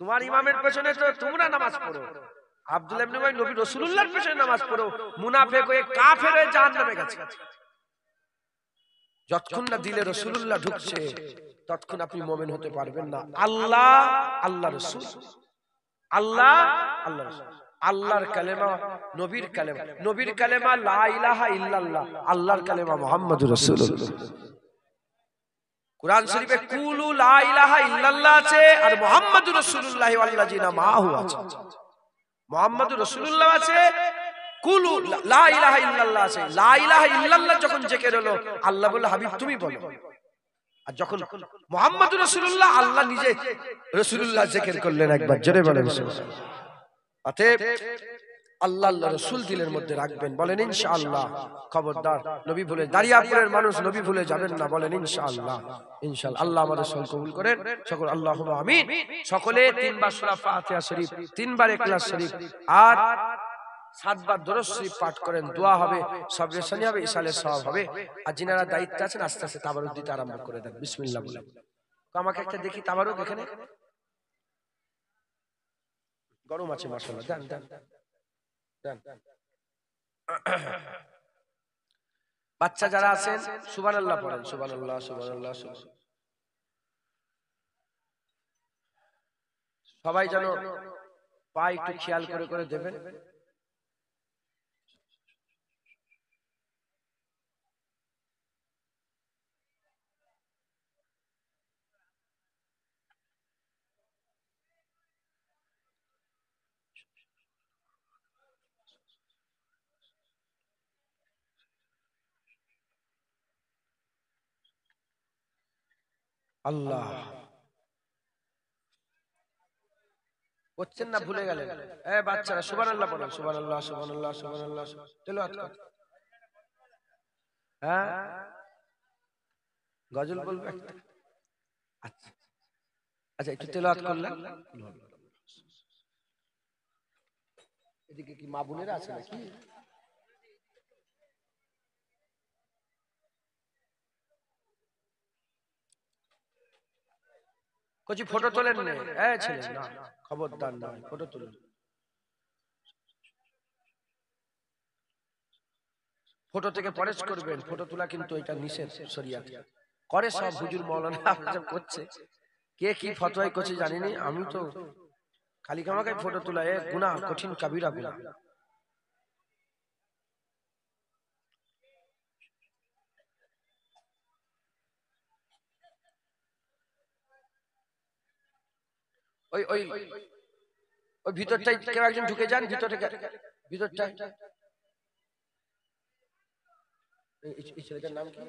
তোমার ইমামের পেছনে তো তোমরা নামাজ পড়ো। আব্দুল্লাহ ইবনে উবাই নবী রাসূলুল্লাহর পেছনে নামাজ পড়ো, মুনাফিক হয়ে কাফের হয়ে জাহান্নামে গেছে। যতক্ষণ না দিলে রাসূলুল্লাহ ঢুকছে ততক্ষণ আপনি মুমিন হতে পারবেন না। আল্লাহ, আল্লাহ রাসূল, আল্লাহ, আল্লাহ রাসূল, আল্লাহর কালেমা, নবীর কালেমা, নবীর কালেমা লা ইলাহা ইল্লাল্লাহ, আল্লাহর কালেমা মুহাম্মাদুর রাসূলুল্লাহ। কুরআন শরীফে কুলু লা ইলাহা ইল্লাল্লাহ আছে আর মুহাম্মাদুর রাসূলুল্লাহ ওয়াল্লাযিনা মাহু আছে। মুহাম্মাদুর রাসূলুল্লাহ আছে, কুলু লা ইলাহা ইল্লাল্লাহ আছে। লা ইলাহা ইল্লাল্লাহ যখন জিকির হলো, আল্লাহ বলল হাবিব তুমি বলো। আর যখন মুহাম্মাদুর রাসূলুল্লাহ, আল্লাহ নিজে রাসূলুল্লাহ জিকির করলেন। একবার জোরে বলেন সুবহানাল্লাহ। অতএব আল্লাহ আল্লাহ রাসূল দিলের মধ্যে রাখবেন। বলেন ইনশাআল্লাহ। খবরদার নবী ভুলে, দারিয়াপুরের মানুষ নবী ভুলে যাবেন না। বলেন ইনশাআল্লাহ। ইনশাআল্লাহ। আল্লাহ আমাদের সকল কবুল করেন। সকল আল্লাহুম্মা আমিন। সকলে 3 বার সূরা ফাতিহা শরীফ, 3 বার ইখলাস শরীফ আর 7 বার দরুদ শরীফ পাঠ করেন। দোয়া হবে, সবরে সানি হবে, ইসালে সওয়াব হবে। আর যিনারা দায়িত্বে আছেন আস্তে আস্তে তাবারুক দিতে আরম্ভ করে দেন। বিসমিল্লাহ বলে। তো আমাকে একটা দেখি তাবারুক এখানে। গরম আছে মাশাআল্লাহ। দেন দেন দেন। বাচ্চা যারা আছেন সুবহানাল্লাহ পড়েন। সুবহানাল্লাহ, সুবহানাল্লাহ, সুবহানাল্লাহ। সবাই যেন পা একটু খেয়াল করে করে দেবেন। আল্লাহ করছেন না, ভুলে গেলেন। বাচ্চারা সুবহানাল্লাহ পড়েন। সুবহানাল্লাহ, সুবহানাল্লাহ, সুবহানাল্লাহ। তেলাওয়াত কর। হ্যাঁ, গজল বলবে একটা। আচ্ছা আচ্ছা, একটু তেলাওয়াত করলেন। এদিকে কি মা বোনেরা আছে নাকি? কচি ফটো তোলেন না, ছেলে না, খবরদার না, ফটো তুলেন। ফটো থেকে পরেশ করবেন, ফটো তোলা কিন্তু এটা নিষেধ শরিয়াতে। করে সব হুজুর মাওলানা করছে, কে কি ফতোয়া করছে জানিনি, আমি তো খালি কামাকে ফটো তোলা গুনাহ, কঠিন কাবিরা গুনাহ। ওই ওই ওই ভিতরটাই কেউ একজন ঢুকে যান, ভিতরটা। এই ছেলেটার নাম কি?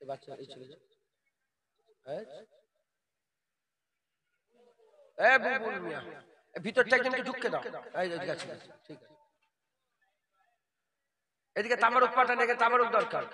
এই বাচ্চা, এই ছেলেটা বুবুল মিয়া, ভিতরটা একজনকে ঢুকতে দাও। ঠিক আছে, এদিকে তামারুক পাঠান, এদিকে তামারুক দরকার।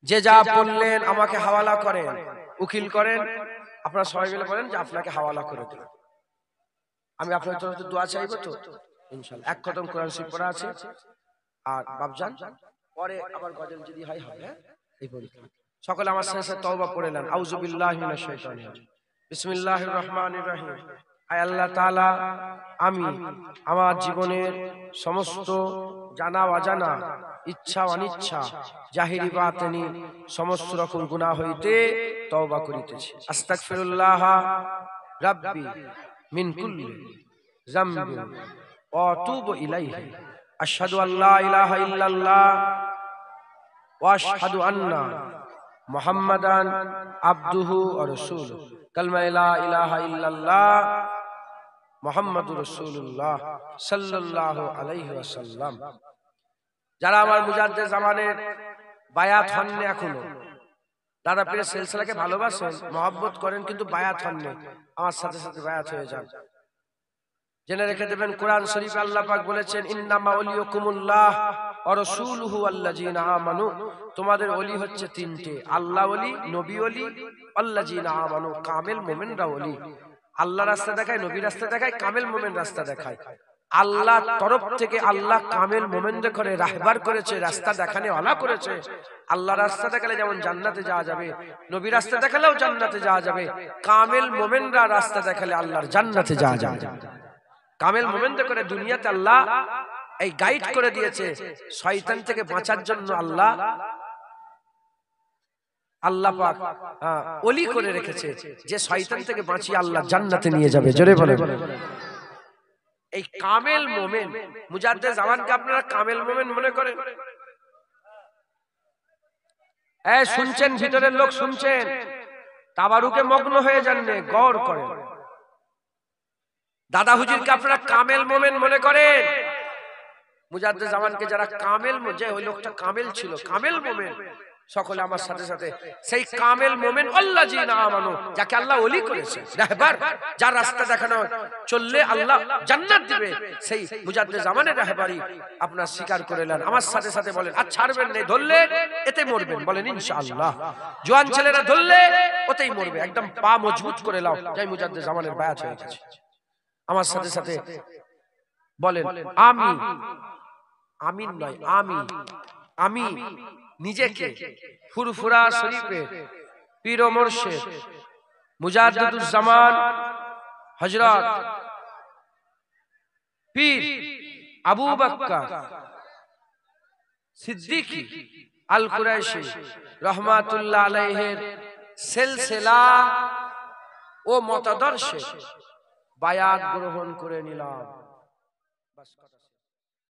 যে যা বললেন আমাকে হাওয়ালা করেন, উকিল করেন, আপনারা সবাই মিলে বলেন যে আপনাকে হাওয়ালা করে দিন। আমি আপনার তরফ থেকে দোয়া চাইবো তো ইনশাআল্লাহ। এক খতম কোরআন শরীফ পড়া আছে, আর বাপজান পরে আবার গজল যদি হয় হবে। এই পরীক্ষা সকলে আমার সাথে তওবা পড়ে নেন। আউযু বিল্লাহি মিনাশ শাইতানির রাজিম, বিসমিল্লাহির রহমানির রহিম। আয় আল্লাহ তাআলা, আমি আমার জীবনের সমস্ত জানা অজানা, ইচ্ছা অনিচ্ছা, জাহিরি বাতিনি সমস্ত রকম গুনাহ হইতে তওবা করিতেছি। আস্তাগফিরুল্লাহ রাব্বি মিন কুল্লি যামবি ওয়া আতুবু ইলাইহি। আশহাদু আল্লা ইলাহা ইল্লাল্লাহ ওয়া আশহাদু আন্না মুহাম্মাদান আবদুহু ওয়া রাসূলুহু। কালমা লা ইলাহা ইল্লাল্লাহ মুহাম্মাদুর রাসূলুল্লাহ সাল্লাল্লাহু আলাইহি ওয়াসাল্লাম। যারা আমার মুজাদ্দিদ জামানের বায়াত হননি এখনো, দাদা পীরের সিলসিলাকে ভালোবাসেন, মহব্বত করেন, কিন্তু বায়াত হননি, আমার সাথে সাথে বায়াত হয়ে যান। জেনে রেখে দেবেন, কোরআন শরীফে আল্লাহ পাক বলেছেন, ইন্নামা ওয়ালিয়ুকুমুল্লাহ ওয়া রাসূলুহু ওয়াল্লাযিনা আমানু। তোমাদের ওলি হচ্ছে তিনটে, আল্লাহ ওলি, নবী ওলি, আল্লাযিনা আমানু। কামেল মুমিনরা ওলি। আল্লাহ রাস্তা দেখায়, নবী রাস্তা দেখায়, কামেল মুমিন রাস্তা দেখায়। আল্লাহ তরফ থেকে আল্লাহ কামেল মুমিনদের করে রাহবার করেছে, রাস্তা দেখানে ওয়ালা করেছে। আল্লাহ রাস্তা দেখালে যেমন জান্নাতে যাওয়া যাবে, নবী রাস্তা দেখালেও জান্নাতে যাওয়া যাবে, কামেল মুমিনরা রাস্তা দেখালে আল্লাহর জান্নাতে যাওয়া যাবে। কামেল মুমিনদের করে দুনিয়াতে আল্লাহ এই গাইড করে দিয়েছে, শয়তান থেকে বাঁচার জন্য আল্লাহ পাক ওলি করে রেখেছে, যে শয়তান থেকে বাঁচিয়ে আল্লাহ জান্নাতে নিয়ে যাবে। জোরে বলে এই কামেল মুমিন মুজাদ্দিদ জামানকে আপনারা কামেল মুমিন মনে করেন? শুনছেন, ভিতরের লোক শুনছেন, তাবারুকে মগ্ন হয়ে যান, গৌর করেন। দাদা হুজুরকে আপনারা কামেল মুমিন মনে করেন? মুজাদ্দিদ জামানকে যারা কামেল, যে ওই লোকটা কামেল ছিল, কামেল মুমিন, সকলে আমার সাথে সাথে সেই কামেল মুমিন আল্লাযিনা আমানু, যাকে আল্লাহ ওলি করেছে, রাহবার, যার রাস্তা দেখানো চললে আল্লাহ জান্নাত দিবে, সেই মুজাদ্দিদ জামানের রাহবারি আপনারা স্বীকার করে নেন। আমার সাথে সাথে বলেন, আর ছাড়বেন না, ধরলে এতে মরবেন, বলেন ইনশাআল্লাহ। জোয়ান ছেলেরা ধরলে ওতেই মরবে, একদম পা মজবুত করে লাও, যাই মুজাদ্দিদ জামানের বায়াত হয়ে গেছে। আমার সাথে সাথে বলেন আমি, আমিন নয় আমি নিজেকে ফুরফুরা শরীফে পীর ও মুর্শিদ মুজাদ্দিদুজ জামান হযরত পীর আবু বকর সিদ্দিকী আল কুরাইশি রাহমাতুল্লাহ আলাইহির সিলসিলা ও মতাদর্শে বায়াত গ্রহণ করে নিলাম।